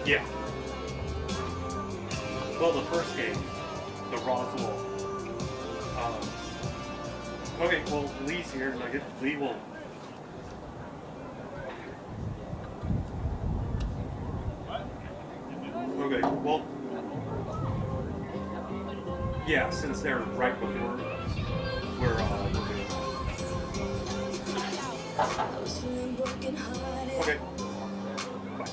Yeah. Well, the first game, the Roswell. Okay, well, Lee's here, and I guess Lee will. Okay, well, yeah, since they're right before us, we're doing. Okay. Bye.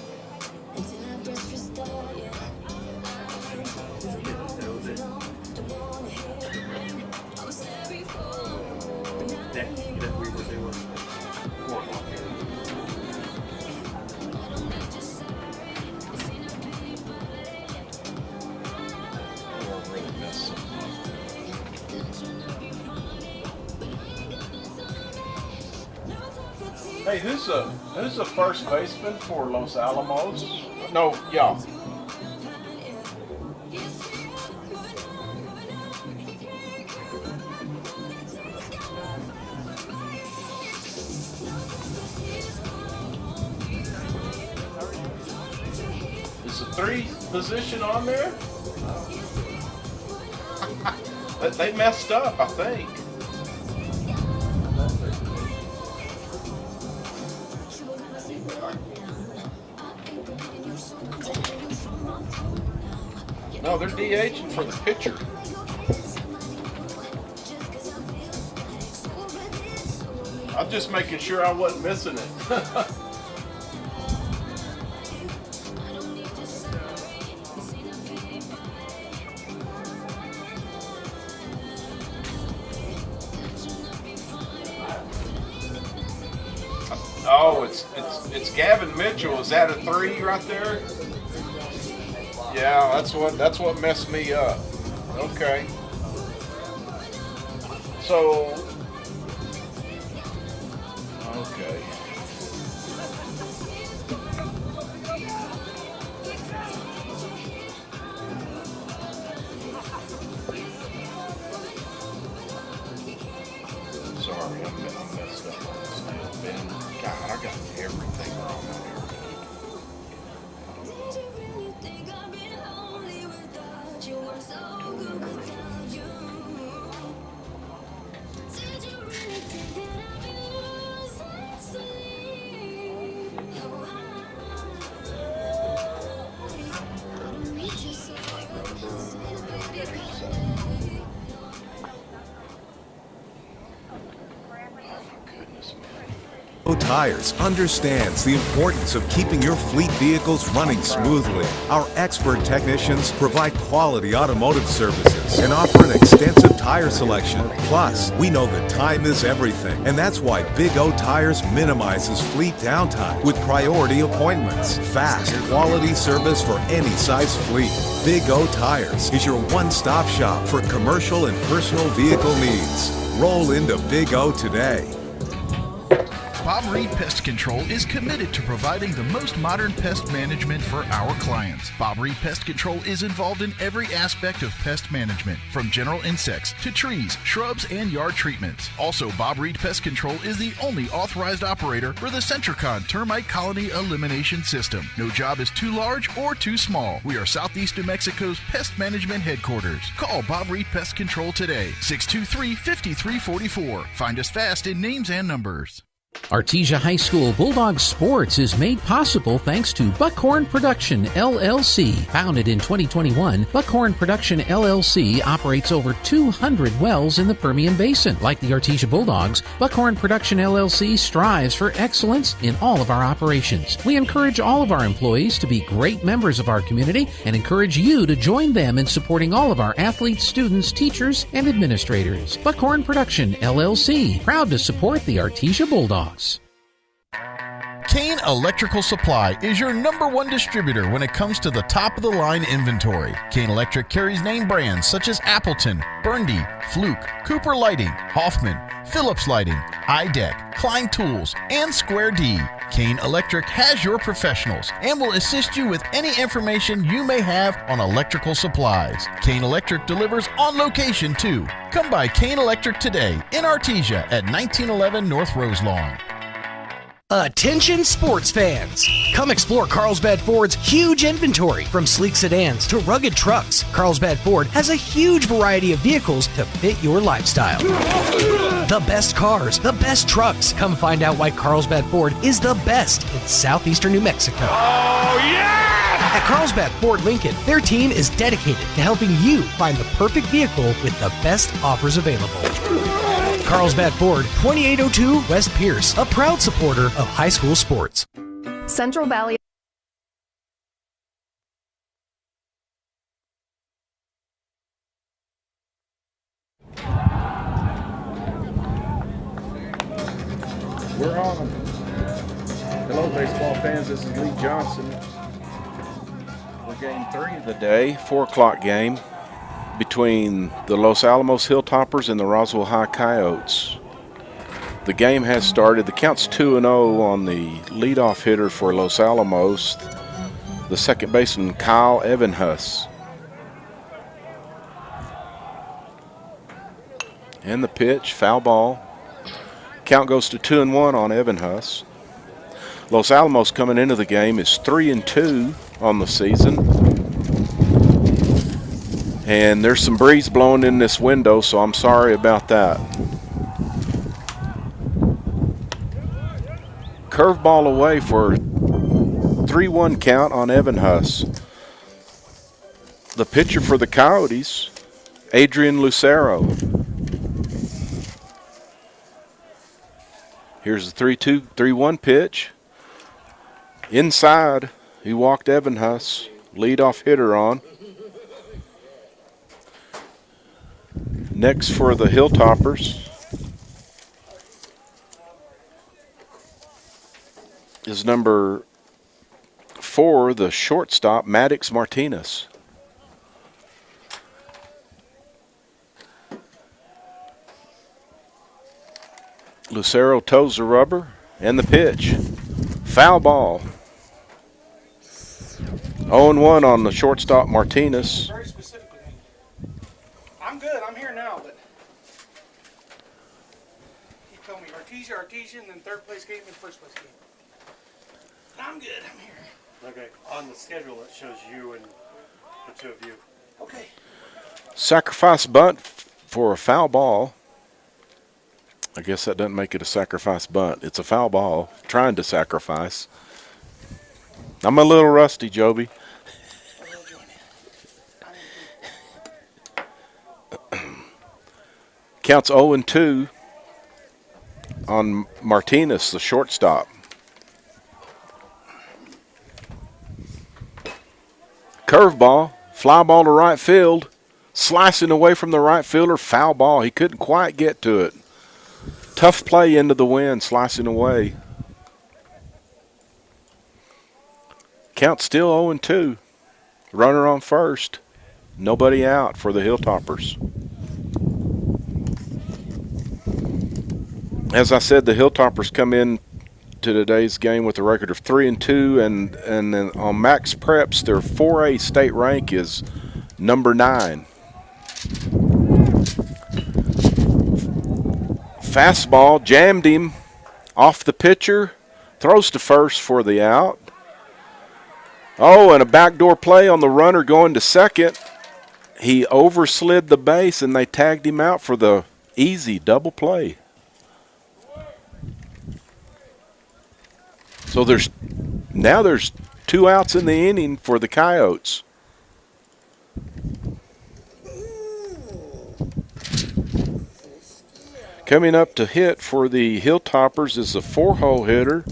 That we were doing 4 o'clock here. Really miss something. Hey, who's the first baseman for Los Alamos? No, yeah. Is the 3 position on there? They messed up, I think. No, they're DHing for the pitcher. I'm just making sure I wasn't missing it. Oh, it's Gavin Mitchell. Is that a 3 right there? Yeah, that's what messed me up. Okay. So, okay. Sorry, I messed up on this deal, Ben. God, I got everything wrong out here. Tires understands the importance of keeping your fleet vehicles running smoothly. Our expert technicians provide quality automotive services and offer an extensive tire selection. Plus, we know that time is everything, and that's why Big O Tires minimizes fleet downtime with priority appointments. Fast, quality service for any size fleet. Big O Tires is your one-stop shop for commercial and personal vehicle needs. Roll into Big O today. Bob Reed Pest Control is committed to providing the most modern pest management for our clients. Bob Reed Pest Control is involved in every aspect of pest management, from general insects to trees, shrubs, and yard treatments. Also, Bob Reed Pest Control is the only authorized operator for the Centricon Termite Colony Elimination System. No job is too large or too small. We are Southeast New Mexico's pest management headquarters. Call Bob Reed Pest Control today, 623-5344. Find us fast in names and numbers. Artesia High School Bulldogs Sports is made possible thanks to Buckhorn Production, LLC. Founded in 2021, Buckhorn Production, LLC operates over 200 wells in the Permian Basin. Like the Artesia Bulldogs, Buckhorn Production, LLC strives for excellence in all of our operations. We encourage all of our employees to be great members of our community and encourage you to join them in supporting all of our athletes, students, teachers, and administrators. Buckhorn Production, LLC, proud to support the Artesia Bulldogs. Kane Electrical Supply is your #1 distributor when it comes to the top-of-the-line inventory. Kane Electric carries name brands such as Appleton, Burndy, Fluke, Cooper Lighting, Hoffman, Phillips Lighting, iDeck, Klein Tools, and Square D. Kane Electric has your professionals and will assist you with any information you may have on electrical supplies. Kane Electric delivers on location too. Come by Kane Electric today in Artesia at 1911 North Roselawn. Attention sports fans! Come explore Carlsbad Ford's huge inventory. From sleek sedans to rugged trucks, Carlsbad Ford has a huge variety of vehicles to fit your lifestyle. The best cars, the best trucks. Come find out why Carlsbad Ford is the best in southeastern New Mexico. Oh, yeah! At Carlsbad Ford Lincoln, their team is dedicated to helping you find the perfect vehicle with the best offers available. Carlsbad Ford, 2802 West Pierce, a proud supporter of high school sports. Central Valley. We're on. Hello, baseball fans. This is Lee Johnson. We're game 3 of the day, 4 o'clock game between the Los Alamos Hilltoppers and the Roswell High Coyotes. The game has started. The count's 2-0 on the leadoff hitter for Los Alamos, the second baseman Kyle Evanhus. And the pitch, foul ball. Count goes to 2-1 on Evanhus. Los Alamos coming into the game is 3-2 on the season. And there's some breeze blowing in this window, so I'm sorry about that. Curveball away for 3-1 count on Evanhus. The pitcher for the Coyotes, Adrian Lucero. Here's the 3-1 pitch. Inside, he walked Evanhus, leadoff hitter on. Next for the Hilltoppers is number 4, the shortstop, Maddox Martinez. Lucero toes the rubber, and the pitch. Foul ball. 0-1 on the shortstop, Martinez. Very specifically. I'm good. I'm here now, but he told me Artesia, and then third place game and first place game. I'm good. I'm here. Okay. On the schedule, it shows you and the two of you. Okay. Sacrifice bunt for a foul ball. I guess that doesn't make it a sacrifice bunt. It's a foul ball. Trying to sacrifice. I'm a little rusty, Joby. Counts 0-2 on Martinez, the shortstop. Curveball, fly ball to right field, slicing away from the right fielder, foul ball. He couldn't quite get to it. Tough play into the wind, slicing away. Count still 0-2. Runner on first. Nobody out for the Hilltoppers. As I said, the Hilltoppers come in to today's game with a record of 3-2, and then on Max Preps, their 4A state rank is number 9. Fastball, jammed him off the pitcher, throws to first for the out. Oh, and a backdoor play on the runner going to second. He overslid the base, and they tagged him out for the easy double play. So there's 2 outs in the inning for the Coyotes. Coming up to hit for the Hilltoppers is the 4-hole hitter,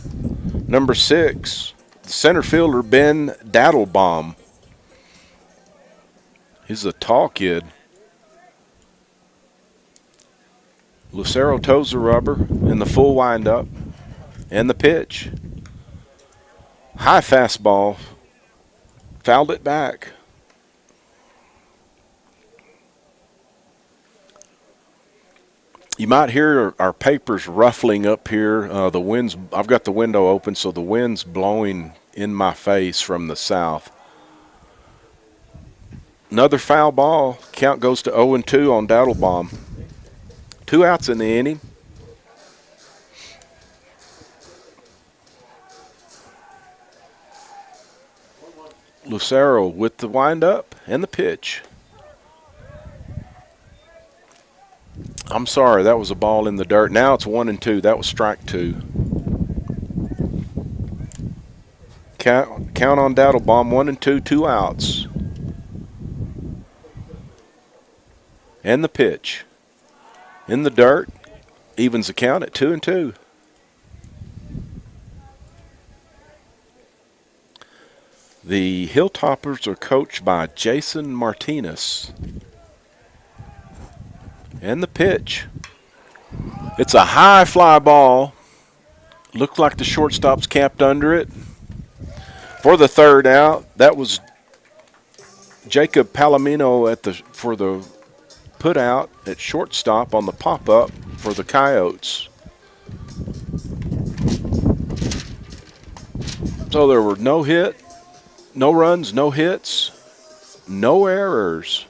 number 6, center fielder Ben Daddlebaum. He's a tall kid. Lucero toes the rubber in the full windup, and the pitch. High fastball, fouled it back. You might hear our papers ruffling up here. The wind's, I've got the window open, so the wind's blowing in my face from the south. Another foul ball. Count goes to 0-2 on Daddlebaum. 2 outs in the inning. Lucero with the windup and the pitch. I'm sorry, that was a ball in the dirt. Now it's 1-2. That was strike 2. Count on Daddlebaum, 1-2, 2 outs. And the pitch. In the dirt, evens the count at 2-2. The Hilltoppers are coached by Jason Martinez. And the pitch. It's a high fly ball. Looked like the shortstop's capped under it. For the third out, that was Jacob Palomino for the put out at shortstop on the pop-up for the Coyotes. So there were no runs, no hits, no errors,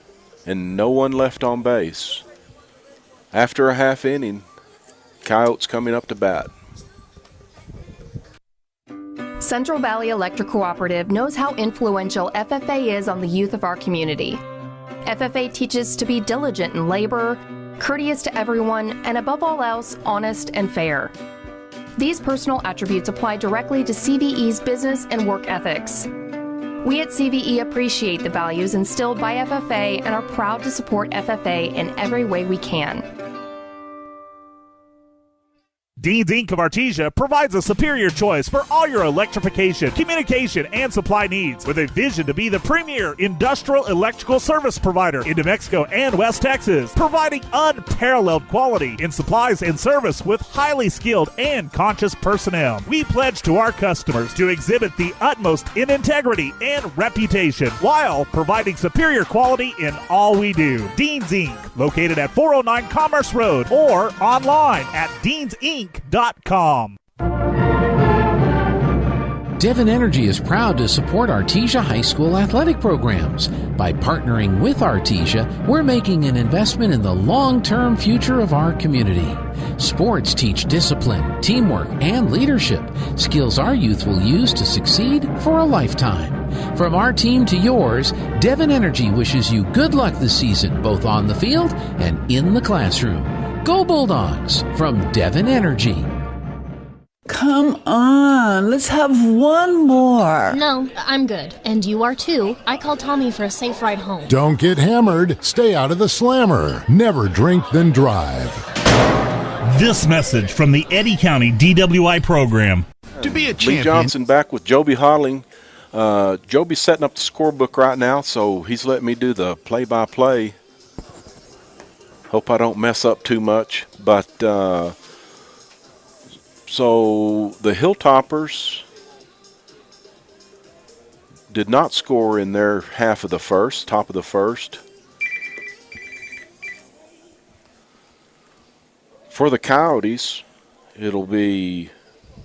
and no one left on base. After a half inning, Coyotes coming up to bat. Central Valley Electric Cooperative knows how influential FFA is on the youth of our community. FFA teaches to be diligent in labor, courteous to everyone, and above all else, honest and fair. These personal attributes apply directly to CVE's business and work ethics. We at CVE appreciate the values instilled by FFA and are proud to support FFA in every way we can. Dean's Inc. of Artesia provides a superior choice for all your electrification, communication, and supply needs, with a vision to be the premier industrial electrical service provider in New Mexico and West Texas, providing unparalleled quality in supplies and service with highly skilled and conscious personnel. We pledge to our customers to exhibit the utmost in integrity and reputation while providing superior quality in all we do. Dean's Inc., located at 409 Commerce Road or online at deansinc.com. Devon Energy is proud to support Artesia High School athletic programs. By partnering with Artesia, we're making an investment in the long-term future of our community. Sports teach discipline, teamwork, and leadership, skills our youth will use to succeed for a lifetime. From our team to yours, Devon Energy wishes you good luck this season, both on the field and in the classroom. Go Bulldogs from Devon Energy. Come on, let's have one more. No, I'm good. And you are too. I called Tommy for a safe ride home. Don't get hammered. Stay out of the slammer. Never drink, then drive. This message from the Eddy County DWI program. To be a champion. Lee Johnson back with Joby Hodling. Joby's setting up the scorebook right now, so he's letting me do the play-by-play. Hope I don't mess up too much. But so the Hilltoppers did not score in their half of the first, top of the first. For the Coyotes, it'll be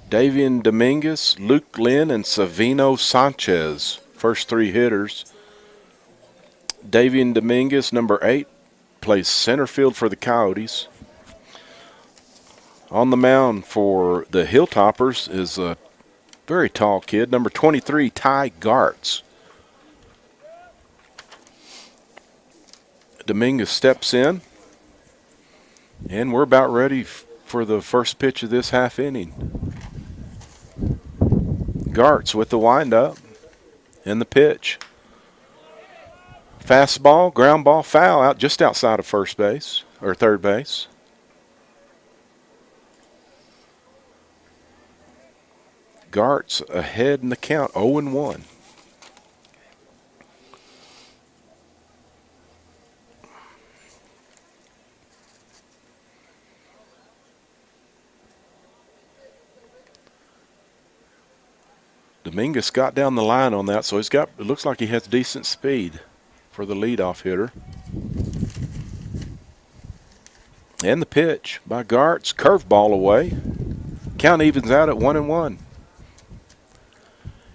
Davian Dominguez, Luke Lynn, and Savino Sanchez, first three hitters. Davian Dominguez, number 8, plays center field for the Coyotes. On the mound for the Hilltoppers is a very tall kid, number 23, Ty Gartz. Dominguez steps in, and we're about ready for the first pitch of this half inning. Gartz with the windup and the pitch. Fastball, ground ball, foul out just outside of first base or third base. Gartz ahead in the count, 0-1. Dominguez got down the line on that, so it looks like he has decent speed for the leadoff hitter. And the pitch by Gartz, curveball away. Count evens out at 1-1.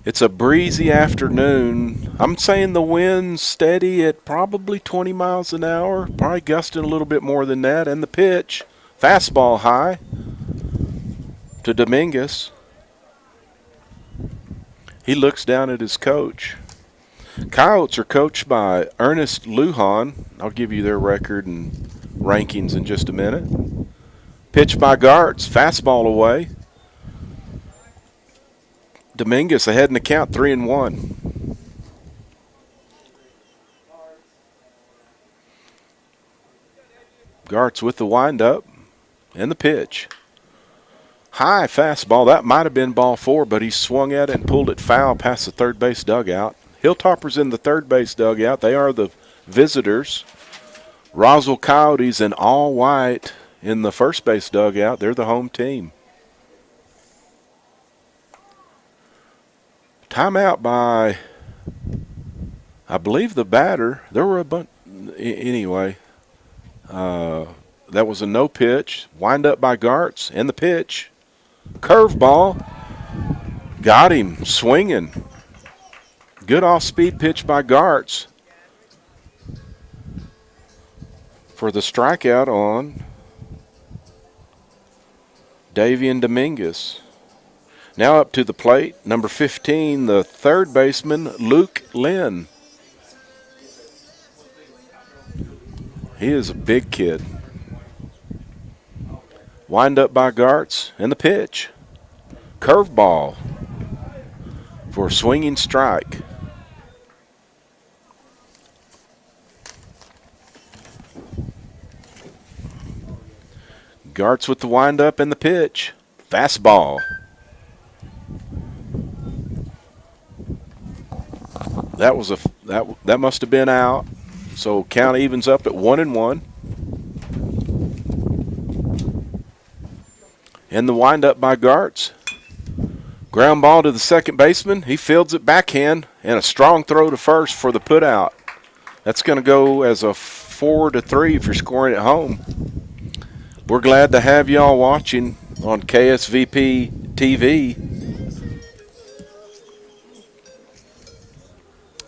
It's a breezy afternoon. I'm saying the wind's steady at probably 20 miles an hour, probably gusting a little bit more than that. And the pitch, fastball high to Dominguez. He looks down at his coach. Coyotes are coached by Ernest Lujan. I'll give you their record and rankings in just a minute. Pitched by Gartz, fastball away. Dominguez ahead in the count, 3-1. Gartz with the windup and the pitch. High fastball. That might have been ball 4, but he swung at it and pulled it foul past the third base dugout. Hilltoppers in the third base dugout. They are the visitors. Roswell Coyotes in all white in the first base dugout. They're the home team. Timeout by, I believe, the batter. There were a bunch. Anyway, that was a no pitch. Wind up by Gartz and the pitch. Curveball. Got him swinging. Good off-speed pitch by Gartz for the strikeout on Davian Dominguez. Now up to the plate, number 15, the third baseman, Luke Lynn. He is a big kid. Wind up by Gartz and the pitch. Curveball for a swinging strike. Gartz with the windup and the pitch. Fastball. That must have been out. So count evens up at 1-1. And the windup by Gartz. Ground ball to the second baseman. He fields it backhand and a strong throw to first for the putout. That's going to go as a 4-3 if you're scoring at home. We're glad to have y'all watching on KSVP TV.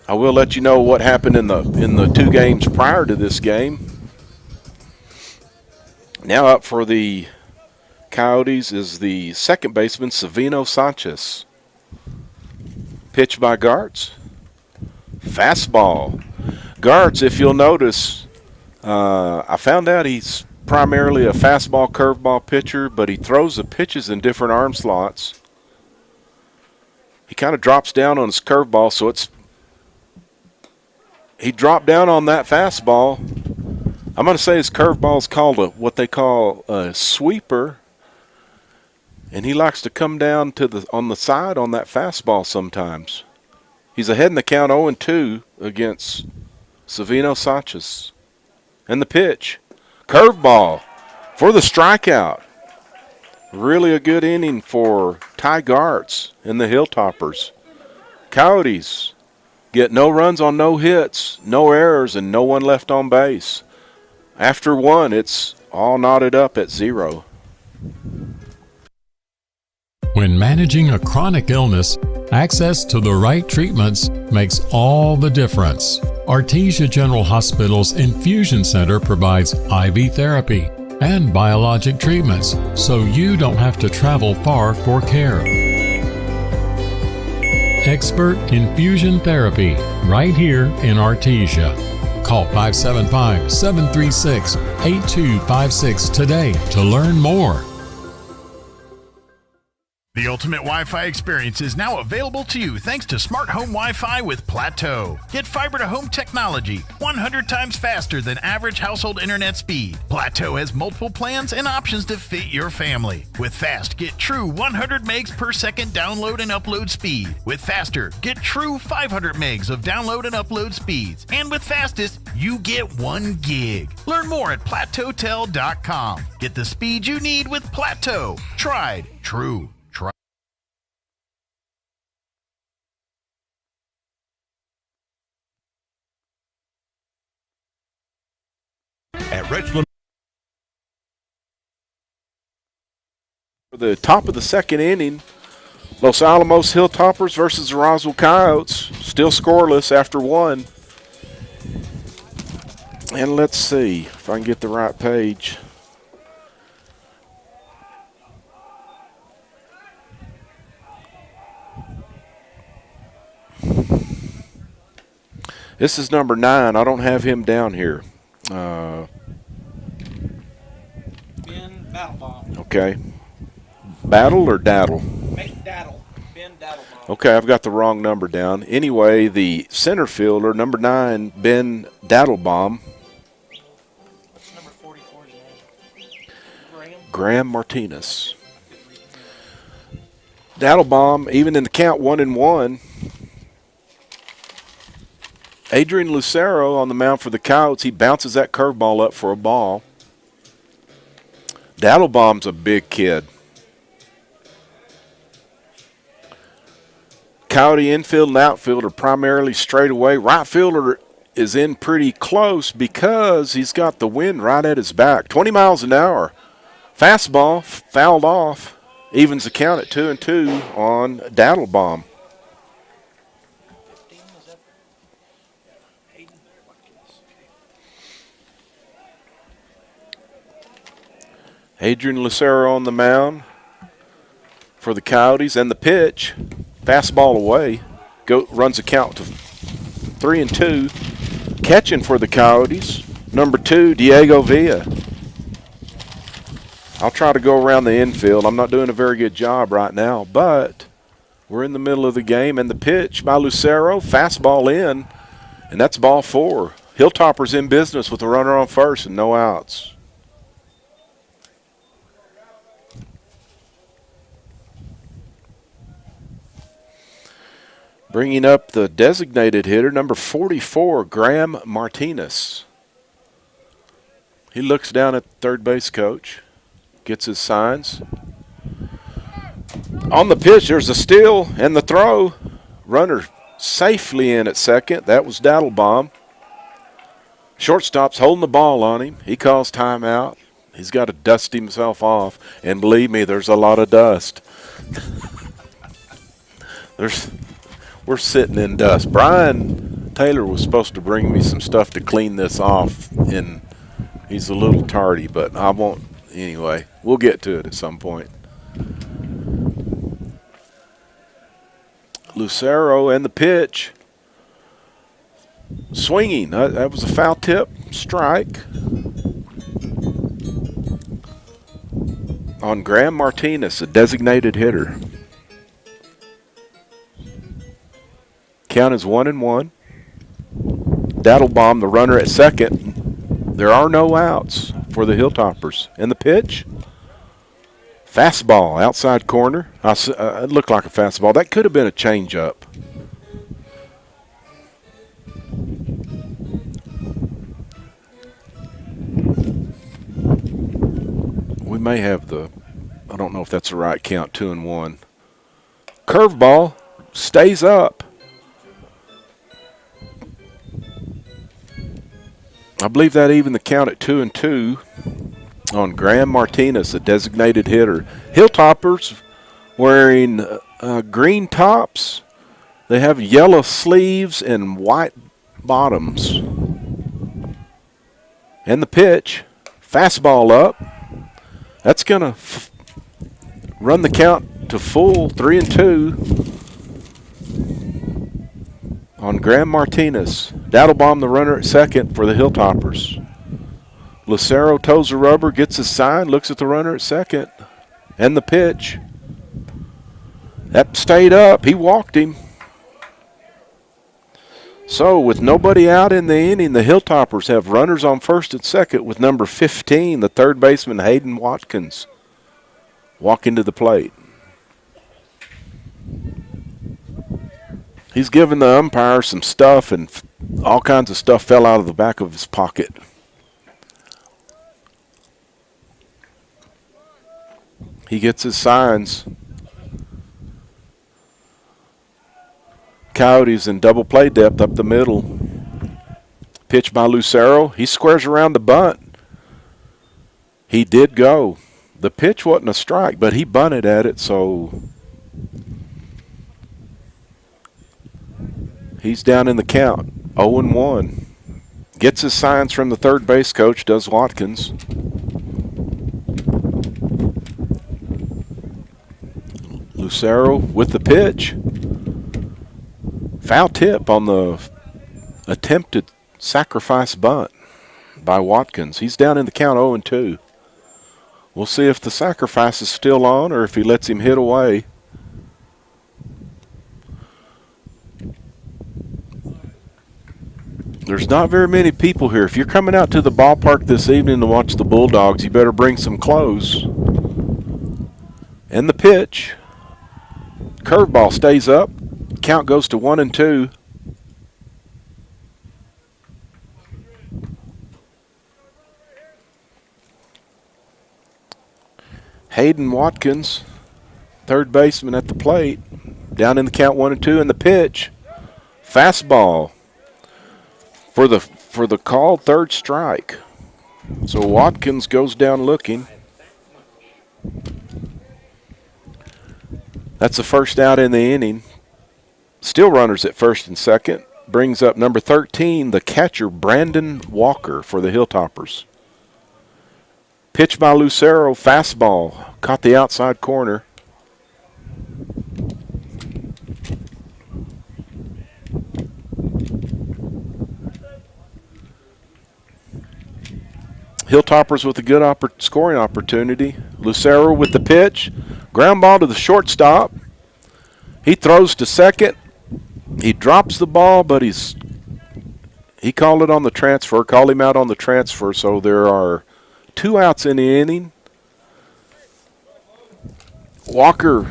I will let you know what happened in the 2 games prior to this game. Now up for the Coyotes is the second baseman, Savino Sanchez. Pitch by Gartz. Fastball. Gartz, if you'll notice, I found out he's primarily a fastball, curveball pitcher, but he throws the pitches in different arm slots. He kind of drops down on his curveball, so he dropped down on that fastball. I'm going to say his curveball is called what they call a sweeper, and he likes to come down on the side on that fastball sometimes. He's ahead in the count 0-2 against Savino Sanchez. And the pitch. Curveball for the strikeout. Really a good inning for Ty Gartz and the Hilltoppers. Coyotes get no runs on no hits, no errors, and no one left on base. After 1, it's all knotted up at 0. When managing a chronic illness, access to the right treatments makes all the difference. Artesia General Hospital's Infusion Center provides IV therapy and biologic treatments, so you don't have to travel far for care. Expert infusion therapy right here in Artesia. Call 575-736-8256 today to learn more. The ultimate Wi-Fi experience is now available to you thanks to Smart Home Wi-Fi with Plateau. Get fiber-to-home technology 100 times faster than average household internet speed. Plateau has multiple plans and options to fit your family. With Fast, get true 100 megs per second download and upload speed. With Faster, get true 500 megs of download and upload speeds. And with Fastest, you get 1 gig. Learn more at plateautel.com. Get the speed you need with Plateau. Tried, true. At Richland. For the top of the second inning, Los Alamos Hilltoppers versus the Roswell Coyotes. Still scoreless after 1. And let's see if I can get the right page. This is number 9. I don't have him down here. Ben Battlebomb. Okay. Battle or Daddle? Daddle. Ben Daddlebomb. Okay, I've got the wrong number down. Anyway, the center fielder, number 9, Ben Daddlebomb. What's number 44's name? Graham Martinez. Daddlebomb, even in the count 1-1. Adrian Lucero on the mound for the Coyotes. He bounces that curveball up for a ball. Daddlebomb's a big kid. Coyote infield and outfield are primarily straight away. Right fielder is in pretty close because he's got the wind right at his back. 20 miles an hour. Fastball fouled off. Evens the count at 2-2 on Daddlebomb. Adrian Lucero on the mound for the Coyotes, and the pitch, fastball away, runs the count to 3-2. Catching for the Coyotes, number 2, Diego Villa. I'll try to go around the infield. I'm not doing a very good job right now, but we're in the middle of the game, and the pitch by Lucero, fastball in, and that's ball 4. Hilltopper's in business with a runner on first and no outs. Bringing up the designated hitter, number 44, Graham Martinez. He looks down at the third base coach, gets his signs. On the pitch, there's a steal and the throw. Runner safely in at second. That was Daddlebomb. Shortstop's holding the ball on him. He calls timeout. He's got to dust himself off. And believe me, there's a lot of dust. We're sitting in dust. Brian Taylor was supposed to bring me some stuff to clean this off, and he's a little tardy, but I won't. Anyway, we'll get to it at some point. Lucero and the pitch. Swinging. That was a foul tip. Strike. On Graham Martinez, a designated hitter. Count is 1-1. Daddlebomb, the runner at second. There are no outs for the Hilltoppers. And the pitch? Fastball, outside corner. It looked like a fastball. That could have been a changeup. We may have I don't know if that's the right count, 2-1. Curveball stays up. I believe that even the count at 2-2 on Graham Martinez, a designated hitter. Hilltoppers wearing green tops. They have yellow sleeves and white bottoms. And the pitch, fastball up. That's going to run the count to full, 3-2 on Graham Martinez. Daddlebomb, the runner at second for the Hilltoppers. Lucero toes the rubber, gets his sign, looks at the runner at second. And the pitch. That stayed up. He walked him. So with nobody out in the inning, the Hilltoppers have runners on first and second with number 15, the third baseman Hayden Watkins, walking to the plate. He's giving the umpire some stuff, and all kinds of stuff fell out of the back of his pocket. He gets his signs. Coyotes in double play depth up the middle. Pitch by Lucero. He squares around the bunt. He did go. The pitch wasn't a strike, but he bunted at it, so he's down in the count, 0-1. Gets his signs from the third base coach, does Watkins. Lucero with the pitch. Foul tip on the attempted sacrifice bunt by Watkins. He's down in the count 0-2. We'll see if the sacrifice is still on or if he lets him hit away. There's not very many people here. If you're coming out to the ballpark this evening to watch the Bulldogs, you better bring some clothes. And the pitch. Curveball stays up. Count goes to 1-2. Hayden Watkins, third baseman at the plate, down in the count 1-2, and the pitch. Fastball for the called third strike. So Watkins goes down looking. That's the first out in the inning. Still runners at first and second. Brings up number 13, the catcher, Brandon Walker, for the Hilltoppers. Pitch by Lucero, fastball, caught the outside corner. Hilltoppers with a good scoring opportunity. Lucero with the pitch. Ground ball to the shortstop. He throws to second. He drops the ball, but he called it on the transfer, called him out on the transfer, so there are 2 outs in the inning. Walker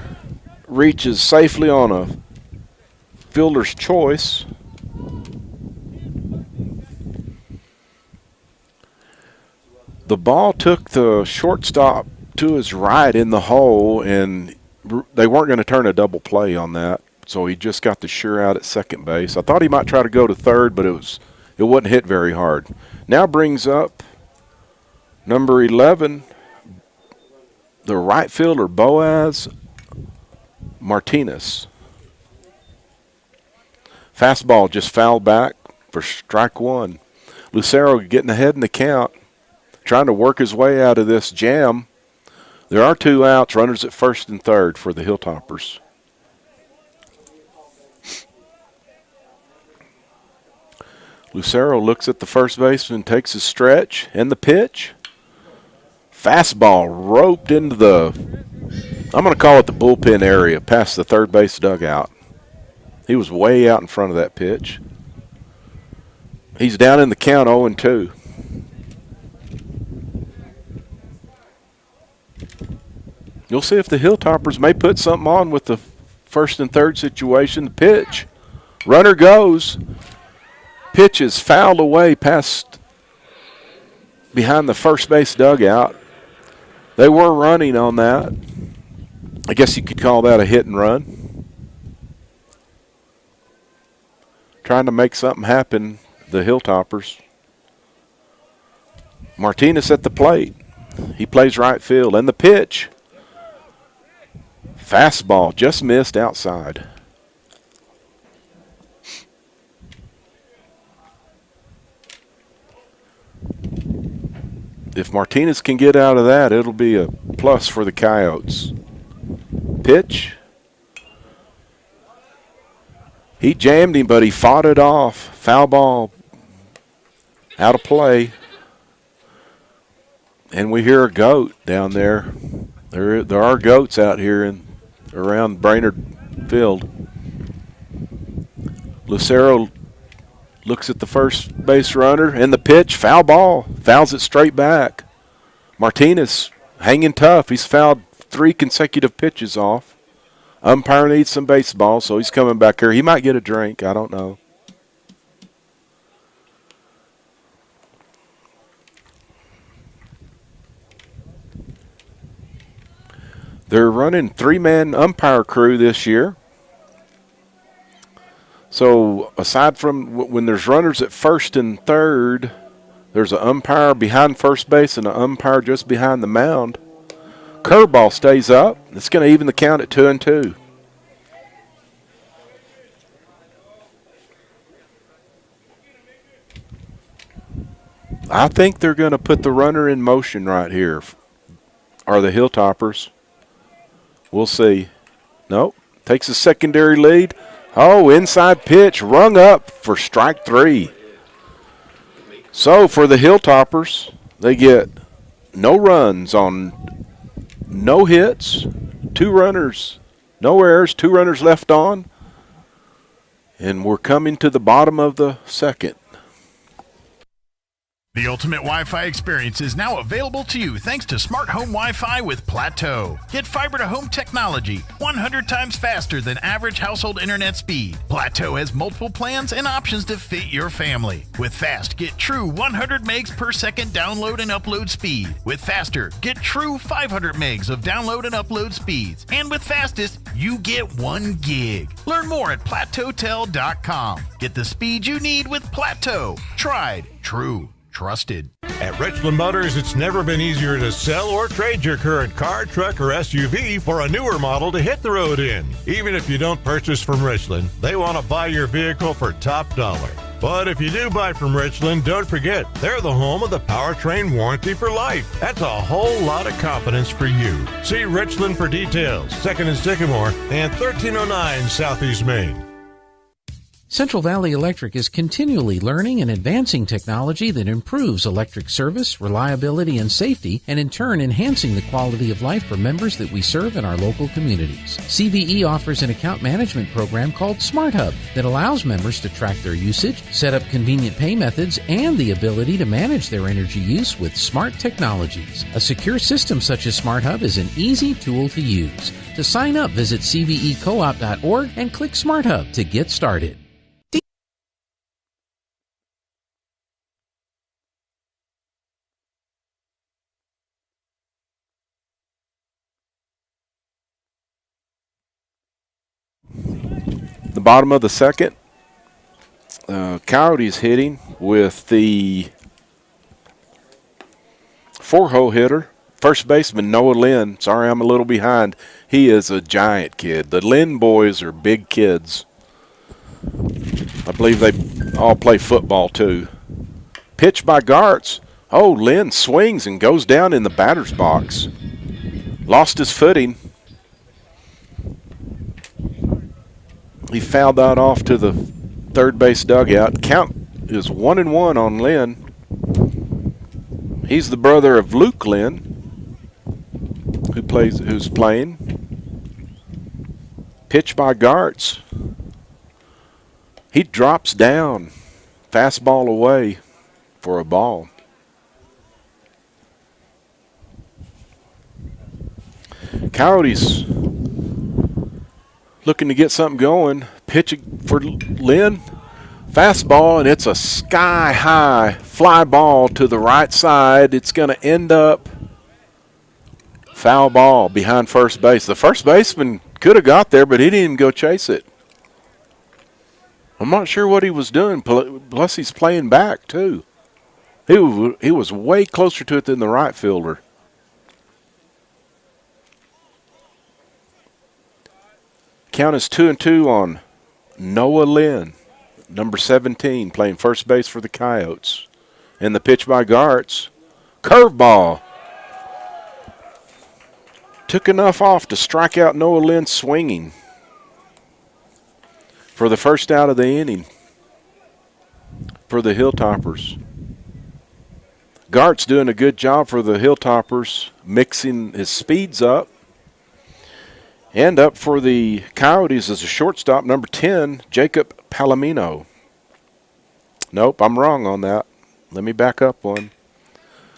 reaches safely on a fielder's choice. The ball took the shortstop to his right in the hole, and they weren't going to turn a double play on that, so he just got the sure out at second base. I thought he might try to go to third, but it wasn't hit very hard. Now brings up number 11, the right fielder, Boaz Martinez. Fastball just fouled back for strike one. Lucero getting ahead in the count, trying to work his way out of this jam. There are 2 outs, runners at first and third for the Hilltoppers. Lucero looks at the first baseman, takes his stretch, and the pitch. Fastball roped into I'm going to call it the bullpen area, past the third base dugout. He was way out in front of that pitch. He's down in the count 0-2. You'll see if the Hilltoppers may put something on with the first and third situation. The pitch. Runner goes. Pitch is fouled away past behind the first base dugout. They were running on that. I guess you could call that a hit and run. Trying to make something happen, the Hilltoppers. Martinez at the plate. He plays right field. And the pitch. Fastball just missed outside. If Martinez can get out of that, it'll be a plus for the Coyotes. Pitch. He jammed him, but he fought it off. Foul ball out of play. And we hear a goat down there. There are goats out here around Brainerd Field. Lucero looks at the first base runner, and the pitch, foul ball, fouls it straight back. Martinez hanging tough. He's fouled 3 consecutive pitches off. Umpire needs some baseball, so he's coming back here. He might get a drink. I don't know. They're running 3-man umpire crew this year. So aside from when there's runners at first and third, there's an umpire behind first base and an umpire just behind the mound. Curveball stays up. It's going to even the count at 2-2. I think they're going to put the runner in motion right here. Are the Hilltoppers? We'll see. Nope. Takes a secondary lead. Oh, inside pitch rung up for strike 3. So for the Hilltoppers, they get no runs on no hits, 2 runners, no errors, 2 runners left on. And we're coming to the bottom of the second. The ultimate Wi-Fi experience is now available to you thanks to Smart Home Wi-Fi with Plateau. Get fiber-to-home technology 100 times faster than average household internet speed. Plateau has multiple plans and options to fit your family. With Fast, get true 100 megs per second download and upload speed. With Faster, get true 500 megs of download and upload speeds. And with Fastest, you get 1 gig. Learn more at plateautel.com. Get the speed you need with Plateau. Tried, true, trusted. At Richland Motors, it's never been easier to sell or trade your current car, truck, or SUV for a newer model to hit the road in. Even if you don't purchase from Richland, they want to buy your vehicle for top dollar. But if you do buy from Richland, don't forget, they're the home of the powertrain warranty for life. That's a whole lot of confidence for you. See Richland for details. 2nd and Sycamore and 1309 Southeast Main. Central Valley Electric is continually learning and advancing technology that improves electric service, reliability, and safety, and in turn enhancing the quality of life for members that we serve in our local communities. CVE offers an account management program called Smart Hub that allows members to track their usage, set up convenient pay methods, and the ability to manage their energy use with smart technologies. A secure system such as Smart Hub is an easy tool to use. To sign up, visit cvecoop.org and click Smart Hub to get started. The bottom of the second, Coyotes hitting with the 4-hole hitter, first baseman Noah Lynn. Sorry, I'm a little behind. He is a giant kid. The Lynn boys are big kids. I believe they all play football too. Pitch by Gartz. Oh, Lynn swings and goes down in the batter's box. Lost his footing. He fouled that off to the third base dugout. Count is 1-1 on Lynn. He's the brother of Luke Lynn, who's playing. Pitch by Gartz. He drops down. Fastball away for a ball. Coyotes looking to get something going. Pitching for Lynn. Fastball, and it's a sky-high fly ball to the right side. It's going to end up foul ball behind first base. The first baseman could have got there, but he didn't even go chase it. I'm not sure what he was doing, plus he's playing back too. He was way closer to it than the right fielder. Count is 2-2 on Noah Lynn, number 17, playing first base for the Coyotes. And the pitch by Gartz. Curveball. Took enough off to strike out Noah Lynn swinging for the first out of the inning for the Hilltoppers. Gart's doing a good job for the Hilltoppers, mixing his speeds up. And up for the Coyotes is a shortstop, number 10, Jacob Palomino. Nope, I'm wrong on that. Let me back up one.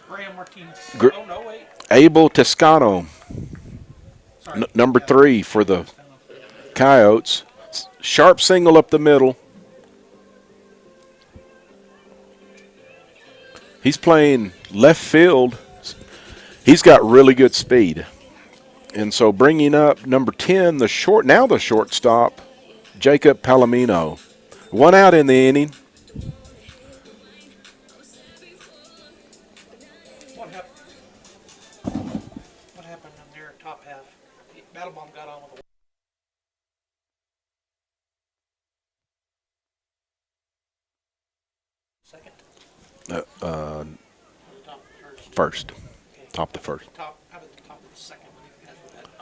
Graham Martinez. Wait. Abel Toscano, number 3 for the Coyotes. Sharp single up the middle. He's playing left field. He's got really good speed. And so bringing up number 10, the shortstop, Jacob Palomino. 1 out in the inning. What happened in their top half? Battlebomb got on with the second? First. Top of the first. How about the top of the second?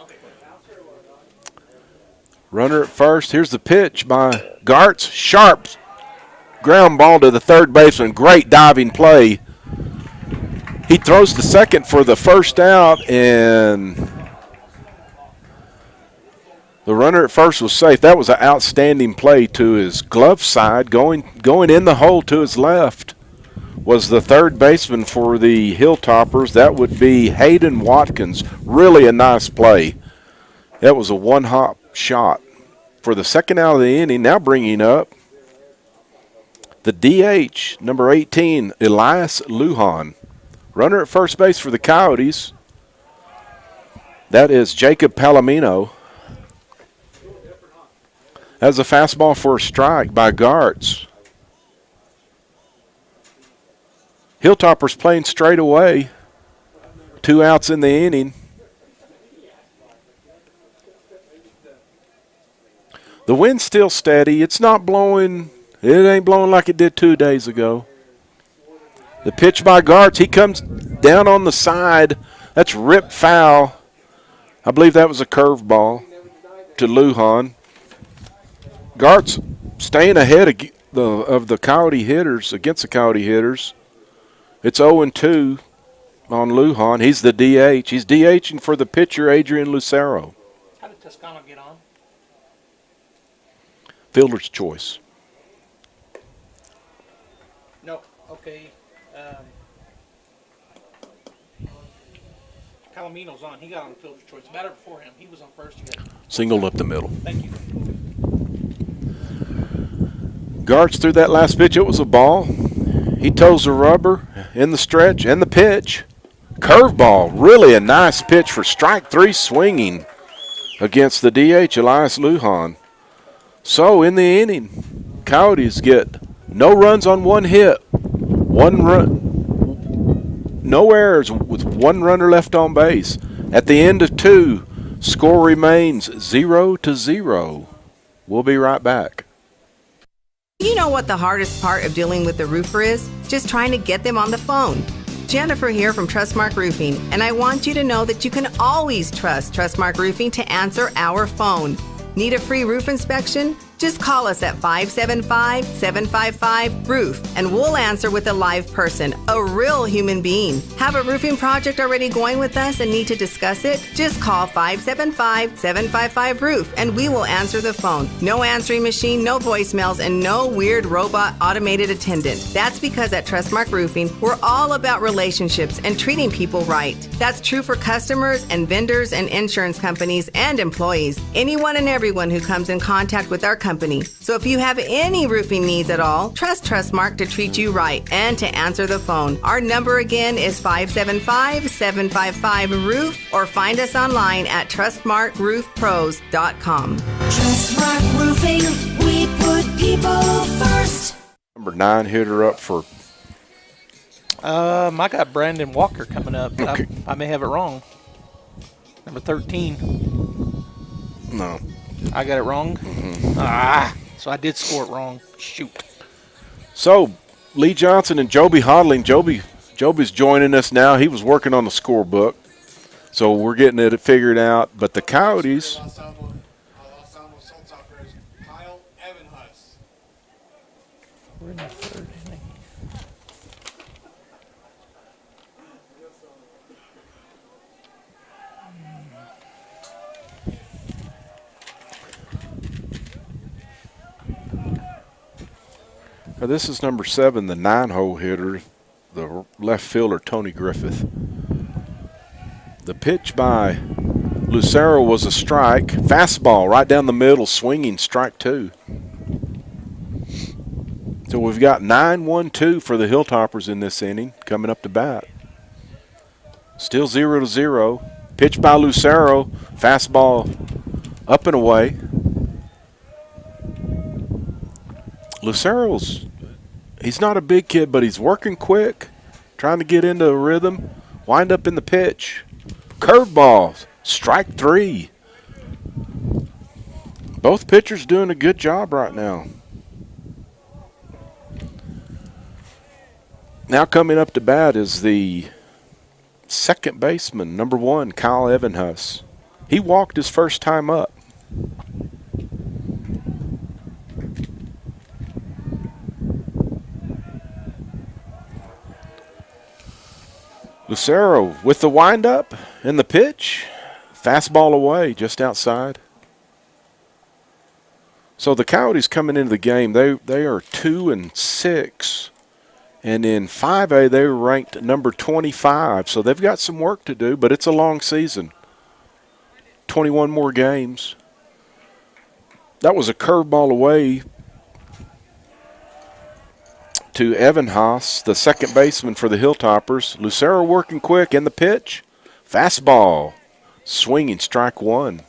Okay. Runner at first. Here's the pitch by Gartz. Sharp ground ball to the third baseman. Great diving play. He throws to second for the first out, and the runner at first was safe. That was an outstanding play to his glove side. Going in the hole to his left was the third baseman for the Hilltoppers. That would be Hayden Watkins. Really a nice play. That was a one-hop shot. For the second out of the inning, now bringing up the DH, number 18, Elias Lujan. Runner at first base for the Coyotes. That is Jacob Palomino. That's a fastball for a strike by Gartz. Hilltoppers playing straight away. 2 outs in the inning. The wind's still steady. It's not blowing. It ain't blowing like it did 2 days ago. The pitch by Gartz. He comes down on the side. That's ripped foul. I believe that was a curveball to Lujan. Gartz staying ahead of the Coyote hitters, against the Coyote hitters. It's 0-2 on Lujan. He's the DH. He's DHing for the pitcher, Adrian Lucero. How did Toscano get on? Fielder's choice. No, okay. Palomino's on. He got on fielder's choice. Batter before him. He was on first. Singled up the middle. Thank you. Gartz threw that last pitch. It was a ball. He toes the rubber in the stretch and the pitch. Curveball. Really a nice pitch for strike 3 swinging against the DH, Elias Lujan. So in the inning, Coyotes get no runs on 1 hit, 1 run, no errors with 1 runner left on base. At the end of 2, score remains 0-0. We'll be right back. You know what the hardest part of dealing with the roofer is? Just trying to get them on the phone. Jennifer here from Trustmark Roofing, and I want you to know that you can always trust Trustmark Roofing to answer our phone. Need a free roof inspection? Just call us at 575-755-ROOF and we'll answer with a live person, a real human being. Have a roofing project already going with us and need to discuss it? Just call 575-755-ROOF and we will answer the phone. No answering machine, no voicemails, and no weird robot automated attendant. That's because at Trustmark Roofing, we're all about relationships and treating people right. That's true for customers and vendors and insurance companies and employees. Anyone and everyone who comes in contact with our company. So if you have any roofing needs at all, trust Trustmark to treat you right and to answer the phone. Our number again is 575-755-ROOF or find us online at trustmarkroofpros.com. Trustmark Roofing, we put people first. Number 9 hitter up for. I got Brandon Walker coming up. Okay. I may have it wrong. Number 13. No. I got it wrong? So I did score it wrong. Shoot. So, Lee Johnson and Joby Hodling. Joby's joining us now. He was working on the scorebook. So we're getting it figured out. But the Coyotes. We're in the 3rd inning. Now this is number 7, the 9-hole hitter, the left fielder, Tony Griffith. The pitch by Lucero was a strike. Fastball right down the middle, swinging, strike 2. So we've got 9-1-2 for the Hilltoppers in this inning, coming up to bat. Still 0-0. Pitch by Lucero, fastball up and away. Lucero's, he's not a big kid, but he's working quick, trying to get into a rhythm, wind up in the pitch. Curveball, strike 3. Both pitchers doing a good job right now. Now coming up to bat is the second baseman, number 1, Kyle Evenhuss. He walked his first time up. Lucero with the windup and the pitch. Fastball away, just outside. So the Coyotes coming into the game, they are 2-6. And in 5A, they were ranked number 25. So they've got some work to do, but it's a long season. 21 more games. That was a curveball away to Evan Haas, the second baseman for the Hilltoppers. Lucero working quick, and the pitch. Fastball. Swinging, strike one.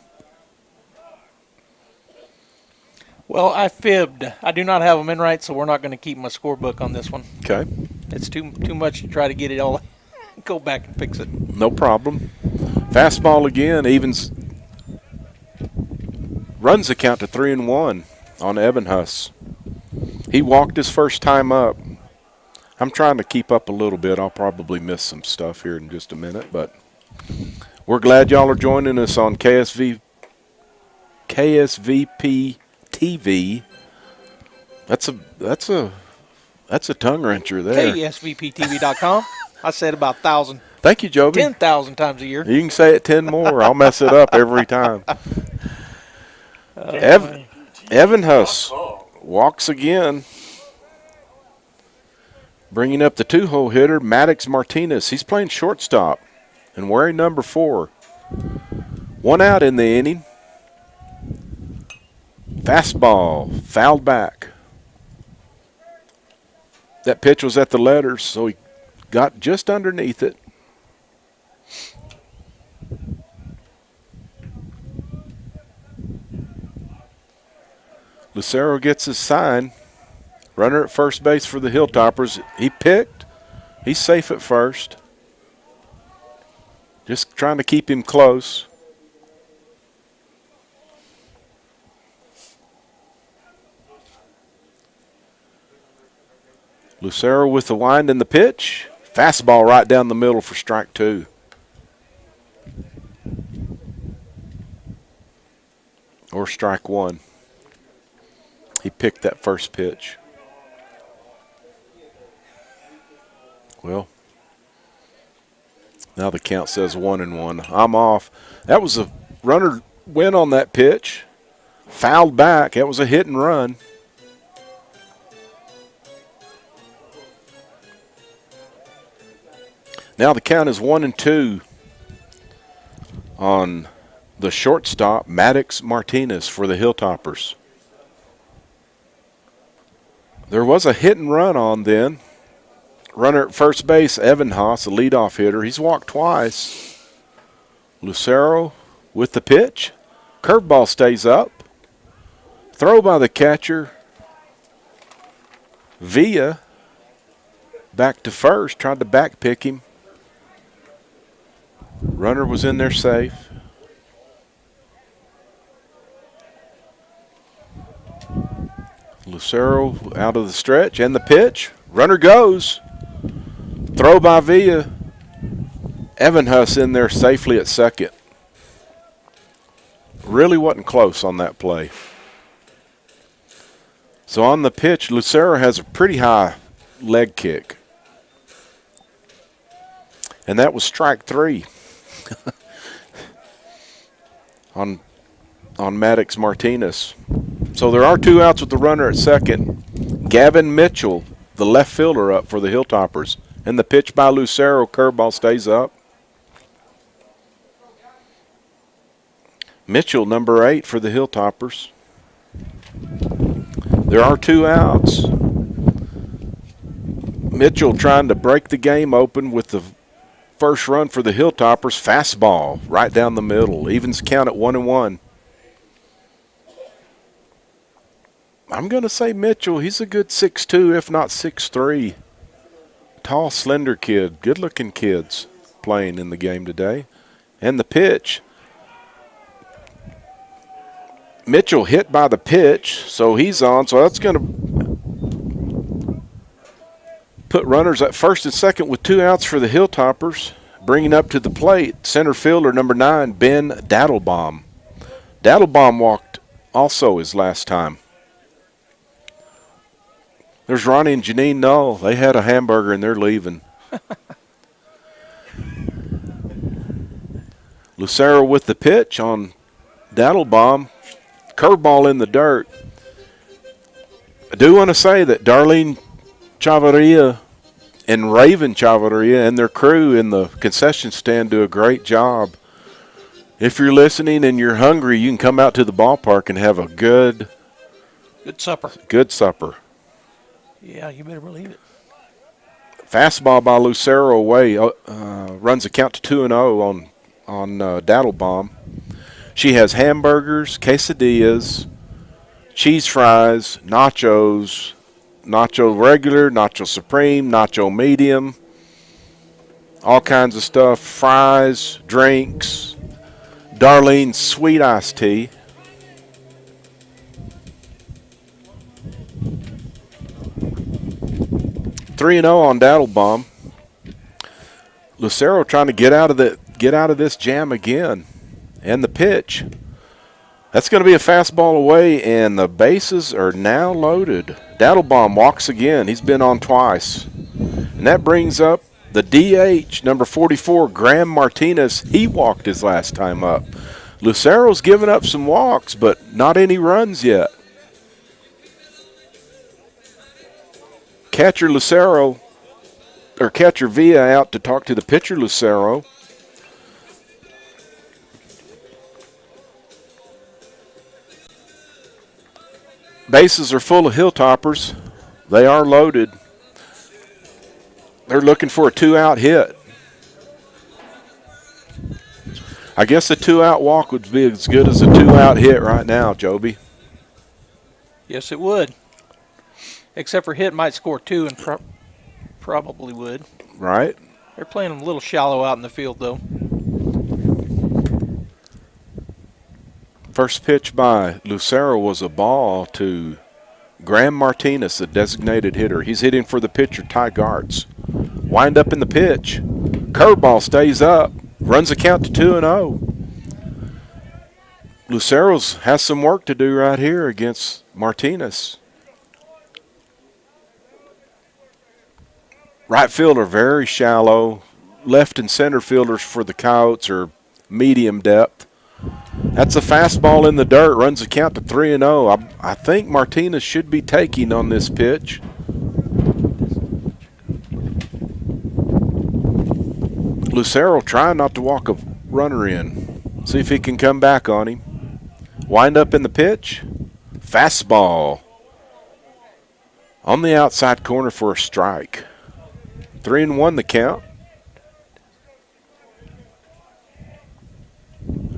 Well, I fibbed. I do not have them in right, so we're not going to keep my scorebook on this one. Okay. It's too much to try to get it all. Go back and fix it. No problem. Fastball again, evens. Runs the count to 3-1 on Evan Huss. He walked his first time up. I'm trying to keep up a little bit. I'll probably miss some stuff here in just a minute, but we're glad y'all are joining us on KSVP TV. That's a tongue wrencher there. KSVPTV.com. I said about 1,000. Thank you, Joby. 10,000 times a year. You can say it 10 more. I'll mess it up every time. Evan Huss walks again. Bringing up the two-hole hitter, Maddox Martinez. He's playing shortstop and wearing number 4. 1 out in the inning. Fastball, fouled back. That pitch was at the letters, so he got just underneath it. Lucero gets his sign. Runner at first base for the Hilltoppers. He picked. He's safe at first. Just trying to keep him close. Lucero with the wind and the pitch. Fastball right down the middle for strike 2. Or strike 1. He picked that first pitch. Well, now the count says 1-1. I'm off. That was a runner went on that pitch. Fouled back. That was a hit and run. Now the count is 1-2 on the shortstop, Maddox Martinez, for the Hilltoppers. There was a hit and run on then. Runner at first base, Evan Haas, the leadoff hitter. He's walked twice. Lucero with the pitch. Curveball stays up. Throw by the catcher. Villa back to first, tried to back pick him. Runner was in there safe. Lucero out of the stretch and the pitch. Runner goes. Throw by Villa. Evan Huss in there safely at second. Really wasn't close on that play. So on the pitch, Lucero has a pretty high leg kick. And that was strike 3 on Maddox Martinez. So there are 2 outs with the runner at second. Gavin Mitchell, the left fielder, up for the Hilltoppers. And the pitch by Lucero, curveball stays up. Mitchell, number 8 for the Hilltoppers. There are 2 outs. Mitchell trying to break the game open with the first run for the Hilltoppers. Fastball right down the middle. Evens count at 1-1. I'm going to say Mitchell. He's a good 6'2", if not 6'3". Tall, slender kid. Good-looking kids playing in the game today. And the pitch. Mitchell hit by the pitch, so he's on. So that's going to put runners at first and second with 2 outs for the Hilltoppers. Bringing up to the plate, center fielder number 9, Ben Daddlebaum. Daddlebaum walked also his last time. There's Ronnie and Janine Null. They had a hamburger and they're leaving. Lucero with the pitch on Daddlebomb. Curveball in the dirt. I do want to say that Darlene Chavarria and Raven Chavarria and their crew in the concession stand do a great job. If you're listening and you're hungry, you can come out to the ballpark and have a good supper. Good supper. Yeah, you better believe it. Fastball by Lucero away. Runs the count to 2-0 on Daddlebomb. She has hamburgers, quesadillas, cheese fries, nachos, nacho regular, nacho supreme, nacho medium, all kinds of stuff, fries, drinks, Darlene's sweet iced tea. Three and 0 on Daddlebomb. Lucero trying to get out of this jam again. And the pitch. That's going to be a fastball away, and the bases are now loaded. Daddlebomb walks again. He's been on twice. And that brings up the DH, number 44, Graham Martinez. He walked his last time up. Lucero's given up some walks, but not any runs yet. Catcher Villa out to talk to the pitcher Lucero. Bases are full of Hilltoppers. They are loaded. They're looking for a 2-out hit. I guess a 2-out walk would be as good as a 2-out hit right now, Joby. Yes, it would. Except for hit might score 2 and probably would. Right. They're playing a little shallow out in the field, though. First pitch by Lucero was a ball to Graham Martinez, the designated hitter. He's hitting for the pitcher, Ty Gartz. Wind up in the pitch. Curveball stays up. Runs the count to 2-0. Lucero's has some work to do right here against Martinez. Right field are very shallow. Left and center fielders for the Coyotes are medium depth. That's a fastball in the dirt. Runs the count to 3-0. I think Martinez should be taking on this pitch. Lucero trying not to walk a runner in. See if he can come back on him. Wind up in the pitch. Fastball. On the outside corner for a strike. 3-1 the count.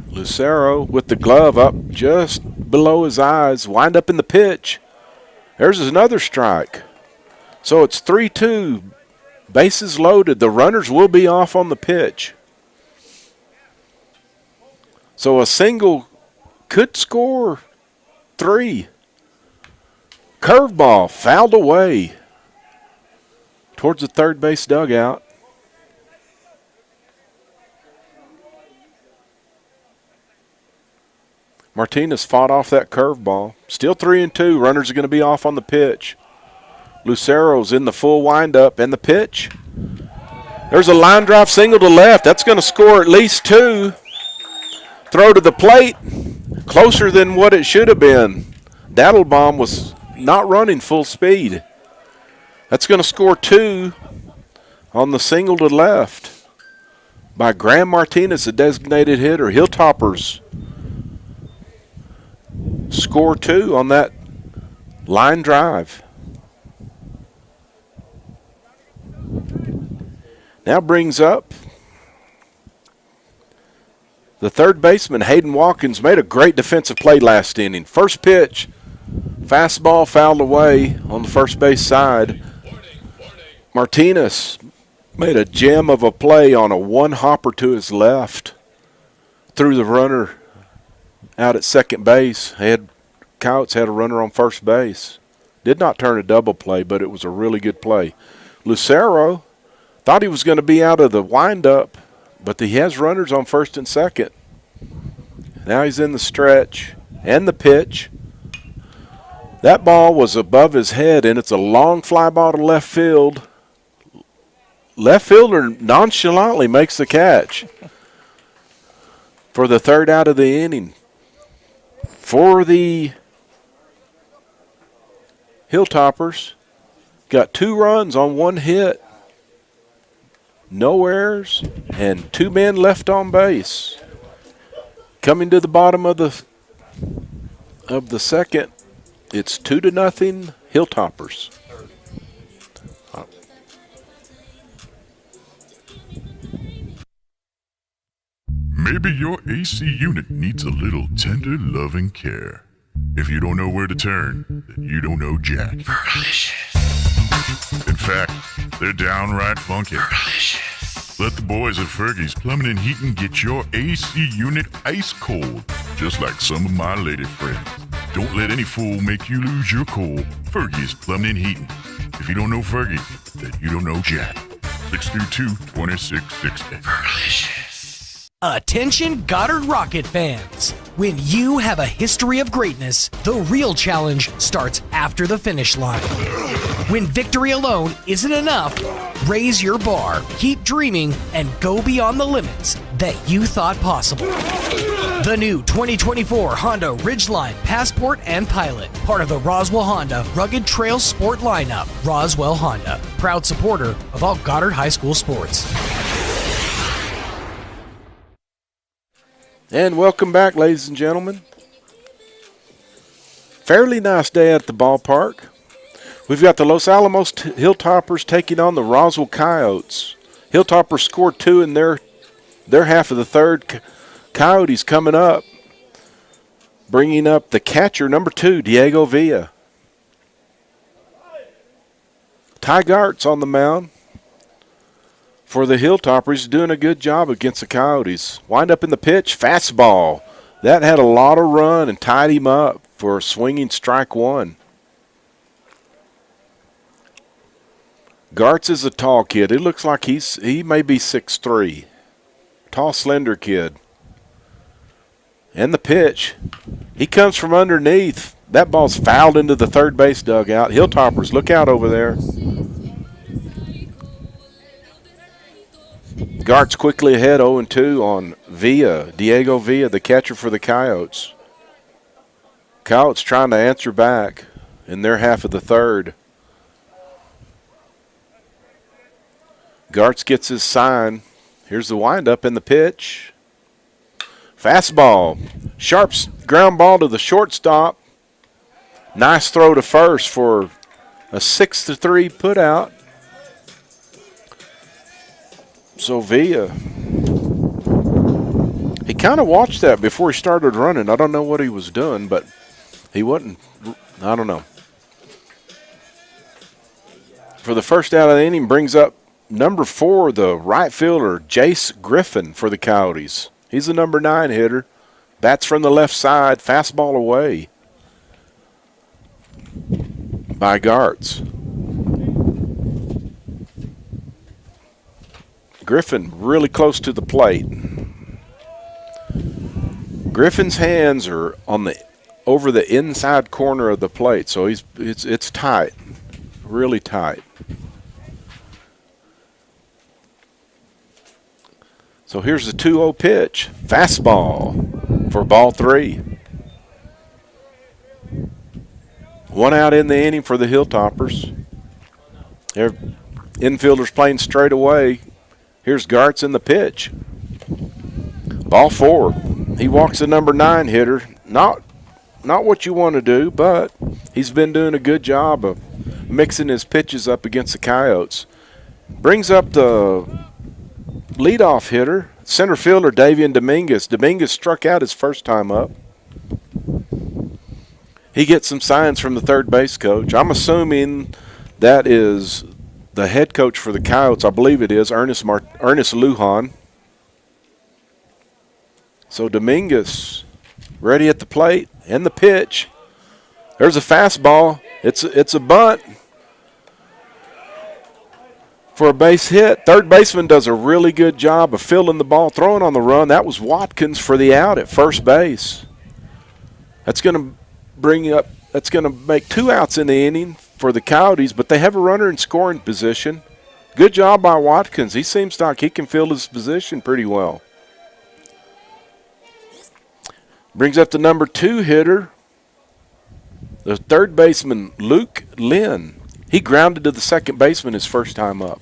Lucero with the glove up just below his eyes. Wind up in the pitch. There's another strike. So it's 3-2. Bases loaded. The runners will be off on the pitch. So a single could score 3. Curveball fouled away towards the third base dugout. Martinez fought off that curveball. Still 3-2. Runners are going to be off on the pitch. Lucero's in the full windup and the pitch. There's a line drive single to left. That's going to score at least 2. Throw to the plate. Closer than what it should have been. Daddlebomb was not running full speed. That's going to score 2 on the single to left by Graham Martinez, the designated hitter. Hilltoppers score 2 on that line drive. Now brings up the third baseman, Hayden Watkins, made a great defensive play last inning. First pitch, fastball fouled away on the first base side. Martinez made a gem of a play on a one-hopper to his left. Threw the runner out at second base. Coyotes had a runner on first base. Did not turn a double play, but it was a really good play. Lucero thought he was going to be out of the windup, but he has runners on first and second. Now he's in the stretch and the pitch. That ball was above his head, and it's a long fly ball to left field. Left fielder nonchalantly makes the catch. for the third out of the inning. For the Hilltoppers, got 2 runs on 1 hit, no errors, and 2 men left on base. Coming to the bottom of the second, it's 2-0 Hilltoppers. Maybe your AC unit needs a little tender loving care. If you don't know where to turn, then you don't know Jack. Fergalicious. In fact, they're downright funky. Fergalicious. Let the boys at Fergie's Plumbing and Heating get your AC unit ice cold, just like some of my lady friends. Don't let any fool make you lose your cool. Fergie's Plumbing and Heating. If you don't know Fergie, then you don't know Jack. 632-2660. Fergalicious. Attention Goddard Rocket fans. When you have a history of greatness, the real challenge starts after the finish line. When victory alone isn't enough, raise your bar, keep dreaming, and go beyond the limits that you thought possible. The new 2024 Honda Ridgeline Passport and Pilot, part of the Roswell Honda Rugged Trail Sport lineup. Roswell Honda, proud supporter of all Goddard High School sports. And welcome back, ladies and gentlemen. Fairly nice day at the ballpark. We've got the Los Alamos Hilltoppers taking on the Roswell Coyotes. Hilltoppers scored 2 in their half of the third. Coyotes coming up, bringing up the catcher, number 2, Diego Villa. Ty Gart's on the mound for the Hilltoppers. He's doing a good job against the Coyotes. Wind up in the pitch, fastball. That had a lot of run and tied him up for a swinging strike 1. Gartz is a tall kid. It looks like he may be 6'3". Tall, slender kid. And the pitch. He comes from underneath. That ball's fouled into the third base dugout. Hilltoppers, look out over there. Gart's quickly ahead 0-2 on Villa, Diego Villa, the catcher for the Coyotes. Coyotes trying to answer back in their half of the third. Gartz gets his sign. Here's the windup in the pitch. Fastball. Sharp ground ball to the shortstop. Nice throw to first for a 6-3 putout. So Villa, he kind of watched that before he started running. I don't know what he was doing, but he wasn't, I don't know. For the first out of the inning, brings up number 4, the right fielder, Jace Griffin for the Coyotes. He's the number 9 hitter. Bats from the left side, fastball away by Gartz. Griffin really close to the plate. Griffin's hands are over the inside corner of the plate, so it's tight, really tight. So here's the 2-0 pitch, fastball for ball 3. 1 out in the inning for the Hilltoppers. Their infielders playing straight away. Here's Gartz in the pitch. Ball 4. He walks the number 9 hitter. Not what you want to do, but he's been doing a good job of mixing his pitches up against the Coyotes. Brings up the leadoff hitter, center fielder Davian Dominguez. Dominguez struck out his first time up. He gets some signs from the third base coach. I'm assuming that is the head coach for the Coyotes. I believe it is, Ernest Lujan. So Dominguez ready at the plate and the pitch. There's a fastball. It's a bunt for a base hit. Third baseman does a really good job of fielding the ball, throwing on the run. That was Watkins for the out at first base. That's going to make 2 outs in the inning for the Coyotes, but they have a runner in scoring position. Good job by Watkins. He seems like he can field his position pretty well. Brings up the number 2 hitter, the third baseman, Luke Lynn. He grounded to the second baseman his first time up.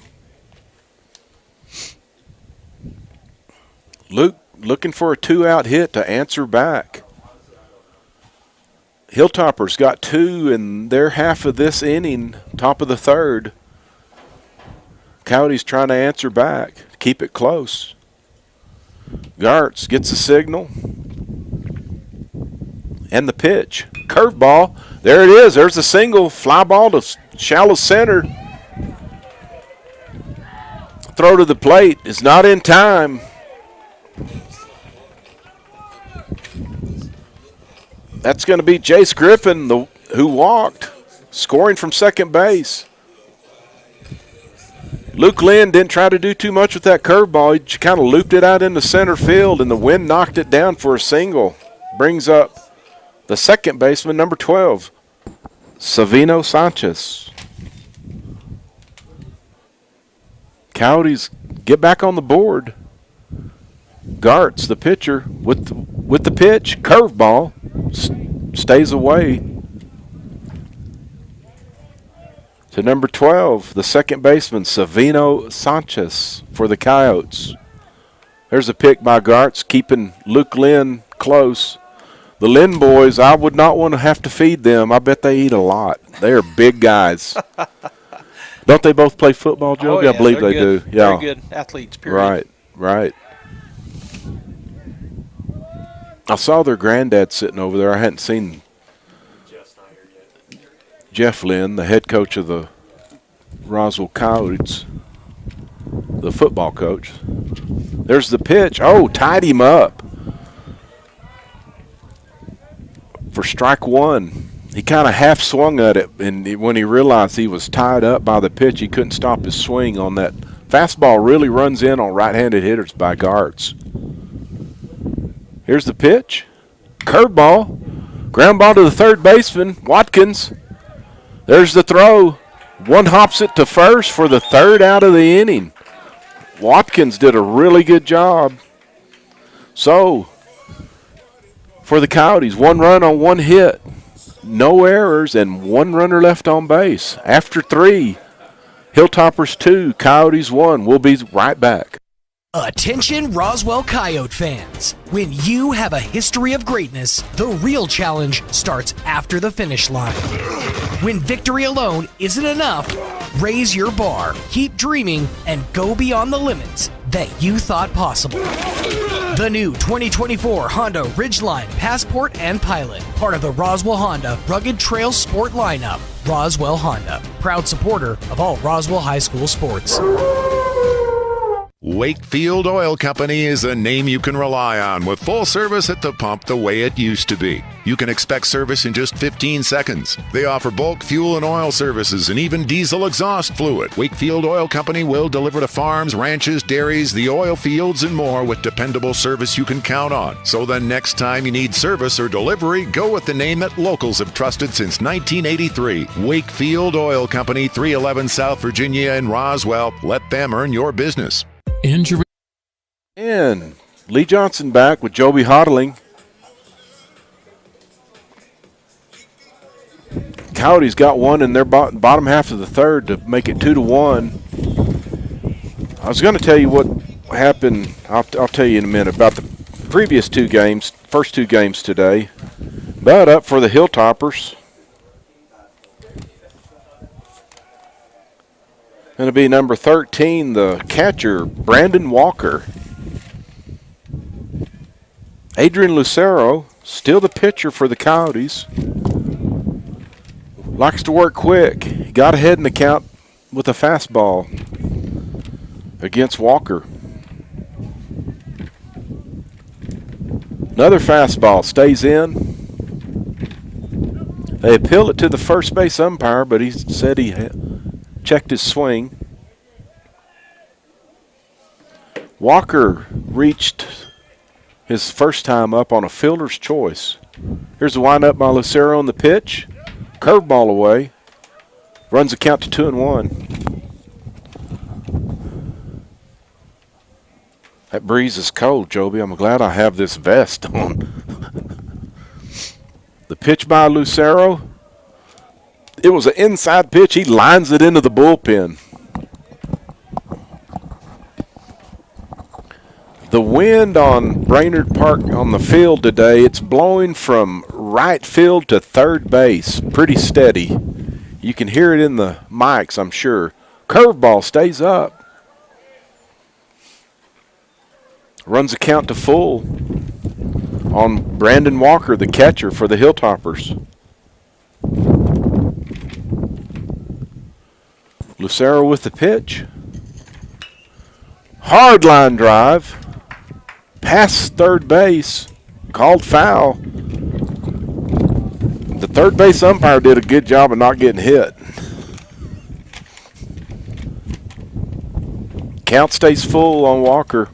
Luke looking for a 2-out hit to answer back. Hilltoppers got 2 in their half of this inning, top of the third. Coyotes trying to answer back, keep it close. Gartz gets a signal. And the pitch. Curveball. There it is. There's a single. Fly ball to shallow center. Throw to the plate is not in time. That's going to be Jace Griffin, who walked, scoring from second base. Luke Lynn didn't try to do too much with that curveball. He kind of looped it out into center field, and the wind knocked it down for a single. Brings up the second baseman, number 12, Savino Sanchez. Coyotes get back on the board. Gartz, the pitcher, with the pitch, curveball, stays away. To number 12, the second baseman, Savino Sanchez for the Coyotes. There's a pick by Gartz, keeping Luke Lynn close. The Lynn boys, I would not want to have to feed them. I bet they eat a lot. They are big guys. Don't they both play football, Joe? Oh, yeah, I believe they good. do. Yeah. Very good athletes, period. Right. I saw their granddad sitting over there. I hadn't seen Jeff Lynn, the head coach of the Roswell Coyotes, the football coach. There's the pitch. Oh, tied him up for strike one. He kind of half swung at it, and when he realized he was tied up by the pitch, he couldn't stop his swing on that. Fastball really runs in on right-handed hitters by Gartz. Here's the pitch. Curveball. Ground ball to the third baseman, Watkins. There's the throw. One hops it to first for the third out of the inning. Watkins did a really good job. So, for the Coyotes, 1 run on 1 hit. No errors and 1 runner left on base. After 3, Hilltoppers 2, Coyotes 1. We'll be right back. Attention Roswell Coyote fans. When you have a history of greatness, the real challenge starts after the finish line. When victory alone isn't enough, raise your bar, keep dreaming, and go beyond the limits that you thought possible. The new 2024 Honda Ridgeline Passport and Pilot, part of the Roswell Honda Rugged Trail Sport lineup. Roswell Honda, proud supporter of all Roswell High School sports. Wakefield Oil Company is a name you can rely on with full service at the pump the way it used to be. You can expect service in just 15 seconds. They offer bulk fuel and oil services and even diesel exhaust fluid. Wakefield Oil Company will deliver to farms, ranches, dairies, the oil fields, and more with dependable service you can count on. So the next time you need service or delivery, go with the name that locals have trusted since 1983. Wakefield Oil Company, 311 South Virginia in Roswell. Let them earn your business. Injury. And Lee Johnson back with Joby Hodling. Coyotes got one in their bottom half of the third to make it 2-1. I was going to tell you what happened. I'll tell you in a minute about the previous 2 games, first 2 games today. But up for the Hilltoppers. Going to be number 13, the catcher, Brandon Walker. Adrian Lucero, still the pitcher for the Coyotes. Likes to work quick. He got ahead in the count with a fastball against Walker. Another fastball stays in. They appeal it to the first base umpire, but he said he checked his swing. Walker reached his first time up on a fielder's choice. Here's the windup by Lucero on the pitch. Curveball away. Runs the count to 2-1. That breeze is cold, Joby. I'm glad I have this vest on. pitch by Lucero. It was an inside pitch. He lines it into the bullpen. The wind on Brainerd Park on the field today, it's blowing from right field to third base. Pretty steady. You can hear it in the mics, I'm sure. Curveball stays up. Runs the count to full on Brandon Walker, the catcher for the Hilltoppers. Lucero with the pitch. Hard line drive. Past third base. Called foul. The third base umpire did a good job of not getting hit. Count stays full on Walker.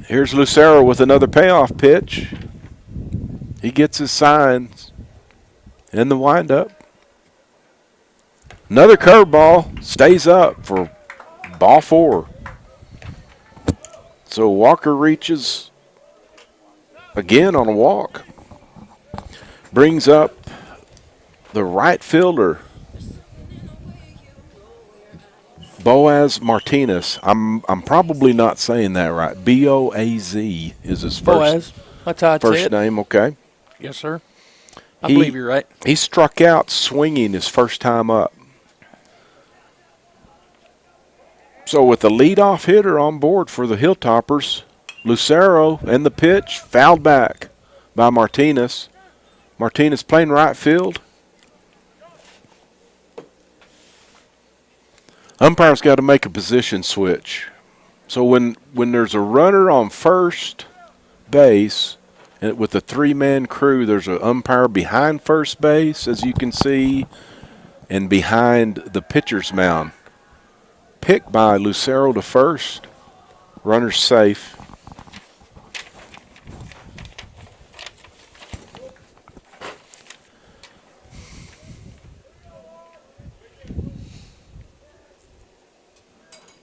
Here's Lucero with another payoff pitch. He gets his signs in the windup. Another curveball stays up for ball 4. So Walker reaches again on a walk. Brings up the right fielder, Boaz Martinez. I'm probably not saying that right. B-O-A-Z is his Boaz. That's how I'd say first it. name, okay? Yes, sir. I believe you're right. He struck out swinging his first time up. So with the leadoff hitter on board for the Hilltoppers, Lucero and the pitch fouled back by Martinez. Martinez playing right field. Umpire's got to make a position switch. So when there's a runner on first base with a 3-man crew, there's an umpire behind first base, as you can see, and behind the pitcher's mound. Pick by Lucero to first. Runner's safe.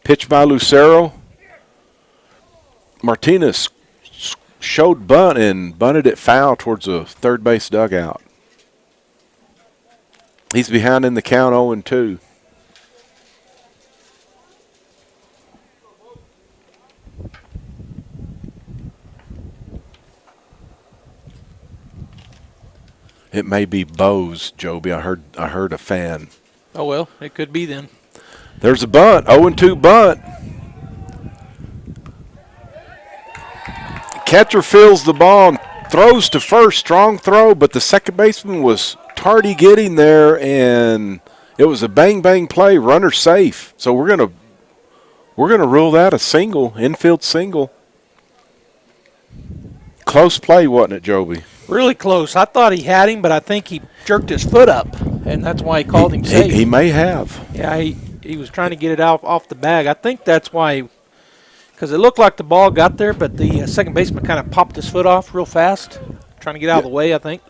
Pitch by Lucero. Martinez showed bunt and bunted it foul towards the third base dugout. He's behind in the count 0-2. It may be Bose, Joby. I heard a fan. Oh, well, it could be then. There's a bunt, 0-2 bunt. Catcher feels the ball and throws to first, strong throw, but the second baseman was tardy getting there, and it was a bang-bang play, runner safe. So we're gonna rule that a single, infield single. Close play, wasn't it, Joby? Really close. I thought he had him, but I think he jerked his foot up, and that's why he called him safe. He may have. Yeah, he was trying to get it off the bag. I think that's why, because it looked like the ball got there, but the second baseman kind of popped his foot off real fast, trying to get out of the way, I think.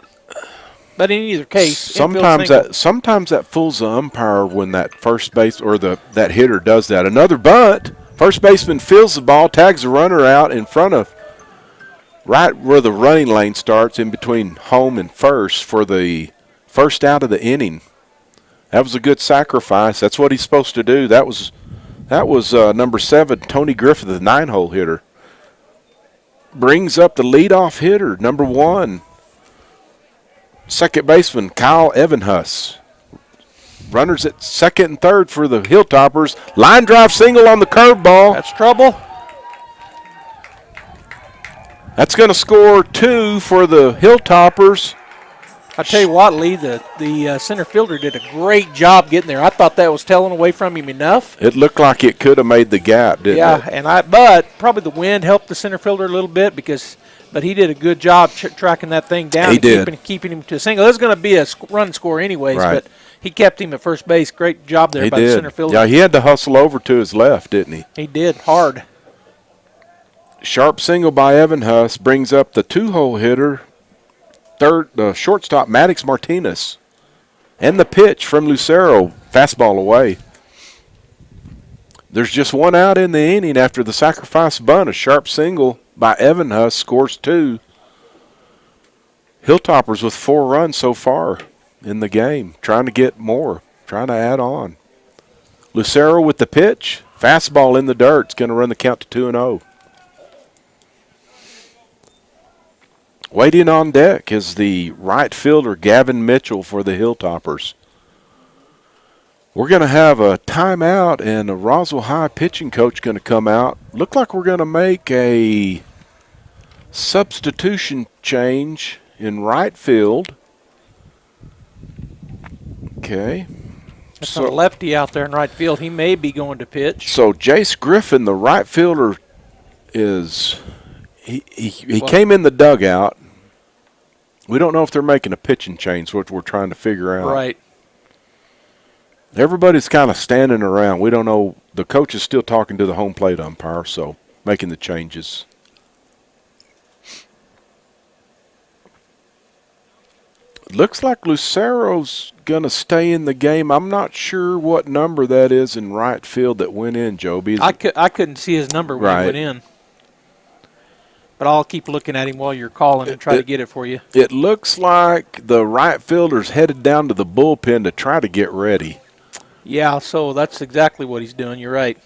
But in either case, sometimes that fools the umpire when that first base or that hitter does that. Another bunt. First baseman feels the ball, tags the runner out in front of right where the running lane starts, in between home and first, for the first out of the inning. That was a good sacrifice. That's what he's supposed to do. That was number 7, Tony Griffith, the 9-hole hitter. Brings up the leadoff hitter, number 1, second baseman Kyle Evanhus. Runners at second and third for the Hilltoppers. Line drive single on the curveball. That's trouble. That's going to score 2 for the Hilltoppers. I tell you what, Lee, the center fielder did a great job getting there. I thought that was telling away from him enough. It looked like it could have made the gap, didn't it? Yeah, but probably the wind helped the center fielder a little bit, but he did a good job tracking that thing down. He did. Keeping him to a single. There's going to be a run score anyways, right. But he kept him at first base. Great job there by the center fielder. Yeah, he had to hustle over to his left, didn't he? He did, hard. Sharp single by Evanhus brings up the 2-hole hitter, shortstop Maddox Martinez. And the pitch from Lucero, fastball away. There's just one out in the inning after the sacrifice bunt. A sharp single by Evanhus scores 2. Hilltoppers with 4 runs so far in the game, trying to get more, trying to add on. Lucero with the pitch, fastball in the dirt. It's going to run the count to 2-0. Waiting on deck is the right fielder, Gavin Mitchell, for the Hilltoppers. We're going to have a timeout, and a Roswell High pitching coach going to come out. Look like we're going to make a substitution change in right field. Okay. That's a lefty out there in right field. He may be going to pitch. So Jace Griffin, the right fielder, is he came in the dugout. We don't know if they're making a pitching change, which we're trying to figure out. Right. Everybody's kind of standing around. We don't know. The coach is still talking to the home plate umpire, so making the changes. Looks like Lucero's going to stay in the game. I'm not sure what number that is in right field that went in, Joby. I couldn't see his number when he went in. But I'll keep looking at him while you're calling and try to get it for you. It looks like the right fielder's headed down to the bullpen to try to get ready. Yeah, so that's exactly what he's doing. You're right.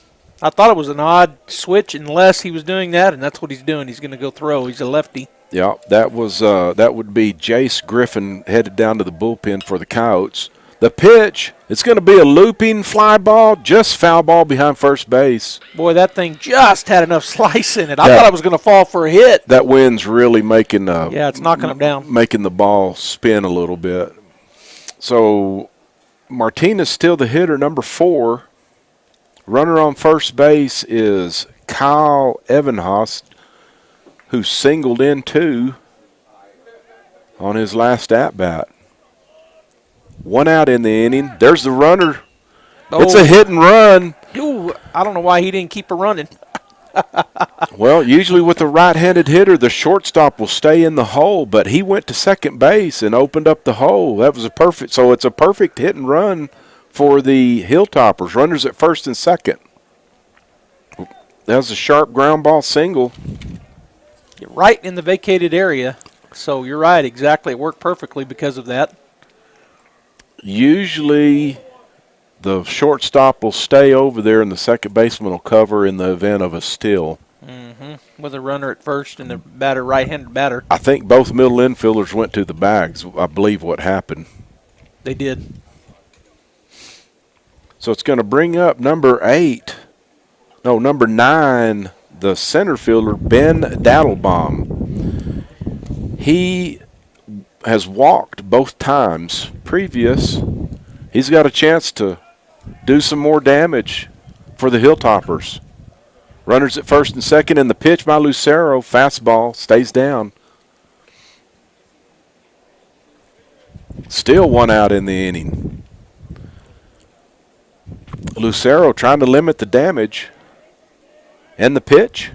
I thought it was an odd switch unless he was doing that, and that's what he's doing. He's going to go throw. He's a lefty. Yeah, that would be Jace Griffin headed down to the bullpen for the Coyotes. The pitch, it's going to be a looping fly ball, just foul ball behind first base. Boy, that thing just had enough slice in it. I thought it was going to fall for a hit. That wind's really making it's knocking him down. Making the ball spin a little bit. So Martinez still the hitter, number 4. Runner on first base is Kyle Evenhost, who singled in 2 on his last at-bat. 1 out in the inning. There's the runner. It's a hit and run. Ooh, I don't know why he didn't keep it running. Well, usually with a right-handed hitter, the shortstop will stay in the hole, but he went to second base and opened up the hole. That was so it's a perfect hit and run for the Hilltoppers. Runners at first and second. That was a sharp ground ball single. You're right in the vacated area. So you're right, exactly. It worked perfectly because of that. Usually the shortstop will stay over there and the second baseman will cover in the event of a steal. With a runner at first and the batter, right-handed batter. I think both middle infielders went to the bags, I believe what happened. They did. So it's going to bring up number 9, the center fielder, Ben Daddlebaum. He has walked both times previous. He's got a chance to do some more damage for the Hilltoppers. Runners at first and second, and the pitch by Lucero, fastball, stays down. Still 1 out in the inning. Lucero trying to limit the damage. And the pitch.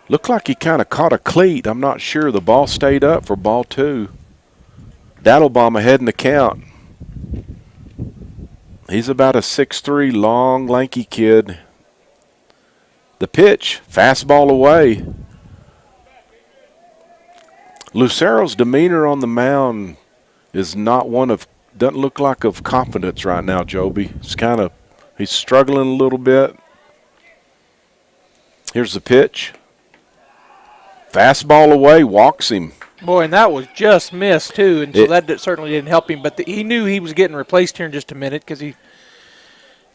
Looked like he kind of caught a cleat. I'm not sure. The ball stayed up for ball 2. Daddlebaum ahead in the count. He's about a 6'3", long, lanky kid. The pitch, fastball away. Lucero's demeanor on the mound is not one of, doesn't look like of confidence right now, Joby. He's struggling a little bit. Here's the pitch. Fastball away, walks him. Boy, and that was just missed, too, and so that certainly didn't help him. But he knew he was getting replaced here in just a minute because he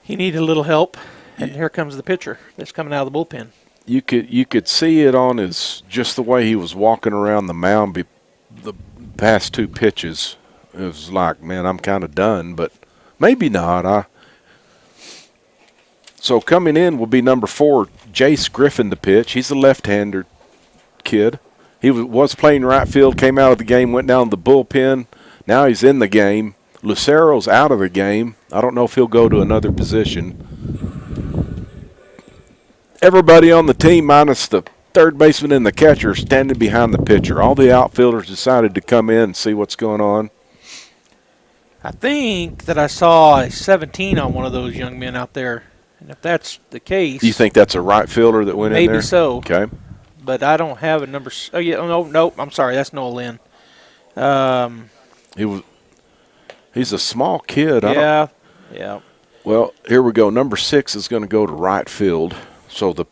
needed a little help. And here comes the pitcher that's coming out of the bullpen. You could see it on just the way he was walking around the mound the past 2 pitches. It was like, man, I'm kind of done, but maybe not. So coming in will be number 4, Jace Griffin, the pitch. He's a left-hander kid. He was playing right field, came out of the game, went down to the bullpen. Now he's in the game. Lucero's out of the game. I don't know if he'll go to another position. Everybody on the team, minus the third baseman and the catcher, standing behind the pitcher. All the outfielders decided to come in and see what's going on. I think that I saw a 17 on one of those young men out there. And if that's the case. Do you think that's a right fielder that went in there? Maybe so. Okay. But I don't have a number. Oh, yeah. No, I'm sorry. That's Noah Lynn. He's a small kid. Yeah. Well, here we go. Number 6 is going to go to right field. So the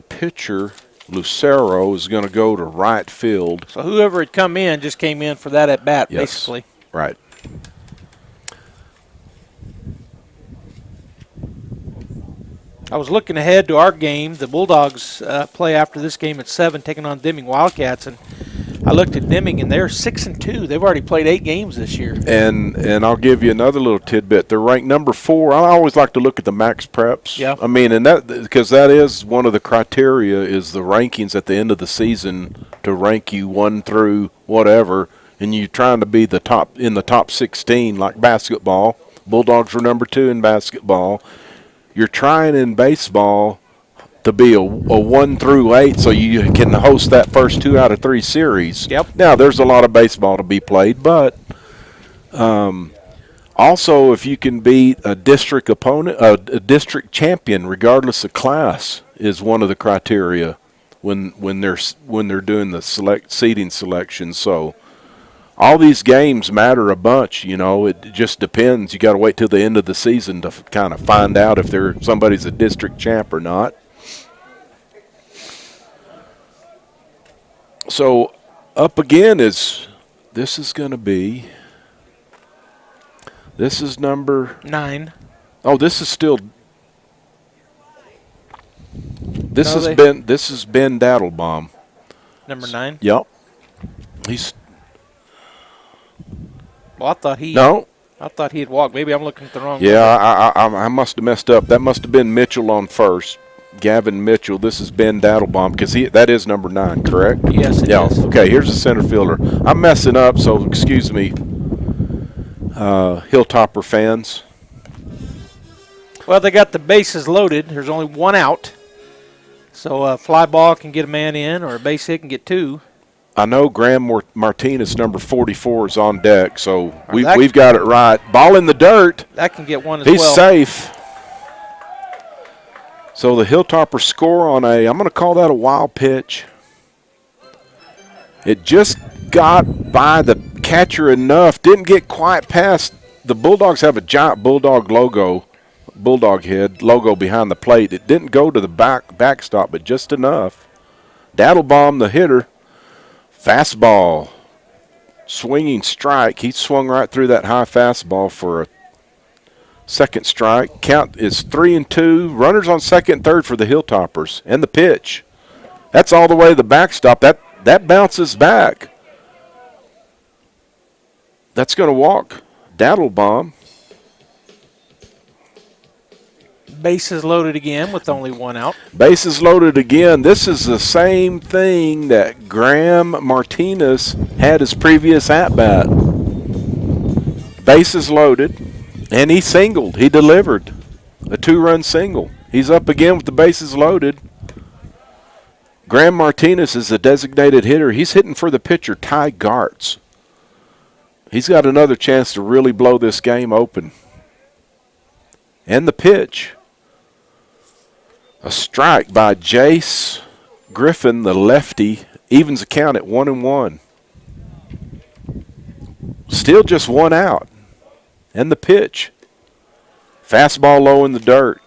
pitcher Lucero is going to go to right field. So whoever had come in just came in for that at bat, Yes. basically. Right. I was looking ahead to our game. The Bulldogs play after this game at 7, taking on Deming Wildcats, and I looked at Deming, and they're 6-2. They've already played 8 games this year. And I'll give you another little tidbit. They're ranked number 4. I always like to look at the max preps. Yeah. I mean, and that because that is one of the criteria is the rankings at the end of the season to rank you 1 through whatever, and you're trying to be the top in the top 16 like basketball. Bulldogs were number 2 in basketball. You're trying in baseball to be a 1 through 8 so you can host that first 2 out of 3 series. Yep. Now, there's a lot of baseball to be played, but also if you can beat a district opponent, a district champion, regardless of class, is one of the criteria when they're doing the seeding selection. So all these games matter a bunch, you know. It just depends. You got to wait till the end of the season to kind of find out if somebody's a district champ or not. So up again this is number 9. Oh, this is still. This has been Daddlebaum. Number 9. Yep. He's. Well, I thought he had walked. Maybe I'm looking at the wrong. Yeah, I must have messed up. That must have been Mitchell on first. Gavin Mitchell. This is Ben Daddlebaum because that is number 9, correct? Yes, it is. Okay, here's the center fielder. I'm messing up, so excuse me, Hilltopper fans. Well, they got the bases loaded. There's only 1 out. So a fly ball can get a man in, or a base hit can get 2. I know Graham Martinez, number 44, is on deck, so we've got it right. Ball in the dirt. That can get 1 as well. He's safe. So the Hilltoppers score on I'm going to call that a wild pitch. It just got by the catcher enough, didn't get quite past. The Bulldogs have a giant Bulldog head logo behind the plate. It didn't go to the backstop, but just enough. Daddlebaum, the hitter. Fastball, swinging strike. He swung right through that high fastball for a second strike. Count is 3-2. Runners on second and third for the Hilltoppers. And the pitch. That's all the way to the backstop. That bounces back. That's going to walk Daddlebaum. Bases loaded again with only 1 out. Bases loaded again. This is the same thing that Graham Martinez had his previous at-bat. Bases loaded, and he singled. He delivered a 2-run single. He's up again with the bases loaded. Graham Martinez is the designated hitter. He's hitting for the pitcher, Ty Gartz. He's got another chance to really blow this game open. And the pitch. A strike by Jace Griffin, the lefty, evens the count at 1-1. Still just 1 out. And the pitch. Fastball low in the dirt.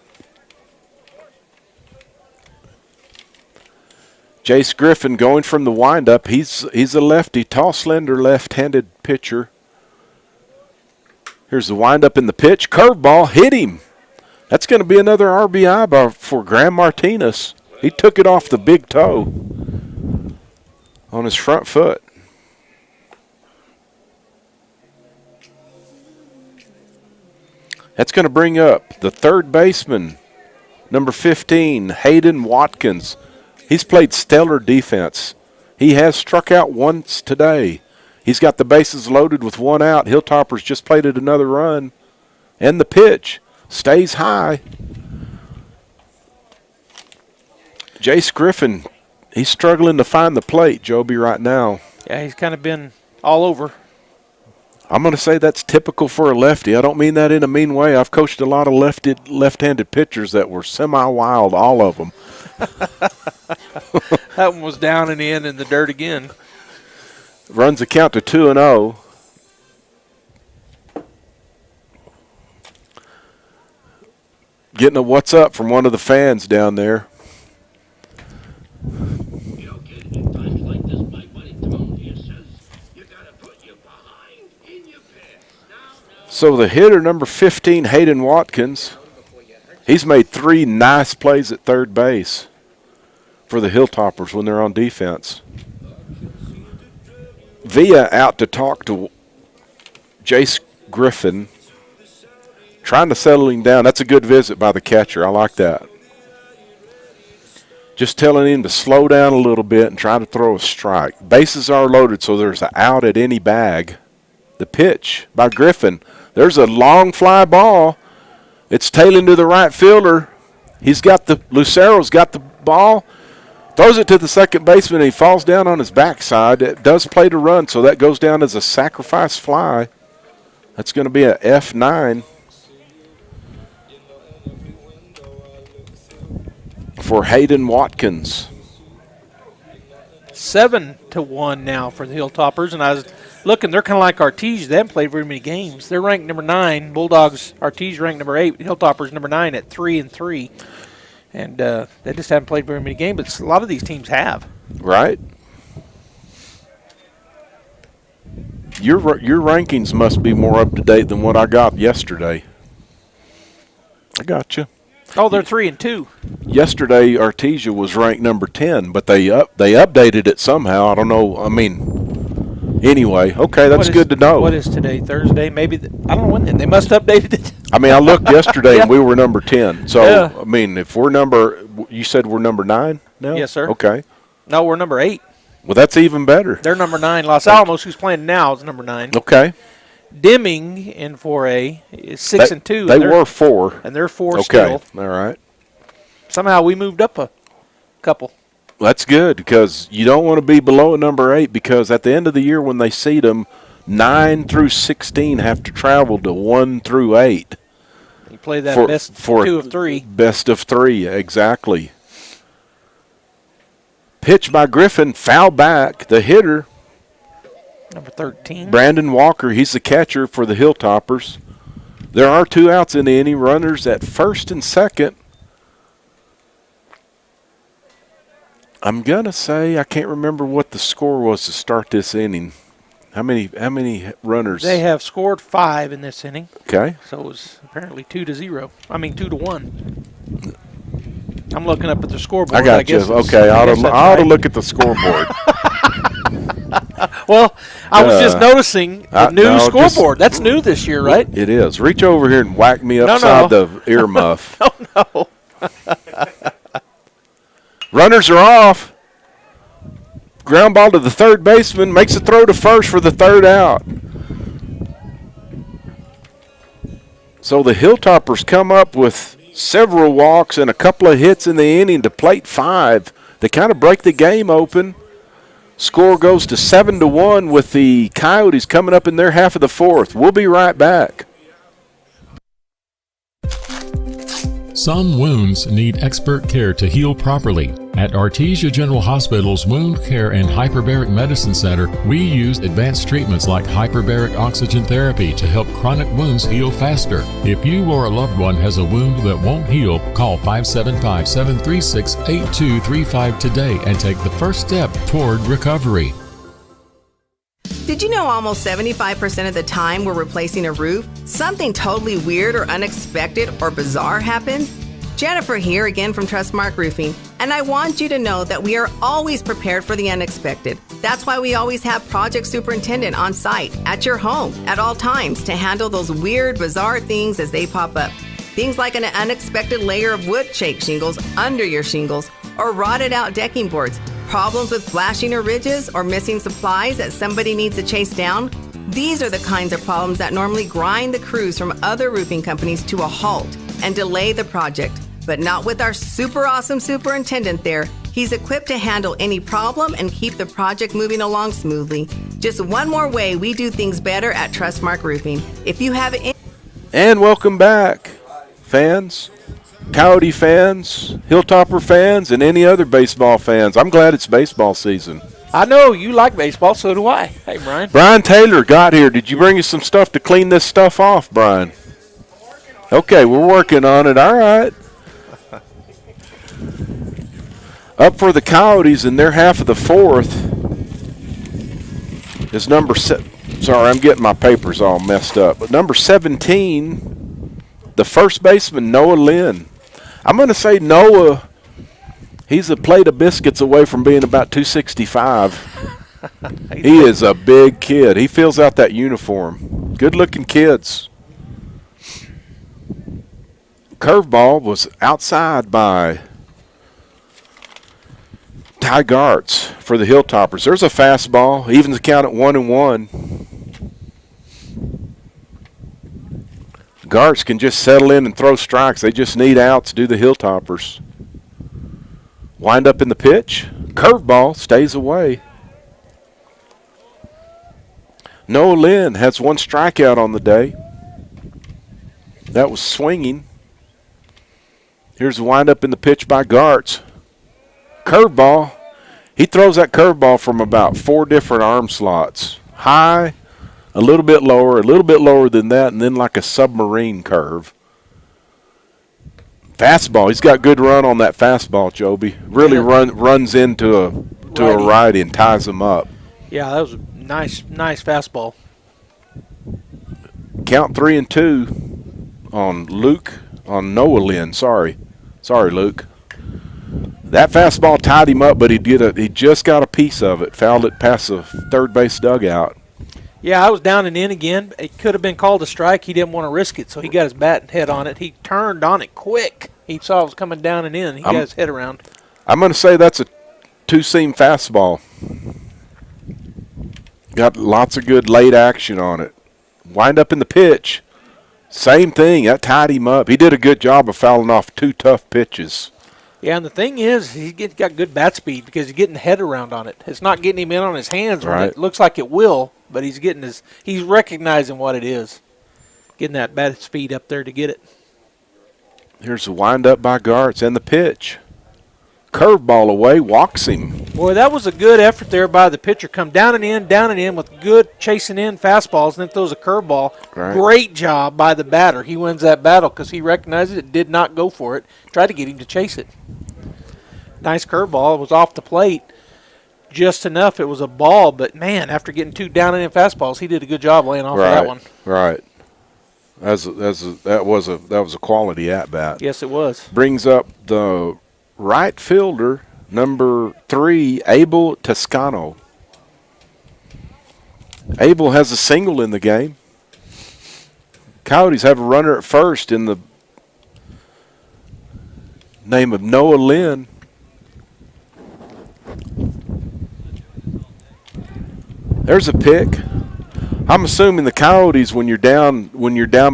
Jace Griffin going from the windup. He's a lefty, tall, slender, left-handed pitcher. Here's the windup in the pitch. Curveball hit him. That's going to be another RBI for Graham Martinez. He took it off the big toe on his front foot. That's going to bring up the third baseman, number 15, Hayden Watkins. He's played stellar defense. He has struck out once today. He's got the bases loaded with 1 out. Hilltoppers just plated another run. And the pitch stays high. Jace Griffin, he's struggling to find the plate, Joby, right now. Yeah, he's kind of been all over. I'm going to say that's typical for a lefty. I don't mean that in a mean way. I've coached a lot of left-handed pitchers that were semi-wild, all of them. That one was down and in the dirt again. Runs the count to 2-0. Getting a what's up from one of the fans down there. So the hitter, number 15, Hayden Watkins, he's made 3 nice plays at third base for the Hilltoppers when they're on defense. Villa out to talk to Jace Griffin, trying to settle him down. That's a good visit by the catcher. I like that. Just telling him to slow down a little bit and try to throw a strike. Bases are loaded, so there's an out at any bag. The pitch by Griffin. There's a long fly ball. It's tailing to the right fielder. Lucero's got the ball. Throws it to the second baseman, and he falls down on his backside. It does play to run, so that goes down as a sacrifice fly. That's going to be a F9 for Hayden Watkins. 7-1 now for the Hilltoppers, and I was looking. They're kind of like Artesia. They haven't played very many games. They're ranked number 9. Bulldogs, Artesia ranked number 8. Hilltoppers number 9 at 3-3. And they just haven't played very many games, but a lot of these teams have. Right. Your rankings must be more up to date than what I got yesterday. I got you. Oh, they're 3-2. Yesterday, Artesia was ranked number 10, but they updated it somehow. I don't know. I mean, anyway, okay, that's good to know. What is today? Thursday? Maybe I don't know when. They must have updated it. I mean, I looked yesterday and we were number 10. So, yeah. I mean, if you said we're number 9 now? Yes, sir. Okay. No, we're number 8. Well, that's even better. They're number 9. Los Alamos, who's playing now, is number 9. Okay. Deming in 4A is 6-2. They were 4. And they're 4 okay. still. All right. Somehow we moved up a couple. That's good because you don't want to be below a number 8 because at the end of the year when they seed them, 9 through 16 have to travel to 1 through 8. You play that best 2 of 3. Best of 3, exactly. Pitch by Griffin, foul back. The hitter, number 13. Brandon Walker, he's the catcher for the Hilltoppers. There are 2 outs in the inning, runners at first and second. I'm going to say I can't remember what the score was to start this inning. How many runners? They have scored 5 in this inning. Okay. So it was apparently 2-0. I mean 2-1. I'm looking up at the scoreboard. I got you. Okay, I ought to look at the scoreboard. Well, I was just noticing the new scoreboard. That's new this year, right? It is. Reach over here and whack me upside the ear muff. No. Runners are off. Ground ball to the third baseman. Makes a throw to first for the third out. So the Hilltoppers come up with several walks and a couple of hits in the inning to plate 5. They kind of break the game open. Score goes to 7-1 with the Coyotes coming up in their half of the 4th. We'll be right back. Some wounds need expert care to heal properly. At Artesia General Hospital's Wound Care and Hyperbaric Medicine Center, we use advanced treatments like hyperbaric oxygen therapy to help chronic wounds heal faster. If you or a loved one has a wound that won't heal, call 575-736-8235 today and take the first step toward recovery. Did you know almost 75% of the time we're replacing a roof, something totally weird or unexpected or bizarre happens? Jennifer here again from Trustmark Roofing, and I want you to know that we are always prepared for the unexpected. That's why we always have project superintendent on site at your home at all times to handle those weird, bizarre things as they pop up. Things like an unexpected layer of wood shake shingles under your shingles or rotted out decking boards, problems with flashing or ridges or missing supplies that somebody needs to chase down. These are the kinds of problems that normally grind the crews from other roofing companies to a halt and delay the project. But not with our super awesome superintendent there. He's equipped to handle any problem and keep the project moving along smoothly. Just one more way we do things better at Trustmark Roofing. If you have any... And welcome back, fans, Coyote fans, Hilltopper fans, and any other baseball fans. I'm glad it's baseball season. I know you like baseball, so do I. Hey, Brian. Brian Taylor got here. Did you bring us some stuff to clean this stuff off, Brian? Okay, we're working on it. All right. Up for the Coyotes in their half of the fourth is number sorry, I'm getting my papers all messed up. But number 17, the first baseman, Noah Lynn. I'm going to say Noah, he's a plate of biscuits away from being about 265. He is a big kid. He fills out that uniform. Good-looking kids. Curveball was outside by Ty Gartz for the Hilltoppers. There's a fastball. Evens the count at 1-1. Gartz can just settle in and throw strikes. They just need outs to do the Hilltoppers. Wind up in the pitch. Curveball stays away. Noah Lynn has one strikeout on the day. That was swinging. Here's the windup in the pitch by Gartz. Curveball. He throws that curveball from about 4 different arm slots. High, a little bit lower than that, and then like a submarine curve. Fastball. He's got good run on that fastball, Joby. Really runs into a righty and ties him up. Yeah, that was a nice fastball. Count 3-2 on Noah Lynn. Sorry, Luke. That fastball tied him up, but he just got a piece of it. Fouled it past the third base dugout. Yeah, I was down and in again. It could have been called a strike. He didn't want to risk it, so he got his bat and head on it. He turned on it quick. He saw it was coming down and in. He got his head around. I'm going to say that's a 2-seam fastball. Got lots of good late action on it. Wind up in the pitch. Same thing. That tied him up. He did a good job of fouling off 2 tough pitches. Yeah, and the thing is, he's got good bat speed because he's getting the head around on it. It's not getting him in on his hands when it looks like it will, but he's recognizing what it is. Getting that bat speed up there to get it. Here's the windup by Gartz and the pitch. Curveball away, walks him. Boy, that was a good effort there by the pitcher. Come down and in with good chasing in fastballs, and then throws a curveball. Right. Great job by the batter. He wins that battle because he recognized it, did not go for it, tried to get him to chase it. Nice curveball. It was off the plate. Just enough. It was a ball, but, man, after getting 2 down and in fastballs, he did a good job laying off of that one. Right. That was a quality at-bat. Yes, it was. Brings up the right fielder, number 3, Abel Toscano. Abel has a single in the game. Coyotes have a runner at first in the name of Noah Lynn. There's a pick. I'm assuming the Coyotes, when you're down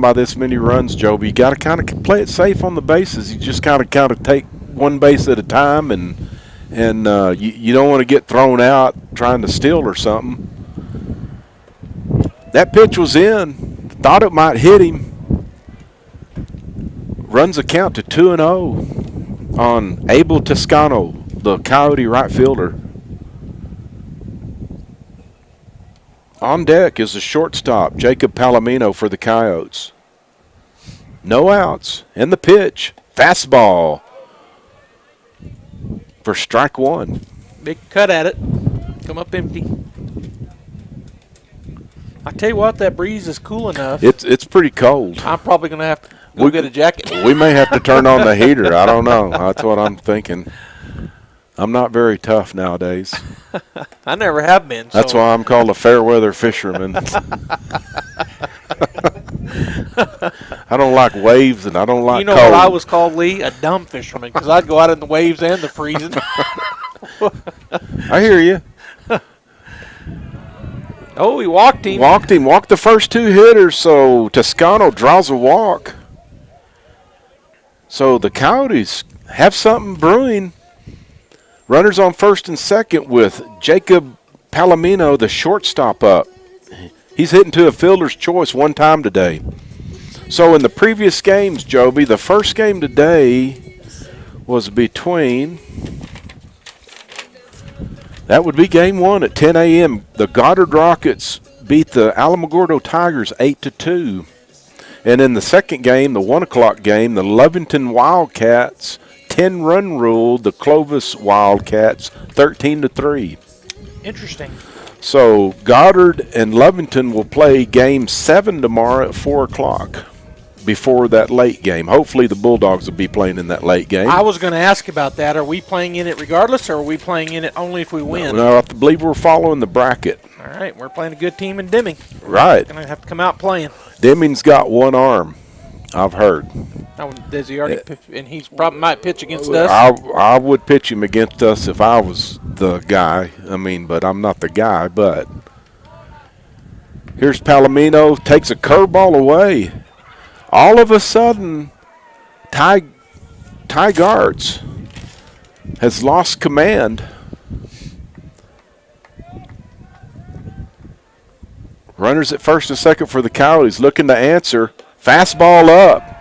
by this many runs, Joby, you got to kind of play it safe on the bases. You just kind of take one base at a time, and you don't want to get thrown out trying to steal or something. That pitch was in. Thought it might hit him. Runs a count to 2-0 on Abel Toscano, the Coyote right fielder. On deck is the shortstop, Jacob Palomino for the Coyotes. No outs. And the pitch. Fastball for strike 1. Big cut at it. Come up empty. I tell you what, that breeze is cool enough. It's pretty cold. I'm probably going to have to go get a jacket. We may have to turn on the heater. I don't know. That's what I'm thinking. I'm not very tough nowadays. I never have been. That's why I'm called a fair weather fisherman. I don't like waves and I don't like cold. You know what I was called, Lee? A dumb fisherman, because I'd go out in the waves and the freezing. I hear you. Oh, he walked him. Walked the first 2 hitters, so Toscano draws a walk. So the Coyotes have something brewing. Runners on first and second with Jacob Palomino, the shortstop, up. He's hitting to a fielder's choice 1 time today. So in the previous games, Joby, the first game today was between That would be game 1 at 10 a.m. The Goddard Rockets beat the Alamogordo Tigers 8-2. And in the second game, the 1 o'clock game, the Lovington Wildcats 10-run ruled the Clovis Wildcats 13-3. Interesting. So Goddard and Lovington will play game 7 tomorrow at 4 o'clock before that late game. Hopefully the Bulldogs will be playing in that late game. I was going to ask about that. Are we playing in it regardless, or are we playing in it only if we win? No, I believe we're following the bracket. All right, we're playing a good team in Deming. Right. Going to have to come out playing. Deming's got one arm, I've heard. Oh, does he already and he's probably might pitch against us? I would pitch him against us if I was the guy. But I'm not the guy. But here's Palomino, takes a curveball away. All of a sudden, Ty Gartz has lost command. Runners at first and second for the Coyotes, looking to answer. Fastball up.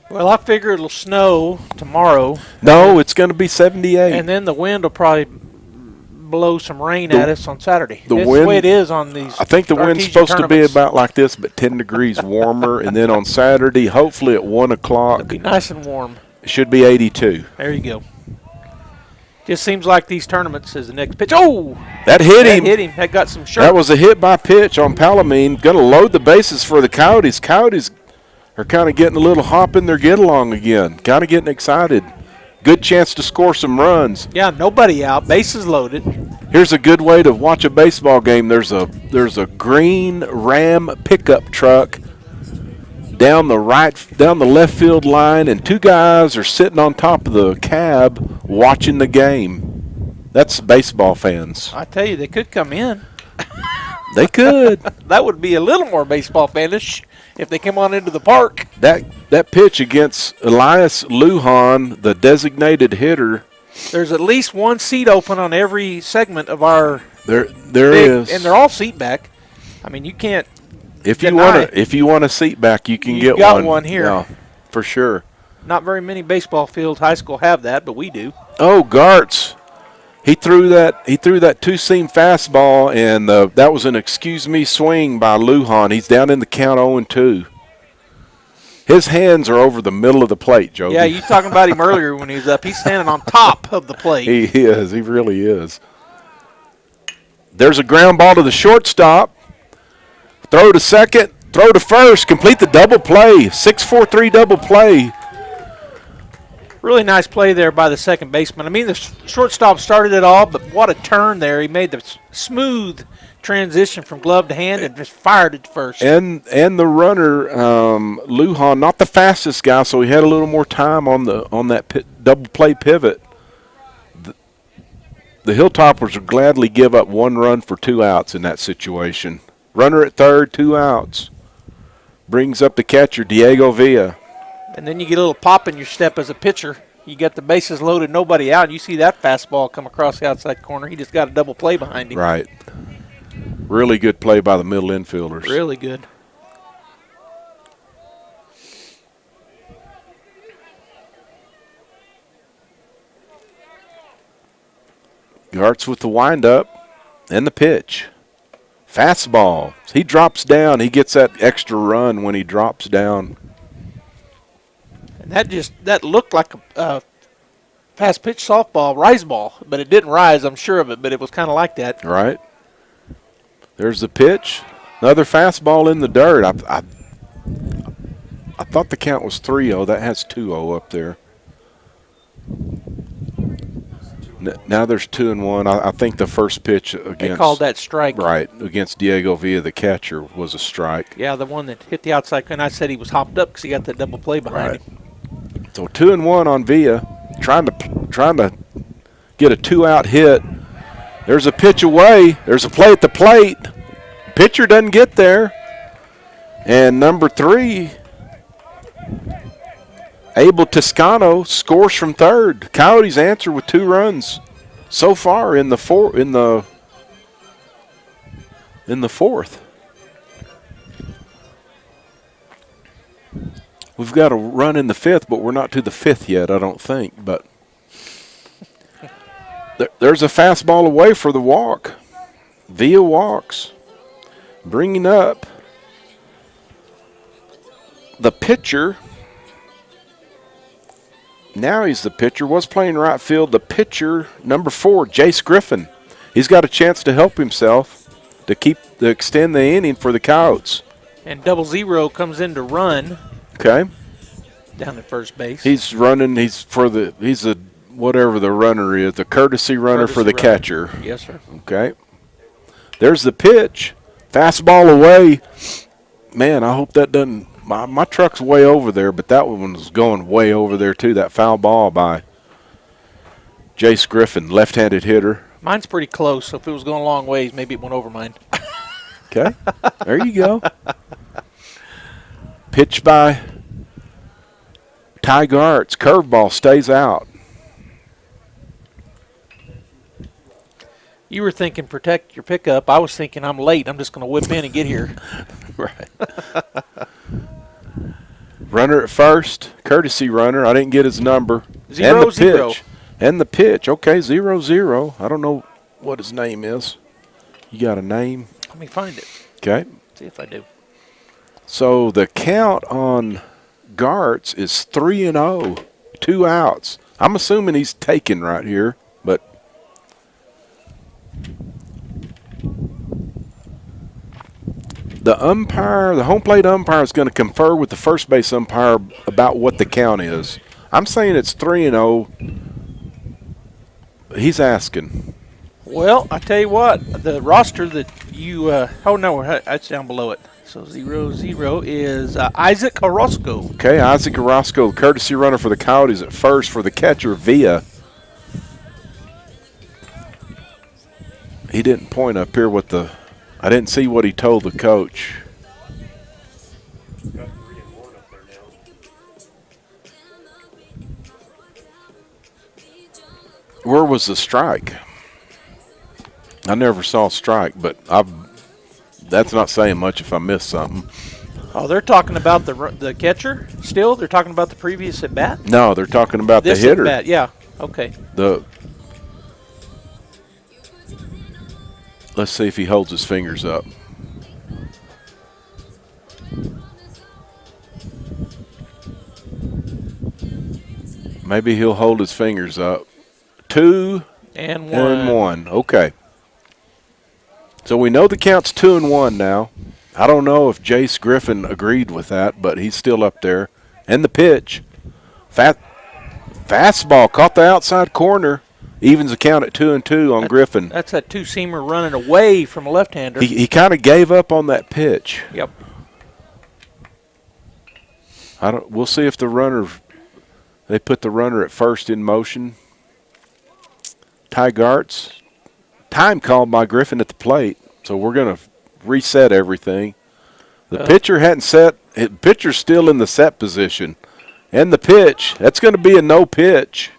Well, I figure it'll snow tomorrow. No, it's going to be 78. And then the wind will probably blow some rain at us on Saturday. The That's wind, the way it is on these. I think the wind's Artesia supposed to be tournaments. about like this, but 10 degrees warmer. And then on Saturday, hopefully at 1 o'clock, It'll be nice and warm. it should be 82. There you go. Just seems like these tournaments is the next pitch. Oh! That hit him. That hit him. That got some shirt. That was a hit by pitch on Palomine. Going to load the bases for the Coyotes. Coyotes are kind of getting a little hop in their get-along again. Kind of getting excited. Good chance to score some runs. Yeah, nobody out. Bases loaded. Here's a good way to watch a baseball game. There's a green Ram pickup truck down the left field line, and two guys are sitting on top of the cab watching the game. That's baseball fans. I tell you, they could come in. They could. That would be a little more baseball fanish if they come on into the park. That pitch against Elias Lujan, the designated hitter. There's at least one seat open on every segment of our. There big, is, and they're all seat back. I mean, you can't. If you want a seat back, you can get one. You got one here. Yeah, for sure. Not very many baseball fields, high school have that, but we do. Oh, Gartz. He threw that two-seam fastball, and that was an excuse-me swing by Lujan. He's down in the count 0-2. His hands are over the middle of the plate, Joe. Yeah, you talking about him earlier when he was up. He's standing on top of the plate. He is. He really is. There's a ground ball to the shortstop. Throw to second. Throw to first. Complete the double play. 6-4-3 double play. Really nice play there by the second baseman. I mean, the shortstop started it all, but what a turn there. He made the smooth transition from glove to hand and just fired it first. And the runner, Lujan, not the fastest guy, so he had a little more time on that double play pivot. The Hilltoppers would gladly give up one run for 2 outs in that situation. Runner at third, 2 outs. Brings up the catcher, Diego Villa. And then you get a little pop in your step as a pitcher. You get the bases loaded, nobody out. You see that fastball come across the outside corner. He just got a double play behind him. Right. Really good play by the middle infielders. Really good. Gartz with the windup and the pitch. Fastball. He drops down. He gets that extra run when he drops down. And that looked like a fast pitch softball, rise ball, but it didn't rise, I'm sure of it, but it was kind of like that. Right. There's the pitch. Another fastball in the dirt. I thought the count was 3-0. That has 2-0 up there. Now there's 2-1. I think the first pitch against. They called that strike. Right, against Diego Villa, the catcher, was a strike. Yeah, the one that hit the outside. And I said he was hopped up because he got that double play behind him. So 2-1 on Villa, trying to get a 2-out hit. There's a pitch away. There's a play at the plate. Pitcher doesn't get there. And number 3, Abel Toscano scores from third. Coyotes answer with 2 runs so far in the fourth. We've got a run in the 5th, but we're not to the 5th yet, I don't think. But there's a fastball away for the walk. Via walks. Bringing up the pitcher. Now he's the pitcher. Was playing right field. The pitcher, number 4, Jace Griffin. He's got a chance to help himself to extend the inning for the Coyotes. And 00 comes in to run. Okay. Down at first base. He's running. He's a whatever the runner is, the courtesy runner for the catcher. Yes, sir. Okay. There's the pitch. Fastball away. Man, I hope that doesn't. My truck's way over there, but that one was going way over there too. That foul ball by Jace Griffin, left-handed hitter. Mine's pretty close, so if it was going a long ways, maybe it went over mine. Okay. There you go. Pitch by Ty Gartz. Curveball stays out. You were thinking protect your pickup. I was thinking I'm late. I'm just going to whip in and get here. Right. Runner at first. Courtesy runner. I didn't get his number. 0-0. And the pitch. Okay, 0-0. I don't know what his name is. You got a name? Let me find it. Okay. See if I do. So the count on Gartz is 3-0, 2 outs. I'm assuming he's taken right here, but the home plate umpire is going to confer with the first base umpire about what the count is. I'm saying it's 3-0. He's asking. Well, I tell you what, the roster that you oh no, that's down below it. So 0-0 is Isaac Orozco. Okay, Isaac Orozco, courtesy runner for the Coyotes at first for the catcher, Villa. He didn't point up here with the – I didn't see what he told the coach. Where was the strike? I never saw a strike, but that's not saying much if I missed something. Oh, they're talking about the catcher still? They're talking about the previous at-bat? No, they're talking about the hitter. At-bat, yeah. Okay. Let's see if he holds his fingers up. Maybe he'll hold his fingers up. 2 and 1. Okay. So we know the count's 2-1 now. I don't know if Jace Griffin agreed with that, but he's still up there. And the pitch. Fastball caught the outside corner. Evens the count at 2-2 on Griffin. That's that two-seamer running away from a left-hander. He kind of gave up on that pitch. Yep. We'll see if they put the runner at first in motion. Ty Gartz. Time called by Griffin at the plate, so we're going to reset everything. The pitcher hadn't set. The pitcher's still in the set position. And the pitch, that's going to be a no pitch.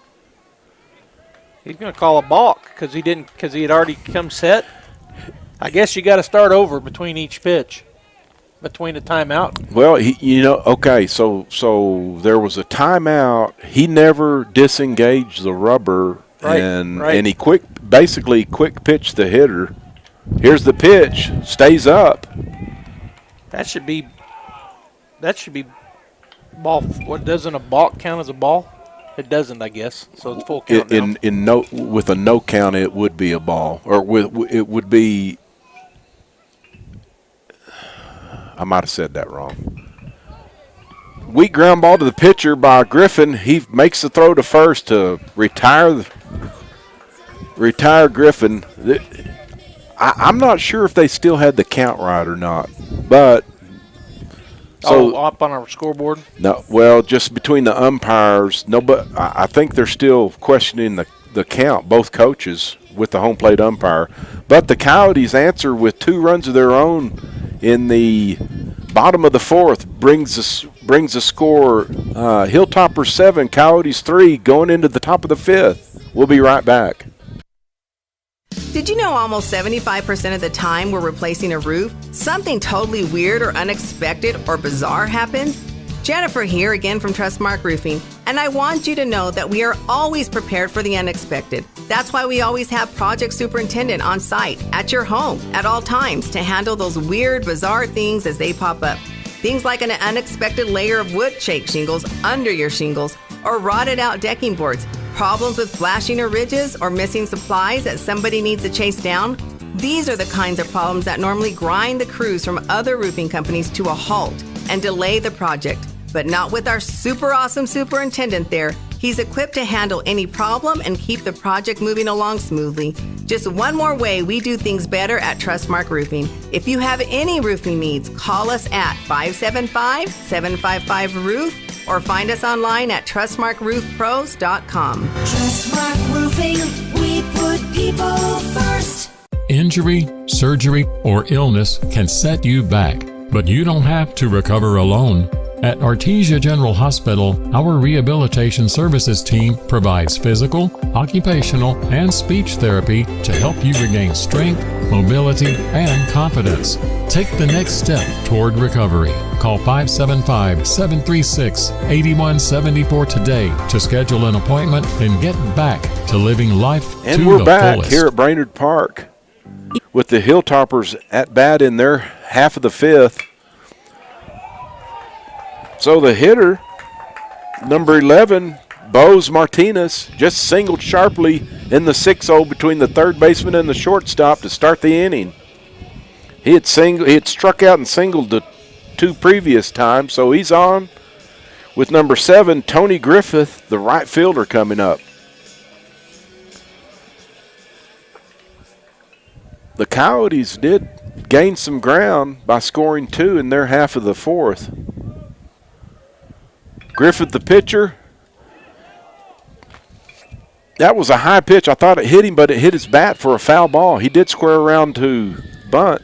He's going to call a balk because he had already come set. I guess you got to start over between each pitch, between a timeout. Well, okay, so there was a timeout. He never disengaged the rubber, and he basically quick pitched the hitter. Here's the pitch, stays up. That should be ball. What, doesn't a balk count as a ball? It doesn't, I guess. So it's full count now. With a no count, it would be a ball, or it would be. I might have said that wrong. Weak ground ball to the pitcher by Griffin. He makes the throw to first to retire Griffin. I'm not sure if they still had the count right or not, but. So, up on our scoreboard? No, well, just between the umpires. No, but I think they're still questioning the count, both coaches, with the home plate umpire. But the Coyotes answer with 2 runs of their own in the bottom of the 4th, brings the score Hilltoppers 7, Coyotes 3, going into the top of the 5th. We'll be right back. Did you know almost 75% of the time we're replacing a roof, something totally weird or unexpected or bizarre happens? Jennifer here again from Trustmark Roofing, and I want you to know that we are always prepared for the unexpected. That's why we always have project superintendent on site at your home at all times to handle those weird, bizarre things as they pop up. Things like an unexpected layer of wood shake shingles under your shingles or rotted out decking boards, problems with flashing or ridges or missing supplies that somebody needs to chase down. These are the kinds of problems that normally grind the crews from other roofing companies to a halt and delay the project. But not with our super awesome superintendent there. He's equipped to handle any problem and keep the project moving along smoothly. Just one more way we do things better at Trustmark Roofing. If you have any roofing needs, call us at 575-755-ROOF or find us online at trustmarkroofpros.com. Trustmark Roofing, we put people first. Injury, surgery, or illness can set you back, but you don't have to recover alone. At Artesia General Hospital, our rehabilitation services team provides physical, occupational, and speech therapy to help you regain strength, mobility, and confidence. Take the next step toward recovery. Call 575-736-8174 today to schedule an appointment and get back to living life to the fullest. And we're back here at Brainerd Park with the Hilltoppers at bat in their half of the fifth. So the hitter, number 11, Bose Martinez, just singled sharply in the 6-0 between the third baseman and the shortstop to start the inning. He had struck out and singled the two previous times, so he's on with number 7, Tony Griffith, the right fielder, coming up. The Coyotes did gain some ground by scoring 2 in their half of the fourth. Griffith, the pitcher. That was a high pitch. I thought it hit him, but it hit his bat for a foul ball. He did square around to bunt.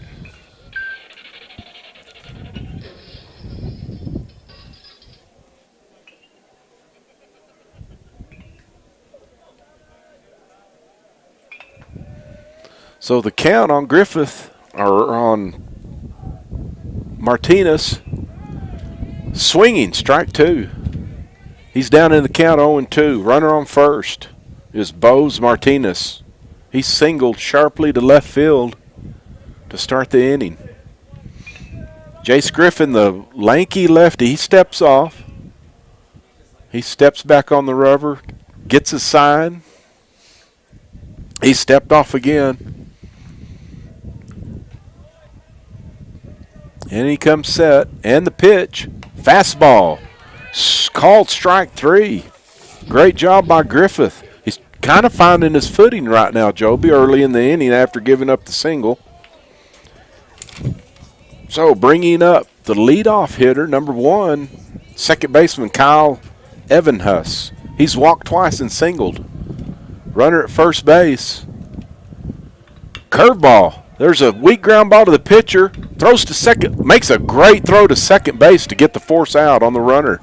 So the count on Griffith, or on Martinez, swinging, strike 2. He's down in the count 0-2. Runner on first is Bose Martinez. He singled sharply to left field to start the inning. Jace Griffin, the lanky lefty, he steps off. He steps back on the rubber, gets a sign. He stepped off again. And he comes set. And the pitch. Fastball. Called strike 3. Great job by Griffith. He's kind of finding his footing right now, Joby, early in the inning after giving up the single. So bringing up the leadoff hitter, number 1, second baseman Kyle Evanhus. He's walked twice and singled. Runner at first base. Curveball. There's a weak ground ball to the pitcher. Throws to second. Makes a great throw to second base to get the force out on the runner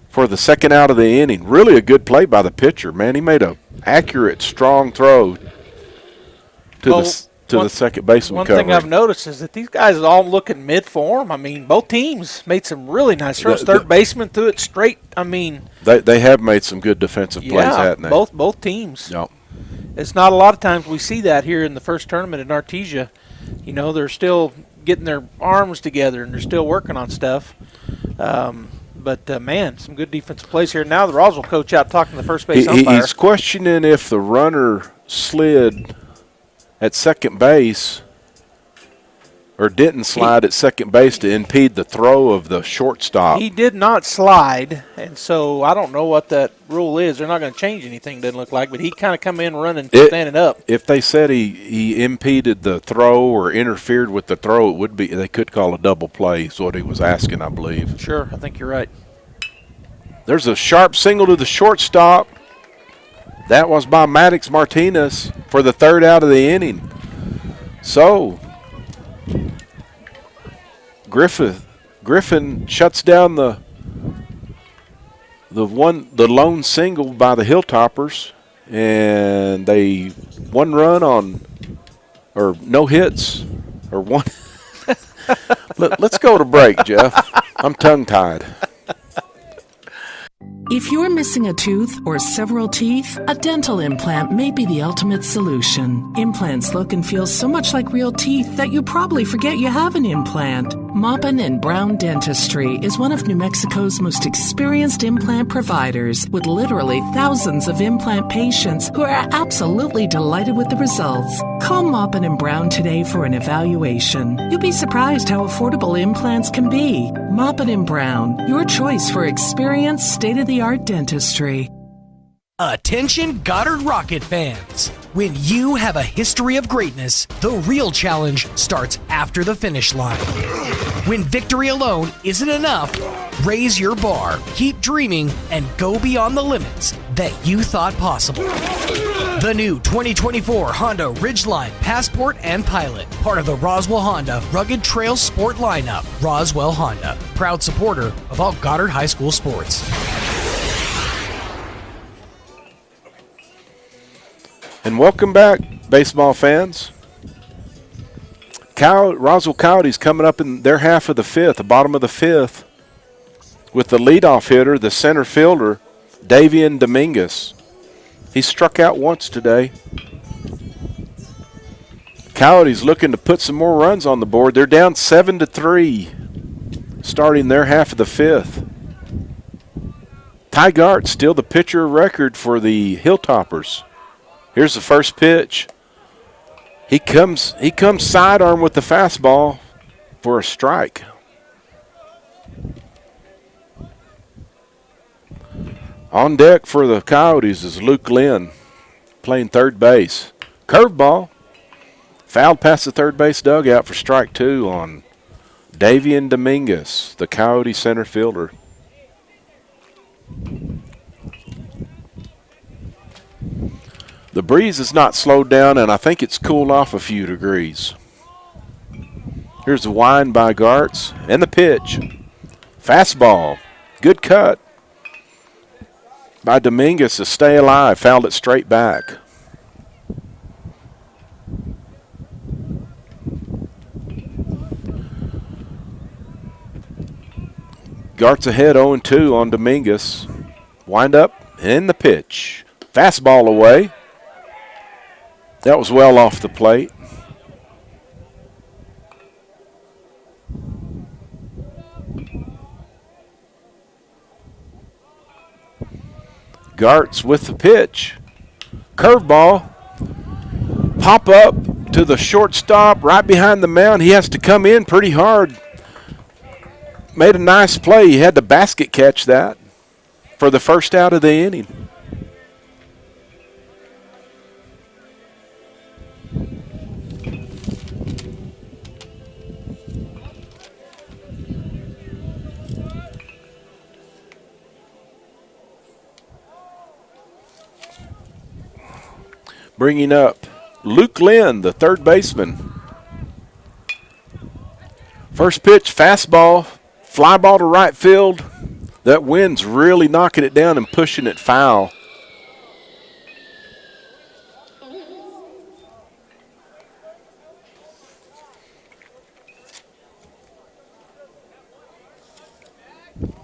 for the second out of the inning. Really a good play by the pitcher, man. He made a accurate, strong throw to the second baseman One cover. thing I've noticed is that these guys are all looking mid-form. I mean, both teams made some really nice throws. Third baseman threw it straight. I mean, they have made some good defensive plays, haven't they? Both teams. Yep. It's not a lot of times we see that here in the first tournament in Artesia. You know, they're still getting their arms together and they're still working on stuff. But man, some good defensive plays here. Now the Roswell coach out talking to the first base umpire. He's questioning if the runner slid at second base or didn't slide at second base to impede the throw of the shortstop. He did not slide, and so I don't know what that rule is. They're not going to change anything, doesn't look like, but he kind of come in running, standing up. If they said he impeded the throw or interfered with the throw, it would be, they could call a double play is what he was asking, I believe. Sure, I think you're right. There's a sharp single to the shortstop. That was by Maddox Martinez for the third out of the inning. So Griffin shuts down the lone single by the Hilltoppers, and they one run on, or no hits, or one. Let's go to break, Jeff. I'm tongue-tied. If you're missing a tooth or several teeth, a dental implant may be the ultimate solution. Implants look and feel so much like real teeth that you probably forget you have an implant. Maupin and Brown Dentistry is one of New Mexico's most experienced implant providers, with literally thousands of implant patients who are absolutely delighted with the results. Call Maupin and Brown today for an evaluation. You'll be surprised how affordable implants can be. Maupin and Brown, your choice for experienced, state-of-the-art dentistry. Attention Goddard Rocket fans! When you have a history of greatness, the real challenge starts after the finish line. When victory alone isn't enough, raise your bar, keep dreaming, and go beyond the limits that you thought possible. The new 2024 Honda Ridgeline Passport and Pilot, part of the Roswell Honda Rugged Trail Sport lineup. Roswell Honda, proud supporter of all Goddard High School sports. And welcome back, baseball fans. Roswell Coyotes coming up in their half of the fifth, the bottom of the fifth, with the leadoff hitter, the center fielder, Davian Dominguez. He struck out once today. Coyotes looking to put some more runs on the board. They're down 7-3, starting their half of the fifth. Ty Gart still the pitcher of record for the Hilltoppers. Here's the first pitch. He comes sidearm with the fastball for a strike. On deck for the Coyotes is Luke Lynn, playing third base. Curveball. Fouled past the third base dugout for strike two on Davian Dominguez, the Coyote center fielder. The breeze has not slowed down, and I think it's cooled off a few degrees. Here's the wind by Gartz, and the pitch. Fastball. Good cut by Dominguez to stay alive. Fouled it straight back. Gartz ahead 0-2 on Dominguez. Wind up, and the pitch. Fastball away. That was well off the plate. Gartz with the pitch. Curveball. Pop up to the shortstop right behind the mound. He has to come in pretty hard. Made a nice play. He had to basket catch that for the first out of the inning. Bringing up Luke Lynn, the third baseman. First pitch, fastball, fly ball to right field. That wind's really knocking it down and pushing it foul.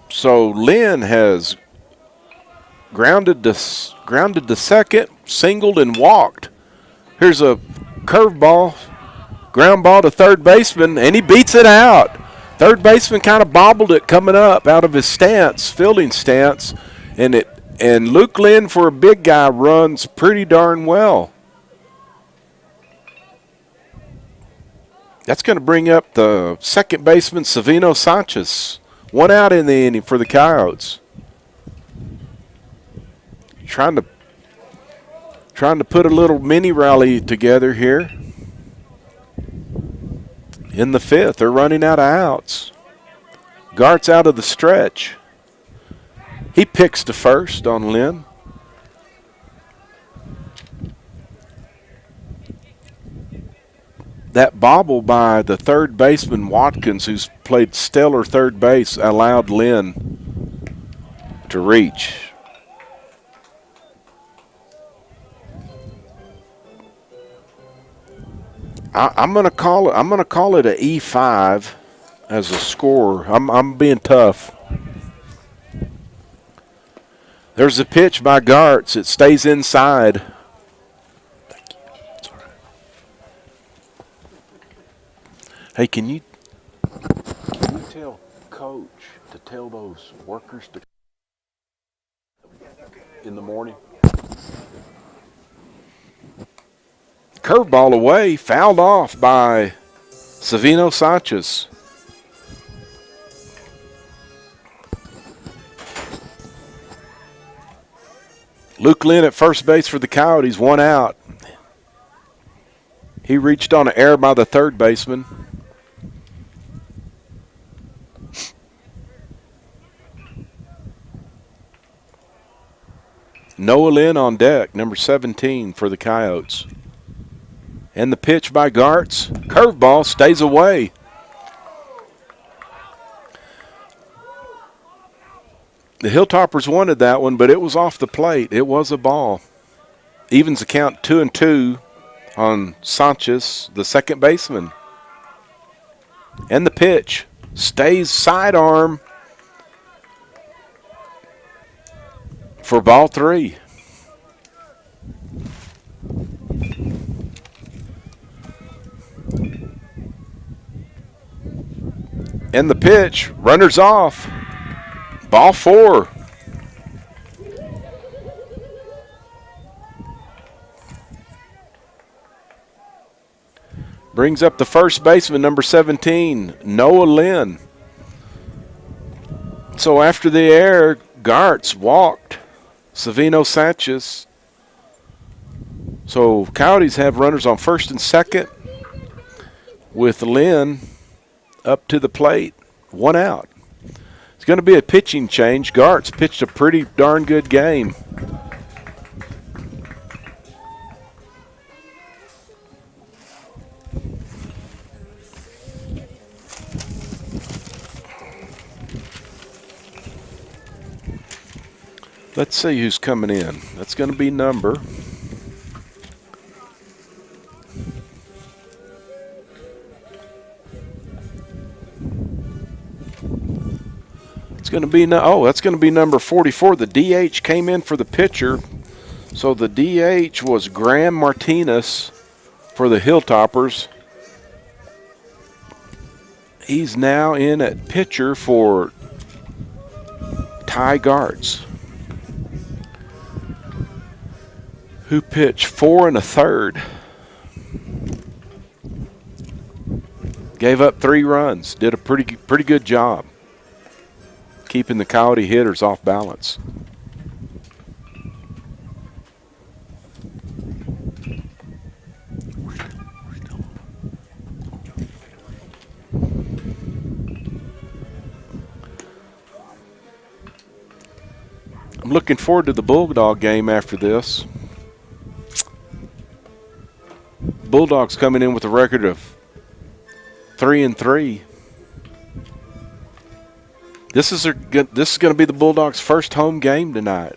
So Lynn has grounded to second, singled, and walked. Here's a curveball, ground ball to third baseman, and he beats it out. Third baseman kind of bobbled it coming up out of his stance, fielding stance, and Luke Lynn, for a big guy, runs pretty darn well. That's going to bring up the second baseman, Savino Sanchez. One out in the inning for the Coyotes. Trying to put a little mini rally together here. In the fifth, they're running out of outs. Gart's out of the stretch. He picks to first on Lynn. That bobble by the third baseman, Watkins, who's played stellar third base, allowed Lynn to reach. I'm gonna call it an E5, as a scorer. I'm being tough. There's a pitch by Gartz. It stays inside. Thank you. It's all right. Hey, can you tell Coach to tell those workers to in the morning? Curveball away, fouled off by Savino Sanchez. Luke Lynn at first base for the Coyotes, 1 out. He reached on an error by the third baseman. Noah Lynn on deck, number 17 for the Coyotes. And the pitch by Gartz. Curveball stays away. The Hilltoppers wanted that one, but it was off the plate. It was a ball. Evens the count 2-2 on Sanchez, the second baseman. And the pitch stays sidearm for ball 3. And the pitch, runners off. Ball 4. Brings up the first baseman, number 17, Noah Lynn. So after the error, Gartz walked Savino Sanchez. So Coyotes have runners on first and second with Lynn up to the plate, 1 out. It's going to be a pitching change. Gartz pitched a pretty darn good game. Let's see who's coming in. That's going to be number. It's going to be that's going to be number 44. The DH came in for the pitcher. So the DH was Graham Martinez for the Hilltoppers. He's now in at pitcher for Ty Gartz, who pitched 4 1/3. Gave up 3 runs. Did a pretty good job keeping the Coyote hitters off balance. I'm looking forward to the Bulldog game after this. Bulldogs coming in with a record of 3-3. This is going to be the Bulldogs' first home game tonight.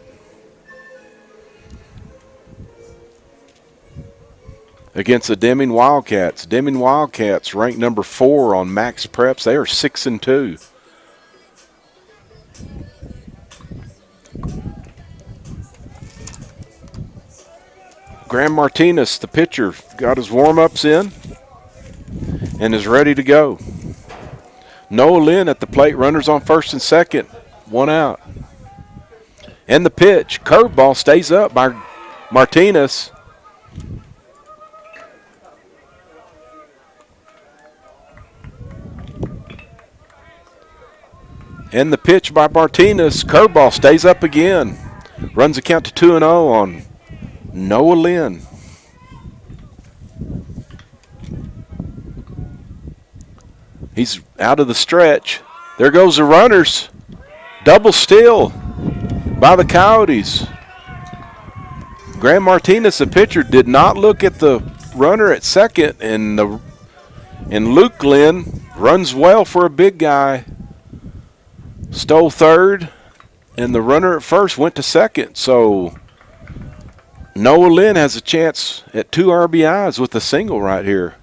Against the Deming Wildcats. Deming Wildcats ranked number 4 on Max Preps. They are 6-2. Graham Martinez, the pitcher, got his warm-ups in and is ready to go. Noah Lynn at the plate, runners on first and second, 1 out. And the pitch, curveball stays up by Martinez. And the pitch by Martinez, curveball stays up again. Runs the count to 2-0 on Noah Lynn. He's out of the stretch. There goes the runners. Double steal by the Coyotes. Graham Martinez, the pitcher, did not look at the runner at second, and Luke Lynn runs well for a big guy. Stole third, and the runner at first went to second. So Noah Lynn has a chance at 2 RBIs with a single right here.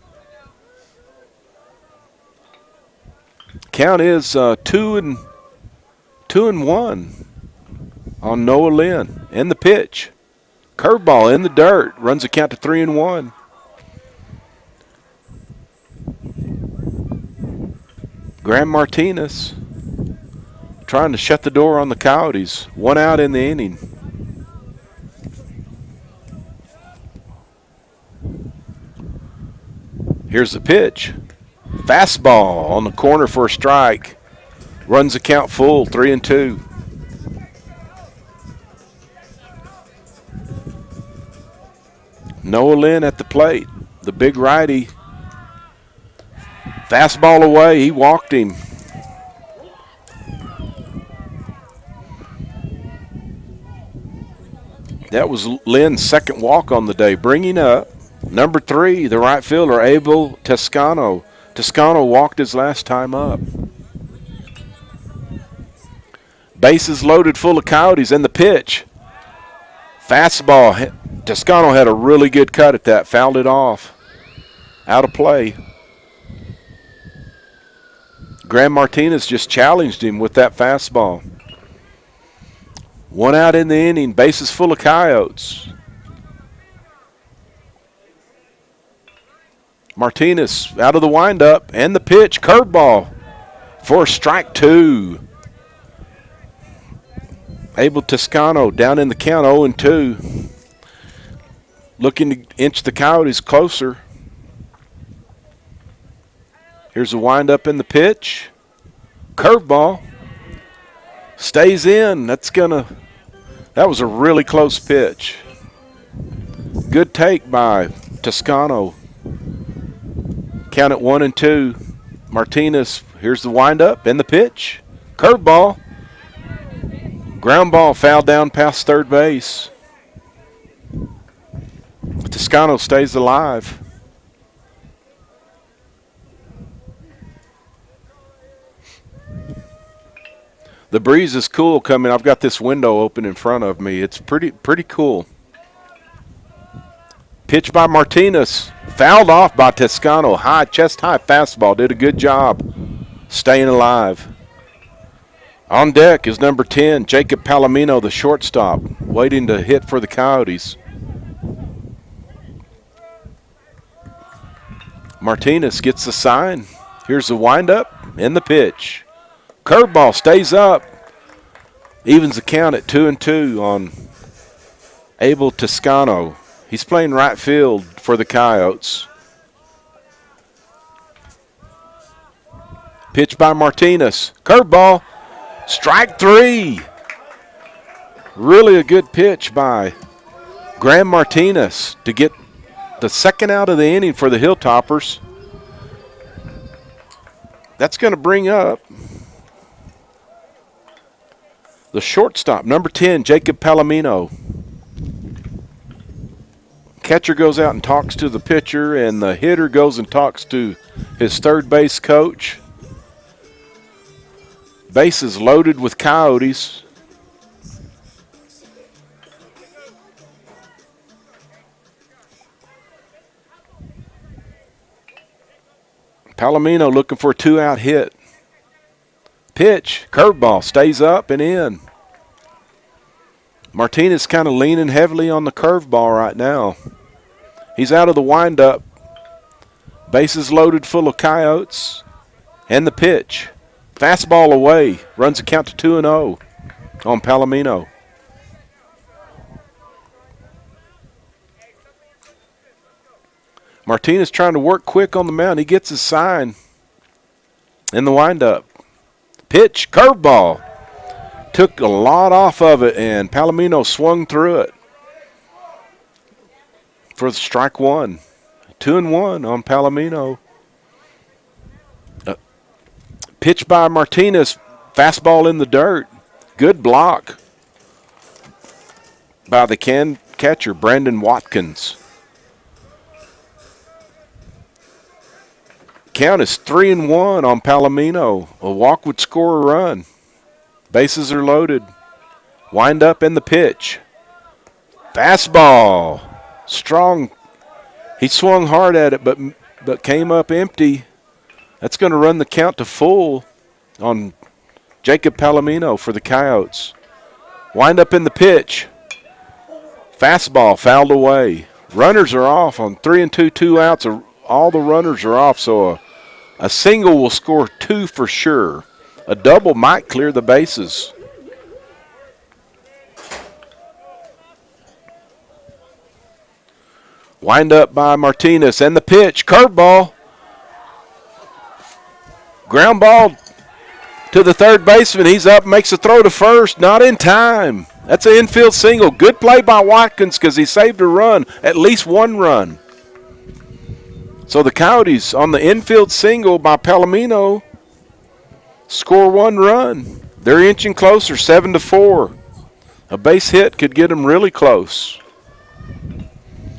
Count is 2-1 on Noah Lynn. And the pitch. Curveball in the dirt. Runs the count to 3-1. Graham Martinez trying to shut the door on the Coyotes. 1 out in the inning. Here's the pitch. Fastball on the corner for a strike. Runs the count full, 3-2. Noah Lynn at the plate. The big righty. Fastball away. He walked him. That was Lynn's second walk on the day. Bringing up number 3, the right fielder, Abel Toscano. Toscano walked his last time up. Bases loaded full of Coyotes, and the pitch. Fastball. Toscano had a really good cut at that. Fouled it off. Out of play. Graham Martinez just challenged him with that fastball. 1 out in the inning. Bases full of Coyotes. Martinez out of the windup, and the pitch. Curveball for strike 2. Abel Toscano down in the count, 0-2. Looking to inch the Coyotes closer. Here's the windup in the pitch. Curveball. Stays in. That was a really close pitch. Good take by Toscano. Count it 1-2. Martinez, here's the windup and the pitch. Curveball. Ground ball fouled down past third base. Toscano stays alive. The breeze is cool coming. I've got this window open in front of me. It's pretty cool. Pitch by Martinez. Fouled off by Toscano. Chest high fastball. Did a good job staying alive. On deck is number 10, Jacob Palomino, the shortstop, waiting to hit for the Coyotes. Martinez gets the sign. Here's the windup and the pitch. Curveball stays up. Evens the count at 2-2 on Abel Toscano. He's playing right field for the Coyotes. Pitch by Martinez. Curveball. Strike 3. Really a good pitch by Graham Martinez to get the second out of the inning for the Hilltoppers. That's going to bring up the shortstop, number 10, Jacob Palomino. Catcher goes out and talks to the pitcher, and the hitter goes and talks to his third base coach. Bases loaded with Coyotes. Palomino looking for a 2-out hit. Pitch, curveball, stays up and in. Martinez kind of leaning heavily on the curveball right now. He's out of the windup. Bases loaded full of Coyotes. And the pitch. Fastball away. Runs the count to 2-0 on Palomino. Martinez trying to work quick on the mound. He gets his sign in the windup. Pitch, curveball. Took a lot off of it, and Palomino swung through it for the strike 1. 2-1 on Palomino. Pitch by Martinez. Fastball in the dirt. Good block by the catcher, Brandon Watkins. Count is 3-1 on Palomino. A walk would score a run. Bases are loaded. Wind up in the pitch. Fastball. Strong. He swung hard at it, but came up empty. That's going to run the count to full. on Jacob Palomino for the Coyotes. Wind up in the pitch. Fastball fouled away. Runners are off on 3-2, 2 outs. All the runners are off, so a single will score 2 for sure. A double might clear the bases. Wind up by Martinez and the pitch. Curveball. Ground ball to the third baseman. He's up, makes a throw to first. Not in time. That's an infield single. Good play by Watkins because he saved a run, at least one run. So the Coyotes on the infield single by Palomino score 1 run. They're inching closer, 7-4. A base hit could get them really close.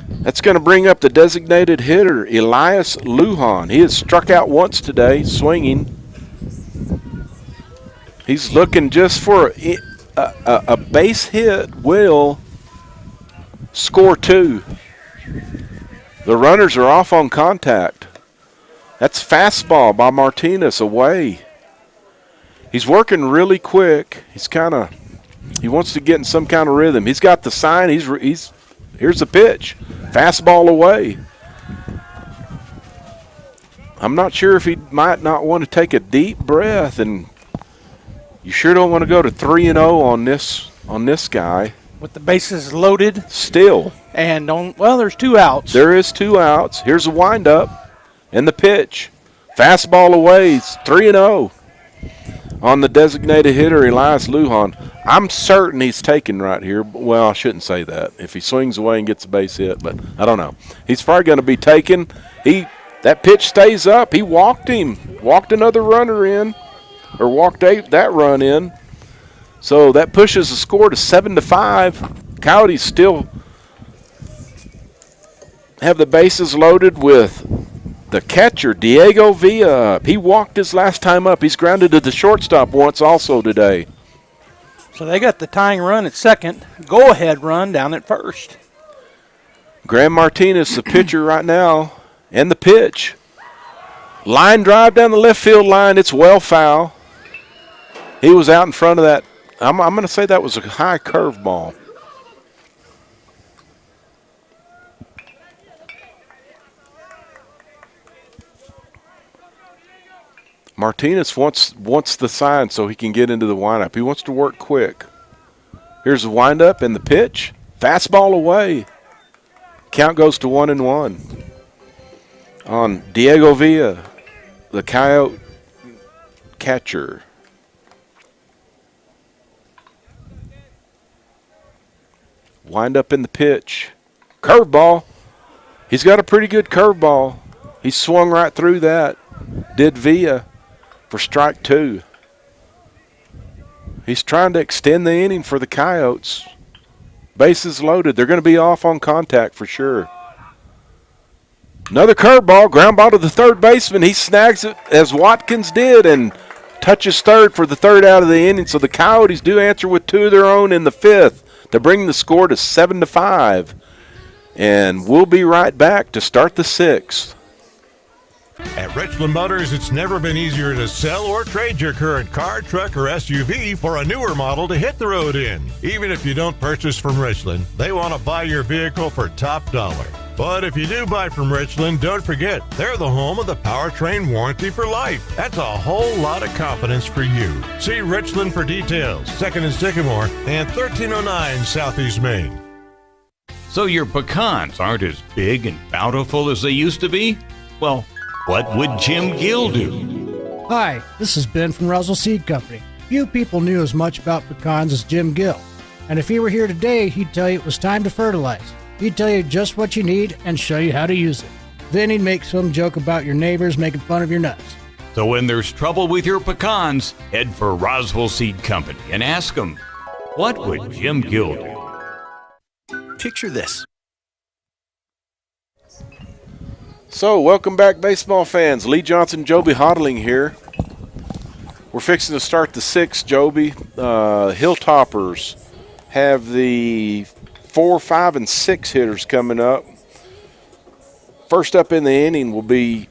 That's going to bring up the designated hitter, Elias Lujan. He has struck out once today, swinging. He's looking just for a base hit will score 2. The runners are off on contact. That's fastball by Martinez away. He's working really quick. He wants to get in some kind of rhythm. He's got the sign. Here's the pitch. Fastball away. I'm not sure if he might not want to take a deep breath, and you sure don't want to go to 3-0 on this guy. With the bases loaded. Still. And there's 2 outs. There is 2 outs. Here's a windup and the pitch. Fastball away. It's 3-0 on the designated hitter, Elias Lujan. I'm certain he's taken right here. Well, I shouldn't say that. If he swings away and gets a base hit, but I don't know. He's probably going to be taken. That pitch stays up. He walked him. Walked another runner in, or walked that run in. So that pushes the score to 7-5. Coyotes still have the bases loaded with the catcher, Diego Villa. He walked his last time up. He's grounded to the shortstop once also today. So they got the tying run at second, go-ahead run down at first. Graham Martinez, the pitcher right now, and the pitch. Line drive down the left field line. It's well foul. He was out in front of that. I'm going to say that was a high curveball. Martinez wants the sign so he can get into the windup. He wants to work quick. Here's the windup and the pitch. Fastball away. Count goes to 1-1 on Diego Villa, the Coyote catcher. Windup in the pitch. Curveball. He's got a pretty good curveball. He swung right through that. Did Villa. For strike 2. He's trying to extend the inning for the Coyotes. Bases loaded. They're going to be off on contact for sure. Another curveball, ground ball to the third baseman. He snags it as Watkins did and touches third for the third out of the inning. So the Coyotes do answer with 2 of their own in the 5th to bring the score to 7-5. And we'll be right back to start the 6th. At Richland Motors, it's never been easier to sell or trade your current car, truck, or SUV for a newer model to hit the road in. Even if you don't purchase from Richland, they want to buy your vehicle for top dollar. But if you do buy from Richland, don't forget, they're the home of the powertrain warranty for life. That's a whole lot of confidence for you. See Richland for details. 2nd and Sycamore and 1309 Southeast Main. So your pecans aren't as big and bountiful as they used to be? Well, what would Jim Gill do? Hi, this is Ben from Roswell Seed Company. Few people knew as much about pecans as Jim Gill. And if he were here today, he'd tell you it was time to fertilize. He'd tell you just what you need and show you how to use it. Then he'd make some joke about your neighbors making fun of your nuts. So when there's trouble with your pecans, head for Roswell Seed Company and ask them, what would Jim Gill do? Picture this. So, welcome back, baseball fans. Lee Johnson, Joby Hodling here. We're fixing to start the 6th, Joby. Hilltoppers have the 4, 5, and 6 hitters coming up. First up in the inning will be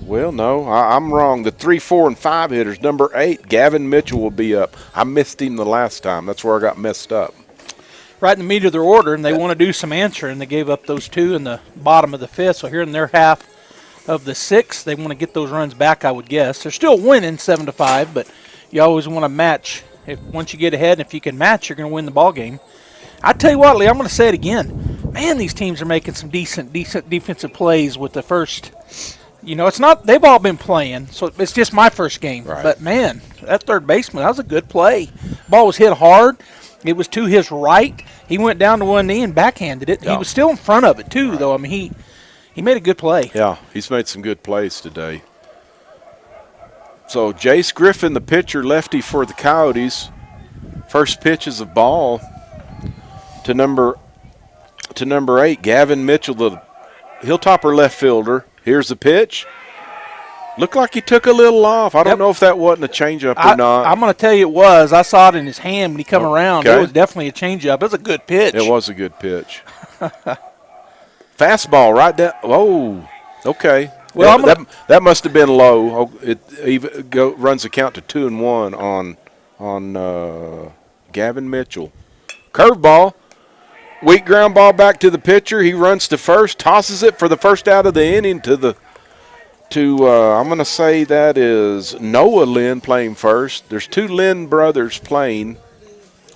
Well, no, I'm wrong. The 3, 4, and 5 hitters, number 8, Gavin Mitchell will be up. I missed him the last time. That's where I got messed up. Right in the meat of their order, and they want to do some answering. They gave up those 2 in the bottom of the 5th, so here in their half of the 6th, they want to get those runs back, I would guess. They're still winning 7-5, but you always want to match. Once you get ahead, and if you can match, you're going to win the ball game. I tell you what, Lee, I'm going to say it again. Man, these teams are making some decent defensive plays with the first. It's not, they've all been playing, so it's just my first game. Right. But, man, that third baseman, that was a good play. Ball was hit hard. It was to his right. He went down to one knee and backhanded it. Yeah. He was still in front of it, too, though. I mean, he made a good play. Yeah, he's made some good plays today. So, Jace Griffin, the pitcher, lefty for the Coyotes. First pitch is a ball to number 8, Gavin Mitchell, the Hilltopper left fielder. Here's the pitch. Looked like he took a little off. I don't know if that wasn't a changeup or not. I'm going to tell you it was. I saw it in his hand when he come around. It was definitely a changeup. It was a good pitch. It was a good pitch. Fastball right down. Oh, okay. Well, that must have been low. It even runs the count to 2-1 on Gavin Mitchell. Curveball. Weak ground ball back to the pitcher. He runs to first, tosses it for the first out of the inning to I'm going to say that is Noah Lynn playing first. There's 2 Lynn brothers playing,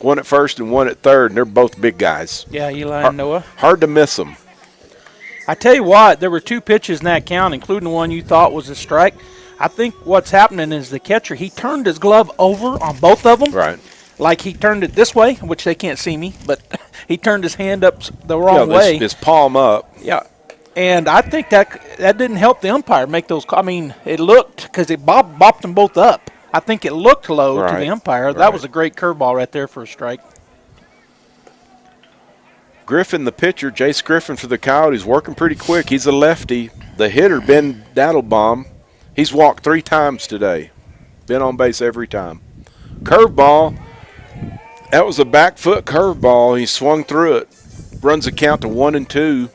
one at first and one at third, and they're both big guys. Yeah, Eli and Noah. Hard to miss them. I tell you what, there were 2 pitches in that count, including the one you thought was a strike. I think what's happening is the catcher, he turned his glove over on both of them. Right. Like he turned it this way, which they can't see me, but he turned his hand up the wrong way. His palm up. Yeah. And I think that didn't help the umpire make those calls. I mean, it looked, because it bopped them both up. I think it looked low to the umpire. That was a great curveball right there for a strike. Griffin, the pitcher, Jace Griffin for the Coyotes, working pretty quick. He's a lefty. The hitter, Ben Daddlebaum, he's walked 3 times today. Been on base every time. Curveball. That was a back foot curveball. He swung through it. Runs the count to 1-2.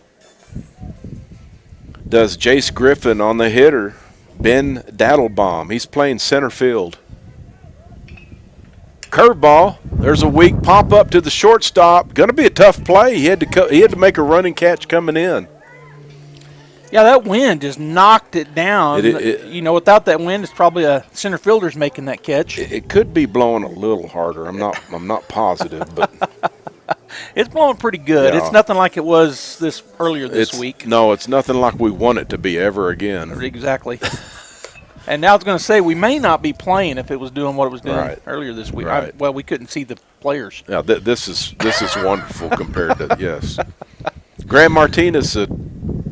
Does Jace Griffin on the hitter, Ben Daddlebaum. He's playing center field. Curveball. There's a weak pop up to the shortstop. Going to be a tough play. He had to make a running catch coming in. Yeah, that wind just knocked it down. Without that wind, it's probably a center fielder's making that catch. It could be blowing a little harder. I'm not positive, but it's blowing pretty good. Yeah. It's nothing like it was earlier this week. No, it's nothing like we want it to be ever again. Exactly. And now I was going to say we may not be playing if it was doing what it was doing earlier this week. Right. We couldn't see the players. Yeah, this is wonderful compared to yes. Graham Martinez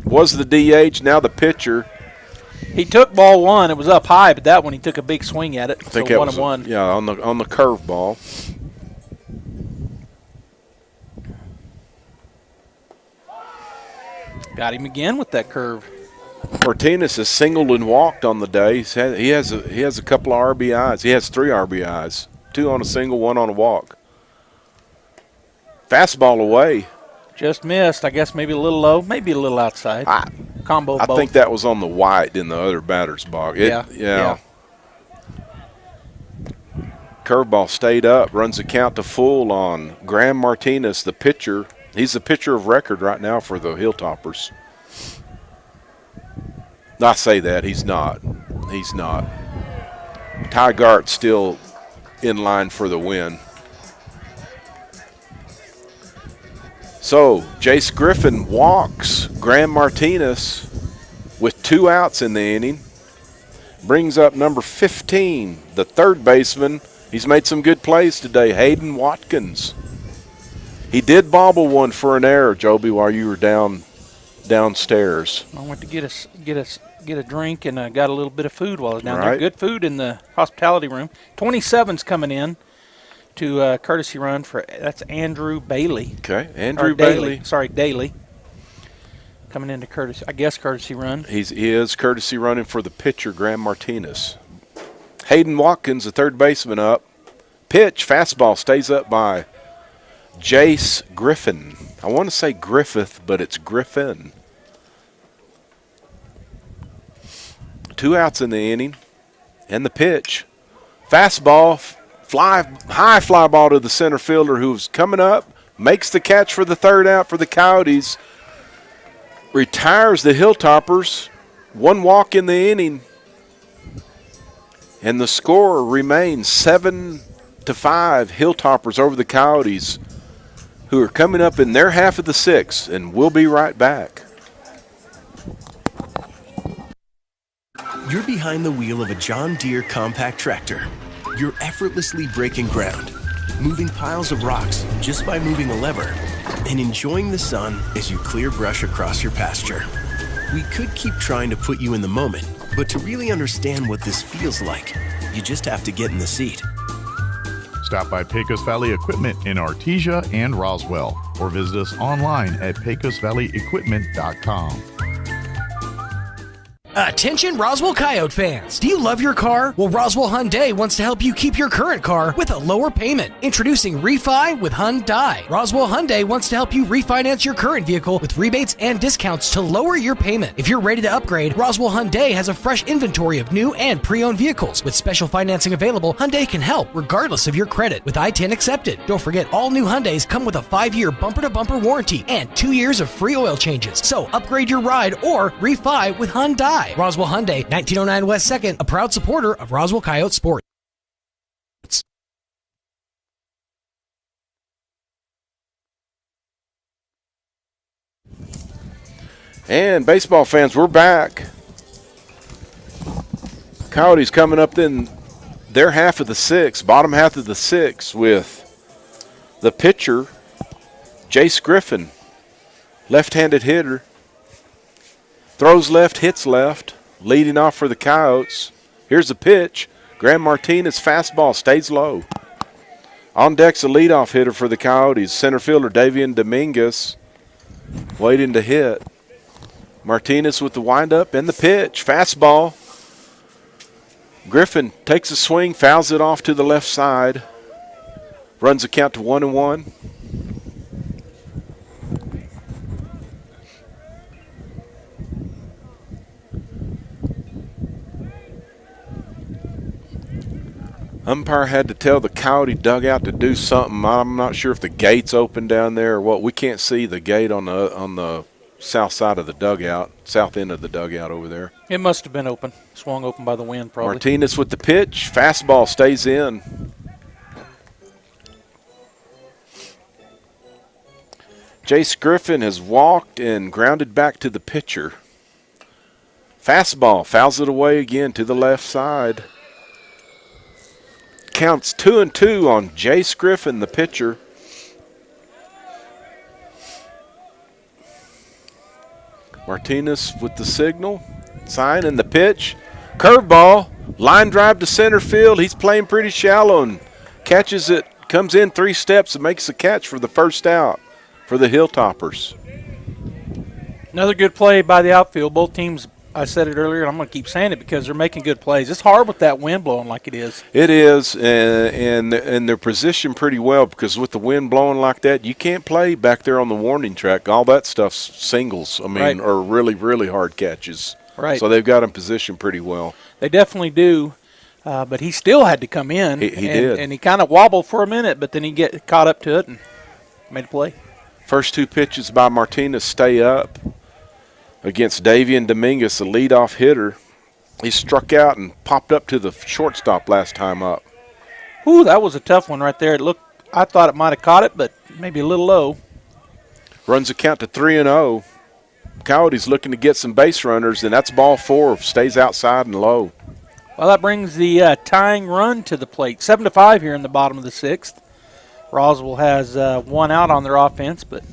was the DH, now the pitcher. He took ball 1. It was up high, but that one he took a big swing at it. I think so it 1-1. Yeah, on the curveball. Got him again with that curve. Martinez has singled and walked on the day. He has a couple of RBIs. He has 3 RBIs, 2 on a single, 1 on a walk. Fastball away. Just missed. I guess maybe a little low, maybe a little outside. Combo I both. think that was on the white in the other batter's box. Yeah. Curveball stayed up, runs the count to full on Graham Martinez, the pitcher. He's the pitcher of record right now for the Hilltoppers. I say that. He's not. Ty Gart's still in line for the win. So, Jace Griffin walks Graham Martinez with 2 outs in the inning. Brings up number 15, the third baseman. He's made some good plays today, Hayden Watkins. He did bobble one for an error, Joby, while you were downstairs. I went to get a drink and got a little bit of food while I was down there. Right. Good food in the hospitality room. 27's coming in to courtesy run for that's Andrew Bailey. Okay, Andrew Bailey. Daly. Coming into courtesy run. He is courtesy running for the pitcher, Graham Martinez. Hayden Watkins, the third baseman, up. Pitch, fastball, stays up by Jace Griffin. I want to say Griffith, but it's Griffin. 2 outs in the inning. And the pitch. Fastball, high fly ball to the center fielder who's coming up, makes the catch for the 3rd out for the Coyotes, retires the Hilltoppers, 1 walk in the inning, and the score remains 7-5 Hilltoppers over the Coyotes, who are coming up in their half of the 6th, and we'll be right back. You're behind the wheel of a John Deere compact tractor. You're effortlessly breaking ground, moving piles of rocks just by moving a lever, and enjoying the sun as you clear brush across your pasture. We could keep trying to put you in the moment, but to really understand what this feels like, you just have to get in the seat. Stop by Pecos Valley Equipment in Artesia and Roswell, or visit us online at pecosvalleyequipment.com. Attention Roswell Coyote fans! Do you love your car? Well, Roswell Hyundai wants to help you keep your current car with a lower payment. Introducing Refi with Hyundai. Roswell Hyundai wants to help you refinance your current vehicle with rebates and discounts to lower your payment. If you're ready to upgrade, Roswell Hyundai has a fresh inventory of new and pre-owned vehicles. With special financing available, Hyundai can help regardless of your credit with I-10 accepted. Don't forget, all new Hyundais come with a 5-year bumper-to-bumper warranty and 2 years of free oil changes. So upgrade your ride or refi with Hyundai. Roswell Hyundai, 1909 West 2nd, a proud supporter of Roswell Coyote Sports. And baseball fans, we're back. Coyotes coming up in their half of the 6th, bottom half of the 6th, with the pitcher, Jace Griffin, left-handed hitter. Throws left, hits left, leading off for the Coyotes. Here's the pitch. Graham Martinez fastball stays low. On deck's the leadoff hitter for the Coyotes, center fielder Davian Dominguez, waiting to hit. Martinez with the windup and the pitch. Fastball. Griffin takes a swing, fouls it off to the left side. Runs the count to 1-1. Umpire had to tell the Coyote dugout to do something. I'm not sure if the gate's open down there or what. We can't see the gate on the south side of the dugout, south end of the dugout over there. It must have been open. Swung open by the wind, probably. Martinez with the pitch. Fastball stays in. Jace Griffin has walked and grounded back to the pitcher. Fastball fouls it away again to the left side. Counts 2-2 on Jace Griffin, the pitcher. Martinez with the signal, sign, and the pitch. Curveball, line drive to center field. He's playing pretty shallow and catches it, comes in 3 steps and makes the catch for the 1st out for the Hilltoppers. Another good play by the outfield. Both teams, I said it earlier, and I'm going to keep saying it because they're making good plays. It's hard with that wind blowing like it is. It is, and they're positioned pretty well because with the wind blowing like that, you can't play back there on the warning track. All that stuff's singles, Right. or really, really hard catches. Right. So they've got him positioned pretty well. They definitely do, but he still had to come in. He did. And he kind of wobbled for a minute, but then he get caught up to it and made a play. First 2 pitches by Martinez stay up against Davian Dominguez, the leadoff hitter. He struck out and popped up to the shortstop last time up. Ooh, that was a tough one right there. I thought it might have caught it, but maybe a little low. Runs the count to 3-0. Coyotes looking to get some base runners, and that's ball 4. Stays outside and low. Well, that brings the tying run to the plate. 7-5 here in the bottom of the 6th. Roswell has 1 out on their offense, but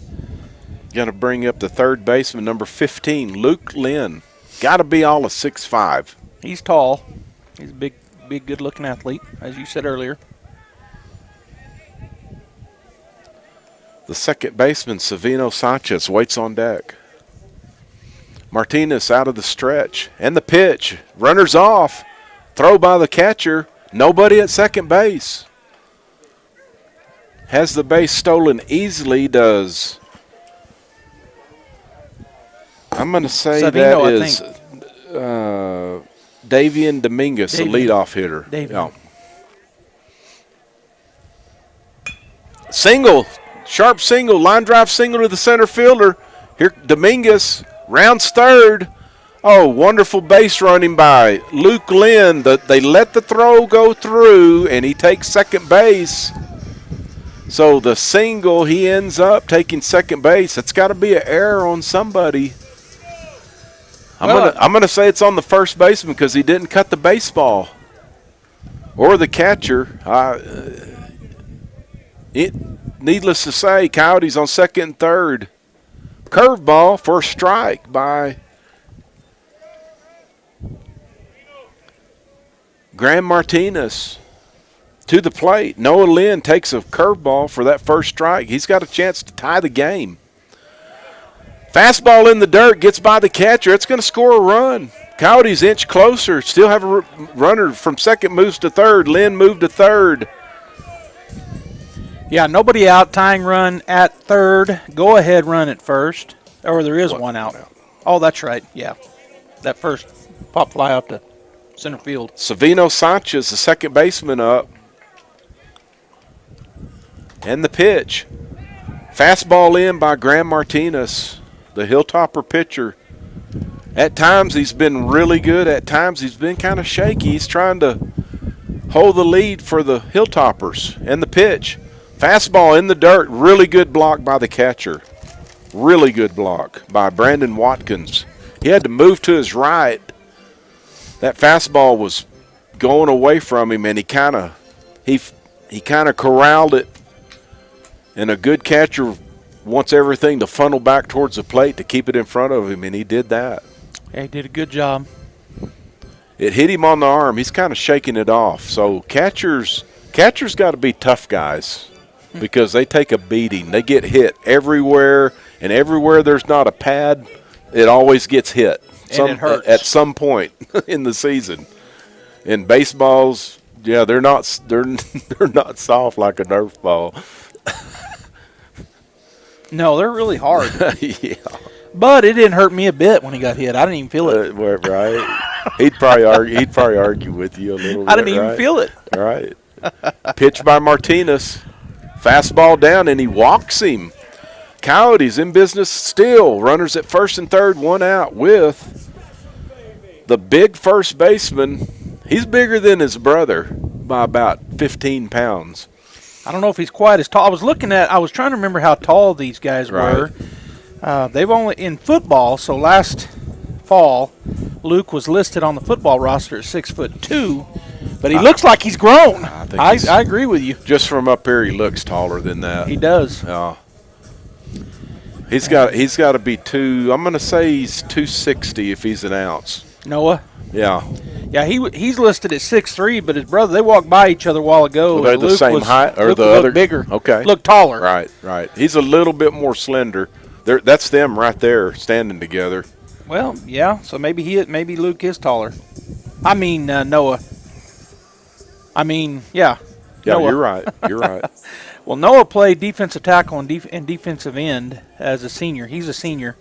Going to bring up the 3rd baseman, number 15, Luke Lynn. Got to be all of 6'5". He's tall. He's a big, good-looking athlete, as you said earlier. The 2nd baseman, Savino Sanchez, waits on deck. Martinez out of the stretch. And the pitch. Runners off. Throw by the catcher. Nobody at second base. Has the base stolen easily, does. I'm going to say Savino, that is Davian Dominguez, the leadoff hitter. Davian. Yeah. Single, sharp single, line drive single to the center fielder. Here, Dominguez rounds third. Oh, wonderful base running by Luke Lynn. They let the throw go through, and he takes second base. So the single, he ends up taking second base. That's got to be an error on somebody. I'm gonna say it's on the first baseman because he didn't cut the baseball, or the catcher. Needless to say, Coyotes on second and third. Curveball for a strike by Graham Martinez. To the plate, Noah Lynn takes a curveball for that first strike. He's got a chance to tie the game. Fastball in the dirt, gets by the catcher. It's going to score a run. Coyotes inch closer. Still have a runner from second, moves to third. Lynn moved to third. Yeah, nobody out. Tying run at third. Go ahead run at first. Or there is one out. Oh, that's right. Yeah. That first pop fly out to center field. Savino Sanchez, the second baseman, up. And the pitch. Fastball in by Graham Martinez, the Hilltopper pitcher. At times he's been really good. At times he's been kind of shaky. He's trying to hold the lead for the Hilltoppers. And the pitch. Fastball in the dirt. Really good block by the catcher. Really good block by Brandon Watkins. He had to move to his right. That fastball was going away from him, and he kind of corralled it. And a good catcher wants everything to funnel back towards the plate to keep it in front of him, and he did that. Yeah, he did a good job. It hit him on the arm. He's kind of shaking it off. So catchers got to be tough guys because they take a beating. They get hit everywhere, and everywhere there's not a pad, it always gets hit. And it hurts. At some point in the season. And baseballs, yeah, they're not soft like a Nerf ball. No, they're really hard. Yeah. But it didn't hurt me a bit when he got hit. I didn't even feel it. Right. He'd probably argue with you a little bit. I didn't even feel it. Right. Pitch by Martinez. Fastball down, and he walks him. Coyotes in business still. Runners at first and third, one out with the big first baseman. He's bigger than his brother by about 15 pounds. I don't know if he's quite as tall. I was trying to remember how tall these guys were. They've only, in football, so last fall, Luke was listed on the football roster at 6'2", but he looks like he's grown. I agree with you. Just from up here, he looks taller than that. He does. He's got to be I'm going to say he's 260 if he's an ounce. Noah? Yeah. Yeah, he's listed at 6'3", but his brother, they walked by each other a while ago. Well, they're the Luke same height, or Luke the other bigger. Okay. Look taller. Right. He's a little bit more slender. That's them right there standing together. Well, yeah. So maybe Luke is taller. I mean Noah. I mean, yeah. Yeah, Noah. You're right. Well, Noah played defensive tackle and defensive end as a senior. He's a senior.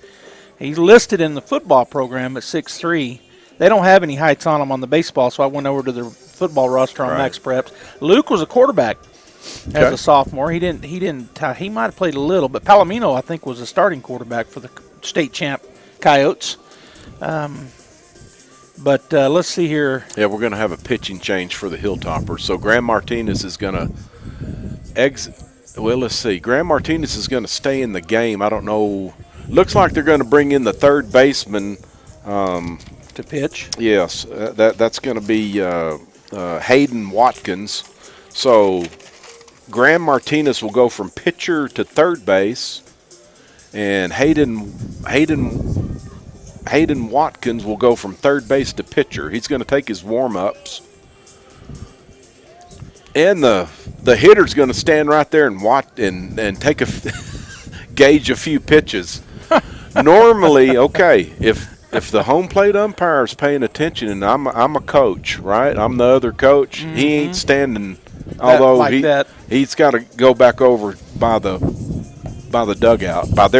He's listed in the football program at 6'3". They don't have any heights on him on the baseball, so I went over to the football roster on Max Preps. Luke was a quarterback as a sophomore. He might have played a little, but Palomino, I think, was a starting quarterback for the state champ Coyotes. But let's see here. Yeah, we're going to have a pitching change for the Hilltoppers. So Graham Martinez is going to exit. Well, let's see. Graham Martinez is going to stay in the game. I don't know. Looks like they're going to bring in the third baseman to pitch. Yes, that's going to be Hayden Watkins. So Graham Martinez will go from pitcher to third base, and Hayden Watkins will go from third base to pitcher. He's going to take his warm-ups. And the hitter's going to stand right there and take gauge a few pitches. Normally, okay, if the home plate umpire is paying attention, and I'm a coach, right? I'm the other coach. Mm-hmm. He ain't standing, although he's got to go back over by their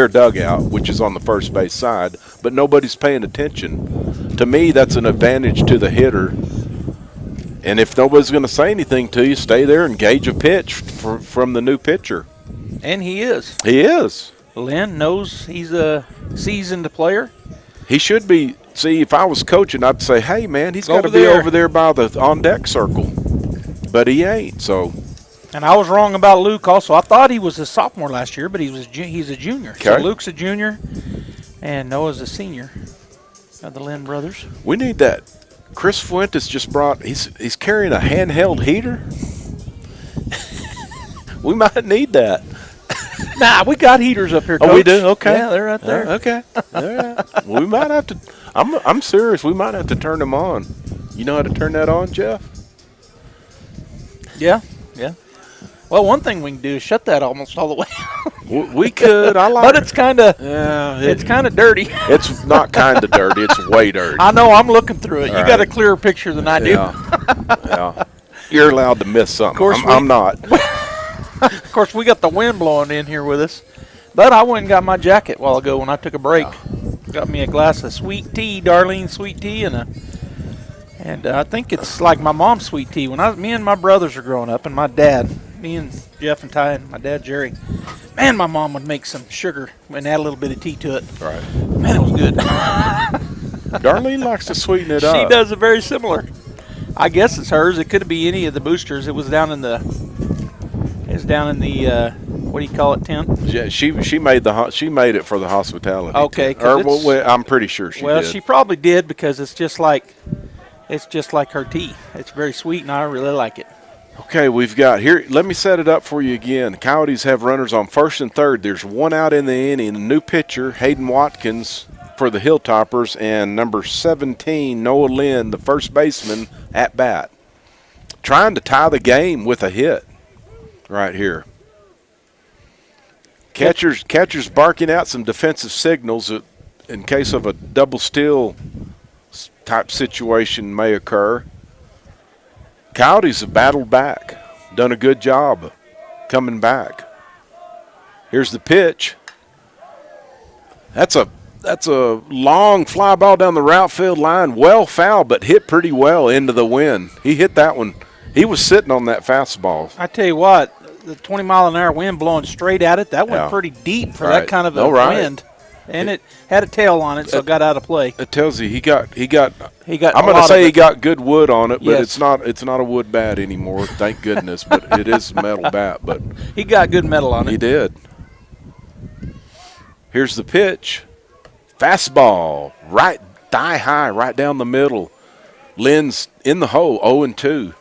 dugout, which is on the first base side. But nobody's paying attention. To me, that's an advantage to the hitter. And if nobody's going to say anything to you, stay there and gauge a pitch from the new pitcher. And he is. He is. Lynn knows he's a seasoned player. He should be. See, if I was coaching, I'd say, hey, man, he's got to be over there by the on-deck circle. But he ain't, so. And I was wrong about Luke also. I thought he was a sophomore last year, but he's a junior. Okay. So Luke's a junior, and Noah's a senior of the Lynn brothers. We need that. Chris Fuentes just brought, he's carrying a handheld heater. We might need that. Nah, we got heaters up here, Coach. Oh, we do? Okay. Yeah, they're right there. Okay. All right. We might have to, I'm serious, we might have to turn them on. You know how to turn that on, Jeff? Yeah. Well, one thing we can do is shut that almost all the way. We could. I like but it's kind of it's kind of dirty. It's not kind of dirty. It's way dirty. I know. I'm looking through it. All you got a clearer picture than I do. Yeah. You're allowed to miss something. Of course, I'm not. Of course, we got the wind blowing in here with us. But I went and got my jacket a while ago when I took a break. Got me a glass of sweet tea, Darlene sweet tea, and I think it's like my mom's sweet tea. When me and my brothers were growing up, and my dad, me and Jeff and Ty and my dad Jerry, man, my mom would make some sugar and add a little bit of tea to it. Right. Man, it was good. Darlene likes to sweeten it up. She does it very similar. I guess it's hers. It could be any of the boosters. It was down in the. What do you call it, tent? Yeah, she made it for the hospitality. Okay. I'm pretty sure she did. Well, she probably did because it's just like her tea. It's very sweet, and I really like it. Okay, we've got here. Let me set it up for you again. The Coyotes have runners on first and third. There's one out in the inning. The new pitcher, Hayden Watkins, for the Hilltoppers, and number 17, Noah Lynn, the first baseman, at bat. Trying to tie the game with a hit right here. Catcher's barking out some defensive signals in case of a double steal type situation may occur. Coyotes have battled back, done a good job coming back. Here's the pitch. That's a long fly ball down the right field line, well fouled, but hit pretty well into the wind. He hit that one. He was sitting on that fastball. I tell you what, the 20-mile-an-hour wind blowing straight at it, that went pretty deep for that kind of a wind. And it had a tail on it, so it got out of play. It tells you he got. I'm going to say he got good wood on it, but it's not a wood bat anymore. Thank goodness. But it is a metal bat. But he got good metal on it. He did. Here's the pitch, fastball, right thigh high, right down the middle. Lynn's in the hole, 0-2.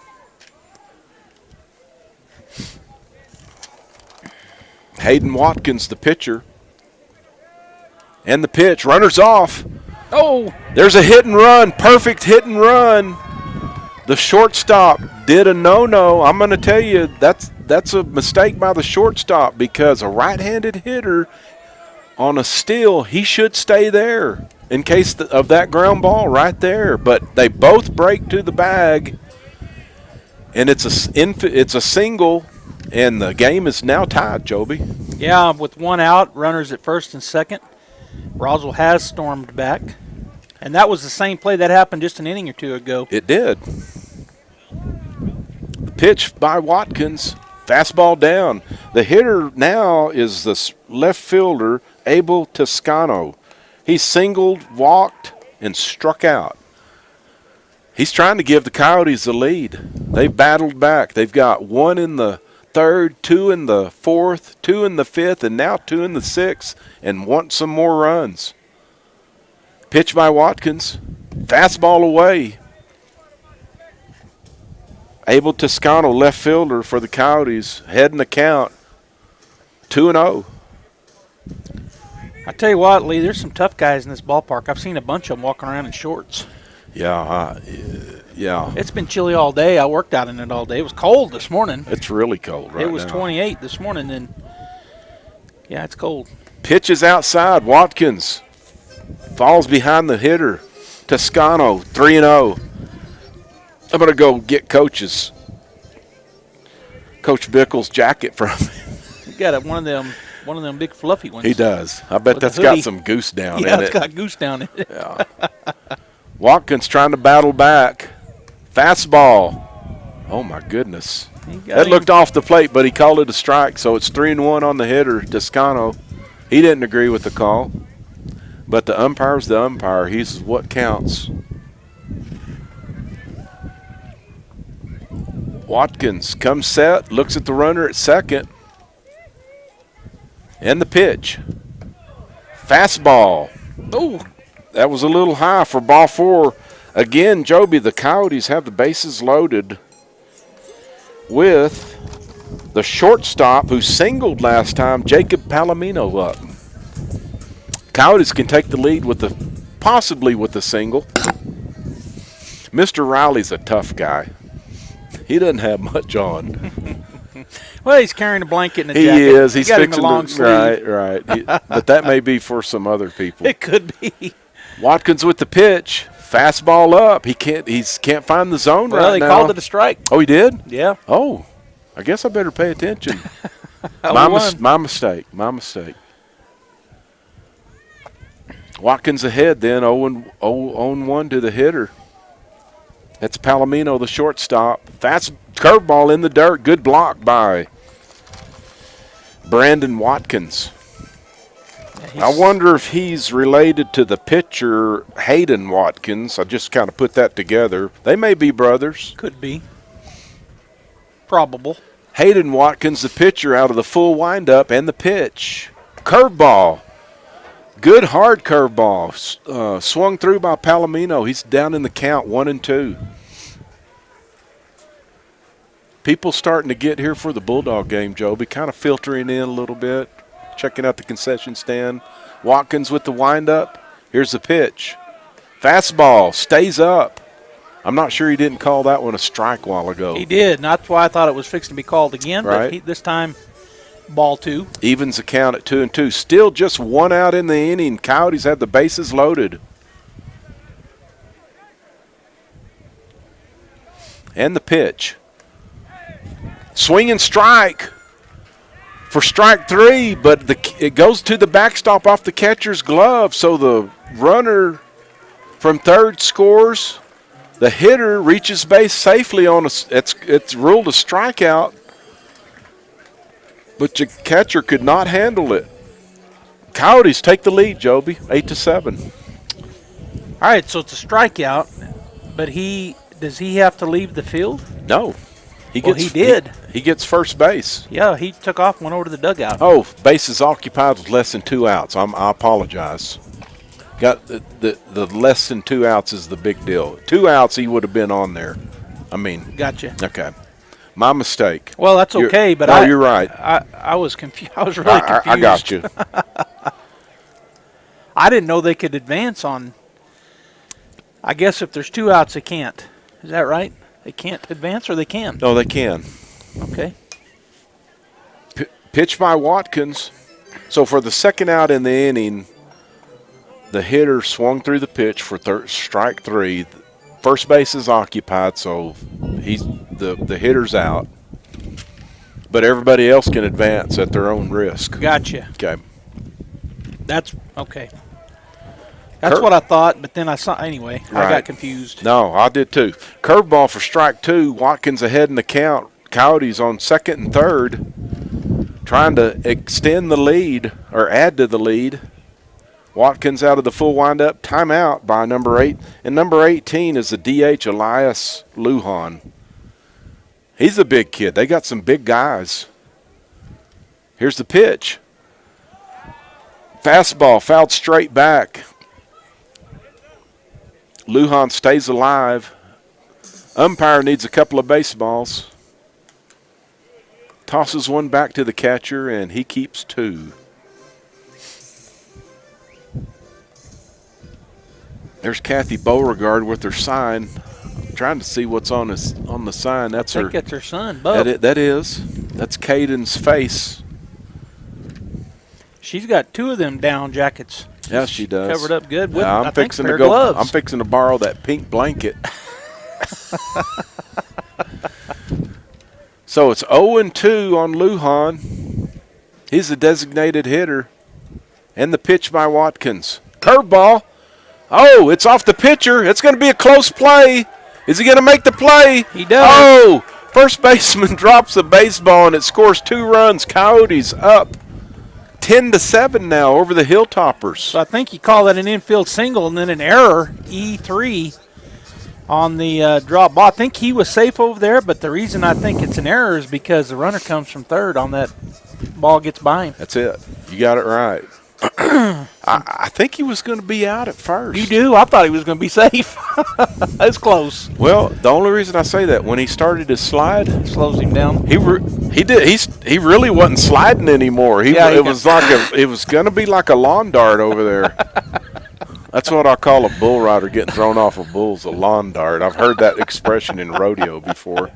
Hayden Watkins, the pitcher. And the pitch, runners off. Oh! There's a hit and run, perfect hit and run. The shortstop did a no-no. I'm going to tell you, that's a mistake by the shortstop because a right-handed hitter on a steal, he should stay there in case of that ground ball right there. But they both break to the bag, and it's a single, and the game is now tied, Joby. Yeah, with one out, runners at first and second. Roswell has stormed back. And that was the same play that happened just an inning or two ago. It did. The pitch by Watkins, fastball down. The hitter now is the left fielder, Abel Toscano. He singled, walked, and struck out. He's trying to give the Coyotes the lead. They've battled back. They've got one in the third, two in the fourth, two in the fifth, and now two in the sixth, and want some more runs. Pitch by Watkins. Fastball away. Abel Toscano, left fielder for the Coyotes, heading the count. 2-0. I tell you what, Lee, there's some tough guys in this ballpark. I've seen a bunch of them walking around in shorts. Yeah. It's been chilly all day. I worked out in it all day. It was cold this morning. It's really cold right now. It was 28 this morning, and yeah, it's cold. Pitches outside. Watkins falls behind the hitter. Toscano, 3-0. I'm going to go get Coach Bickle's jacket from him. He got one of them big fluffy ones. He does. I bet that's got some goose down in it. Yeah, it's got goose down in it. Yeah. Watkins trying to battle back. Fastball. Oh, my goodness. That looked off the plate, but he called it a strike, so it's 3-1 on the hitter, Toscano. He didn't agree with the call, but the umpire's the umpire. He's what counts. Watkins comes set, looks at the runner at second, and the pitch. Fastball. Oh, that was a little high for ball 4. Again, Joby, the Coyotes have the bases loaded with the shortstop who singled last time, Jacob Palomino, up. Coyotes can take the lead possibly with the single. Mr. Riley's a tough guy. He doesn't have much on. Well, he's carrying a blanket and a he jacket. Is. He's got fixing him a long sleeve. Right. But that may be for some other people. It could be. Watkins with the pitch. Fastball up. He can't find the zone right now. Well, they called it a strike. Oh, he did? Yeah. Oh, I guess I better pay attention. My mistake. Watkins ahead then, 0-1 to the hitter. That's Palomino, the shortstop. Fast curveball in the dirt. Good block by Brandon Watkins. I wonder if he's related to the pitcher, Hayden Watkins. I just kind of put that together. They may be brothers. Could be. Probable. Hayden Watkins, the pitcher, out of the full windup and the pitch. Curveball. Good hard curveball. Swung through by Palomino. He's down in the count, 1-2. People starting to get here for the Bulldog game, Joby, kind of filtering in a little bit, checking out the concession stand. Watkins with the windup. Here's the pitch. Fastball, stays up. I'm not sure he didn't call that one a strike a while ago. He did, and that's why I thought it was fixing to be called again. Right. But this time, ball 2. Evens the count at 2-2. Still just 1 out in the inning. Coyotes have the bases loaded. And the pitch. Swing and strike for strike 3, but it goes to the backstop off the catcher's glove, so the runner from third scores. The hitter reaches base safely on it's ruled a strikeout, but the catcher could not handle it. Coyotes take the lead, Joby, 8-7. All right, so it's a strikeout, but does he have to leave the field? No. He did. He gets first base. Yeah, he took off and went over to the dugout. Oh, bases occupied with less than 2 outs. I apologize. Got the less than 2 outs is the big deal. 2 outs, he would have been on there. Gotcha. Okay. My mistake. Well, that's okay, but you're right. I was confused. I was really confused. I got you. I didn't know they could advance on. I guess if there's 2 outs, they can't. Is that right? They can't advance, or they can? No, they can. Okay. Pitch by Watkins. So for the second out in the inning, the hitter swung through the pitch for strike 3. First base is occupied, so the hitter's out. But everybody else can advance at their own risk. Gotcha. Okay. That's okay. That's what I thought, but then I saw anyway. Right. I got confused. No, I did too. Curveball for strike 2. Watkins ahead in the count. Coyotes on second and third, trying to extend the lead or add to the lead. Watkins out of the full windup. Timeout by number 8. And number 18 is the DH, Elias Lujan. He's a big kid. They got some big guys. Here's the pitch. Fastball fouled straight back. Lujan stays alive. Umpire needs a couple of baseballs. Tosses one back to the catcher, and he keeps 2. There's Kathy Beauregard with her sign. I'm trying to see what's on the sign. I think that's her son, Bub. That is. That's Caden's face. She's got 2 of them down jackets. Yeah, she does. Covered up good with I'm fixing to go. Gloves. I'm fixing to borrow that pink blanket. So it's 0-2 on Lujan. He's the designated hitter. And the pitch by Watkins. Curveball. Oh, it's off the pitcher. It's going to be a close play. Is he going to make the play? He does. Oh, first baseman drops the baseball, and it scores 2 runs. Coyotes up 10-7 now over the Hilltoppers. So I think you call that an infield single and then an error, E3, on the drop ball. I think he was safe over there, but the reason I think it's an error is because the runner comes from third on that ball gets by him. That's it. You got it right. I think he was going to be out at first. You do? I thought he was going to be safe. That's close. Well, the only reason I say that, when he started his slide, slows him down. He really wasn't sliding anymore. It was going to be like a lawn dart over there. That's what I call a bull rider getting thrown off a bull's a lawn dart. I've heard that expression in rodeo before.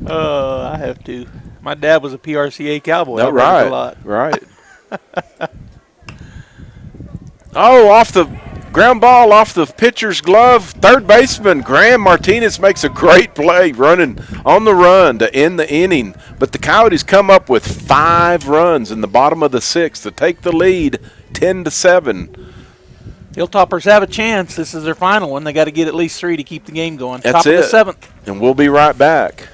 I have to. My dad was a PRCA cowboy. No, I right, a lot. Right. Oh, off the ground ball, off the pitcher's glove. Third baseman Graham Martinez makes a great play running on the run to end the inning. But the Coyotes come up with 5 runs in the bottom of the 6th to take the lead 10-7. Hilltoppers have a chance. This is their final one. They got to get at least 3 to keep the game going. That's Top of the 7th. And we'll be right back.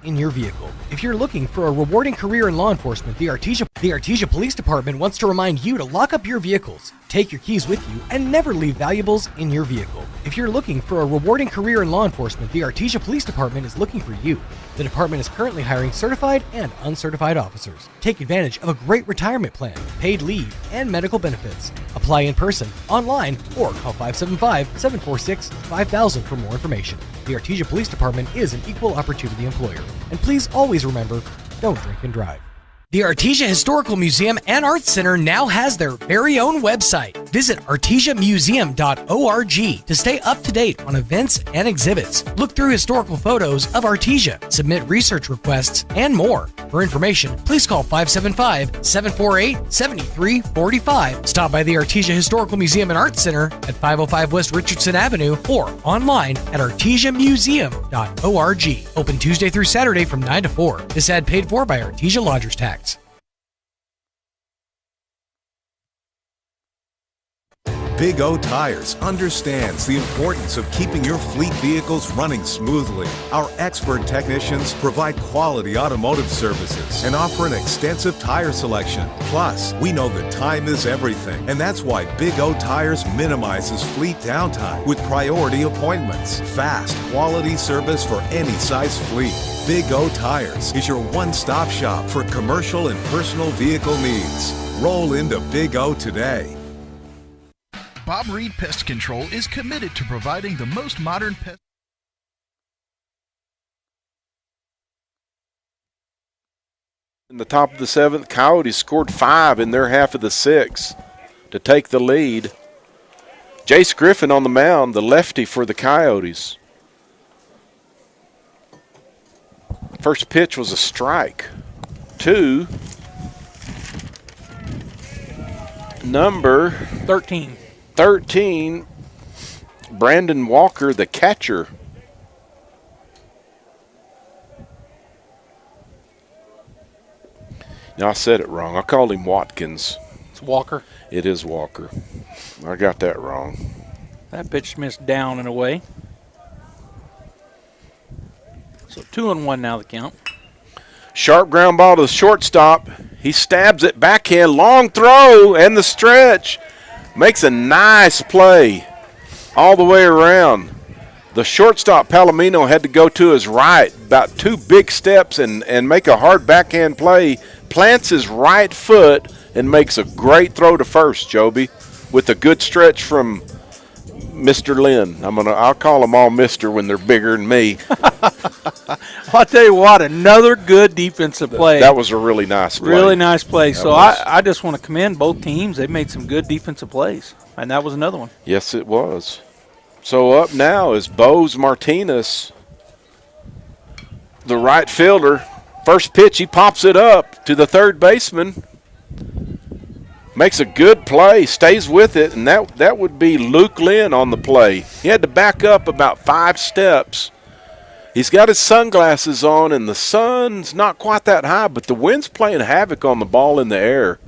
In your vehicle. If you're looking for a rewarding career in law enforcement, the Artesia Police Department wants to remind you to lock up your vehicles, take your keys with you, and never leave valuables in your vehicle. If you're looking for a rewarding career in law enforcement, the Artesia Police Department is looking for you. The department is currently hiring certified and uncertified officers. Take advantage of a great retirement plan, paid leave, and medical benefits. Apply in person, online, or call 575-746-5000 for more information. The Artesia Police Department is an equal opportunity employer. And please always remember, don't drink and drive. The Artesia Historical Museum and Arts Center now has their very own website. Visit artesiamuseum.org to stay up to date on events and exhibits. Look through historical photos of Artesia, submit research requests, and more. For information, please call 575-748-7345. Stop by the Artesia Historical Museum and Arts Center at 505 West Richardson Avenue or online at artesiamuseum.org. Open Tuesday through Saturday from 9 to 4. This ad paid for by Artesia Lodgers Tax. Big O Tires understands the importance of keeping your fleet vehicles running smoothly. Our expert technicians provide quality automotive services and offer an extensive tire selection. Plus, we know that time is everything, and that's why Big O Tires minimizes fleet downtime with priority appointments. Fast, quality service for any size fleet. Big O Tires is your one-stop shop for commercial and personal vehicle needs. Roll into Big O today. Bob Reed Pest Control is committed to providing the most modern pest. In the top of the 7th, Coyotes scored 5 in their half of the 6th to take the lead. Jace Griffin on the mound, the lefty for the Coyotes. First pitch was a strike. 2. Number 13. 13, Brandon Walker, the catcher. Now, I said it wrong. I called him Watkins. It's Walker. It is Walker. I got that wrong. That pitch missed down and away. So 2-1 now the count. Sharp ground ball to the shortstop. He stabs it backhand, long throw, and the stretch. Makes a nice play all the way around. The shortstop, Palomino, had to go to his right, about 2 big steps, and make a hard backhand play. Plants his right foot and makes a great throw to first, Joby, with a good stretch from Mr. Lynn. I'll call them all Mr. when they're bigger than me. I'll tell you what, another good defensive play. That was a really nice play. Really nice play. So I just want to commend both teams. They made some good defensive plays, and that was another one. Yes, it was. So up now is Bose Martinez, the right fielder. First pitch, he pops it up to the third baseman. Makes a good play, stays with it, and that would be Luke Lynn on the play. He had to back up about 5 steps He's got his sunglasses on, and the sun's not quite that high, but the wind's playing havoc on the ball in the air.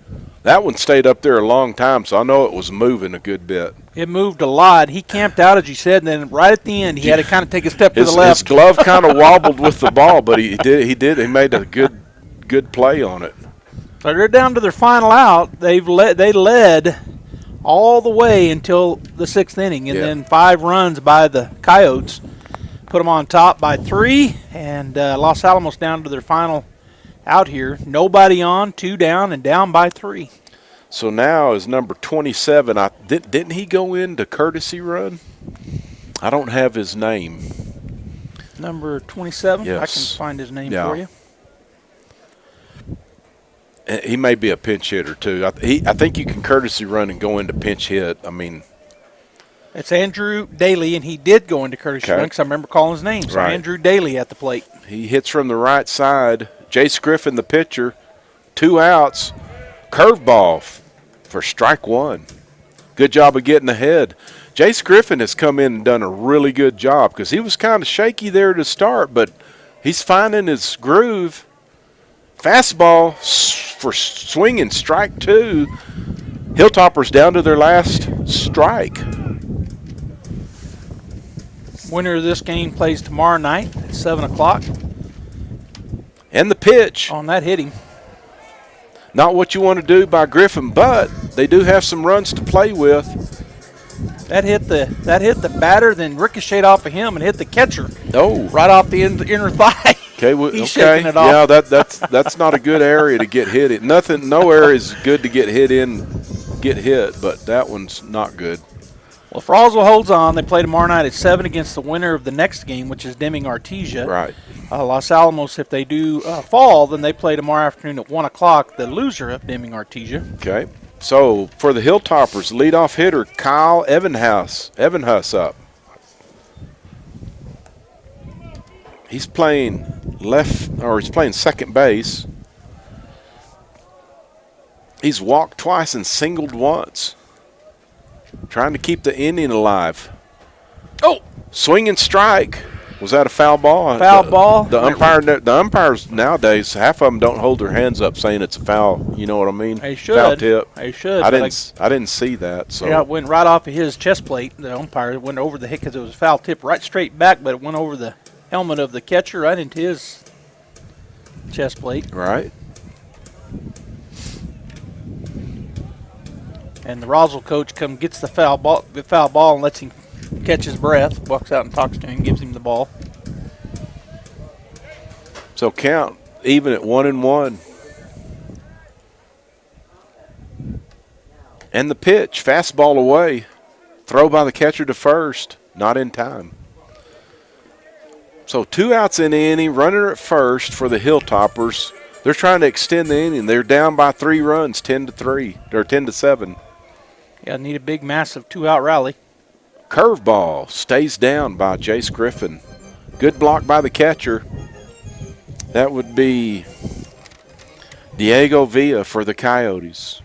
That one stayed up there a long time, so I know it was moving a good bit. It moved a lot. He camped out, as you said, and then right at the end, he had to kind of take a step to the left. His glove kind of wobbled with the ball, but he made a good play on it. So they're down to their final out. They led all the way until the 6th inning, and then 5 runs by the Coyotes put them on top by 3, and Los Alamos down to their final out here. Nobody on, 2 down, and down by 3. So now is number 27. Didn't he go into courtesy run? I don't have his name. Number 27? Yes. I can find his name for you. He may be a pinch hitter, too. I think you can courtesy run and go into pinch hit. I mean, it's Andrew Daly, and he did go into courtesy run because I remember calling his name. So Andrew Daly at the plate. He hits from the right side. Jace Griffin, the pitcher, 2 outs. Curveball for strike 1. Good job of getting ahead. Jace Griffin has come in and done a really good job because he was kind of shaky there to start, but he's finding his groove. Fastball for swinging strike 2. Hilltoppers down to their last strike. Winner of this game plays tomorrow night at 7 o'clock. And the pitch. On that hit him. Not what you want to do by Griffin, but they do have some runs to play with. That hit the batter, then ricocheted off of him and hit the catcher. Oh, right off the inner thigh. Okay, He's shaking it off. Yeah, that's not a good area to get hit in. No area is good to get hit, but that one's not good. Well, if Roswell holds on, they play tomorrow night at 7 against the winner of the next game, which is Deming Artesia. Right. Los Alamos, if they do fall, then they play tomorrow afternoon at 1 o'clock, the loser of Deming Artesia. Okay. So, for the Hilltoppers, leadoff hitter Kyle Evanhus up. He's playing he's playing second base. He's walked twice and singled once. Trying to keep the inning alive. Oh! Swing and strike. Was that a foul ball? Ball. The umpires nowadays, half of them don't hold their hands up saying it's a foul. You know what I mean? They should. Foul tip. They should. I didn't see that. So yeah, it went right off of his chest plate. The umpire went over the hit because it was a foul tip right straight back, but it went over the helmet of the catcher right into his chest plate. Right. And the Roswell coach gets the foul ball and lets him catch his breath, walks out and talks to him, gives him the ball. So count even at 1-1. And the pitch, fastball away. Throw by the catcher to first, not in time. So 2 outs in the inning, runner at first for the Hilltoppers. They're trying to extend the inning. They're down by 3 runs, 10-3 or 10-7. Yeah, need a big, massive 2-out rally. Curveball stays down by Jace Griffin. Good block by the catcher. That would be Diego Villa for the Coyotes.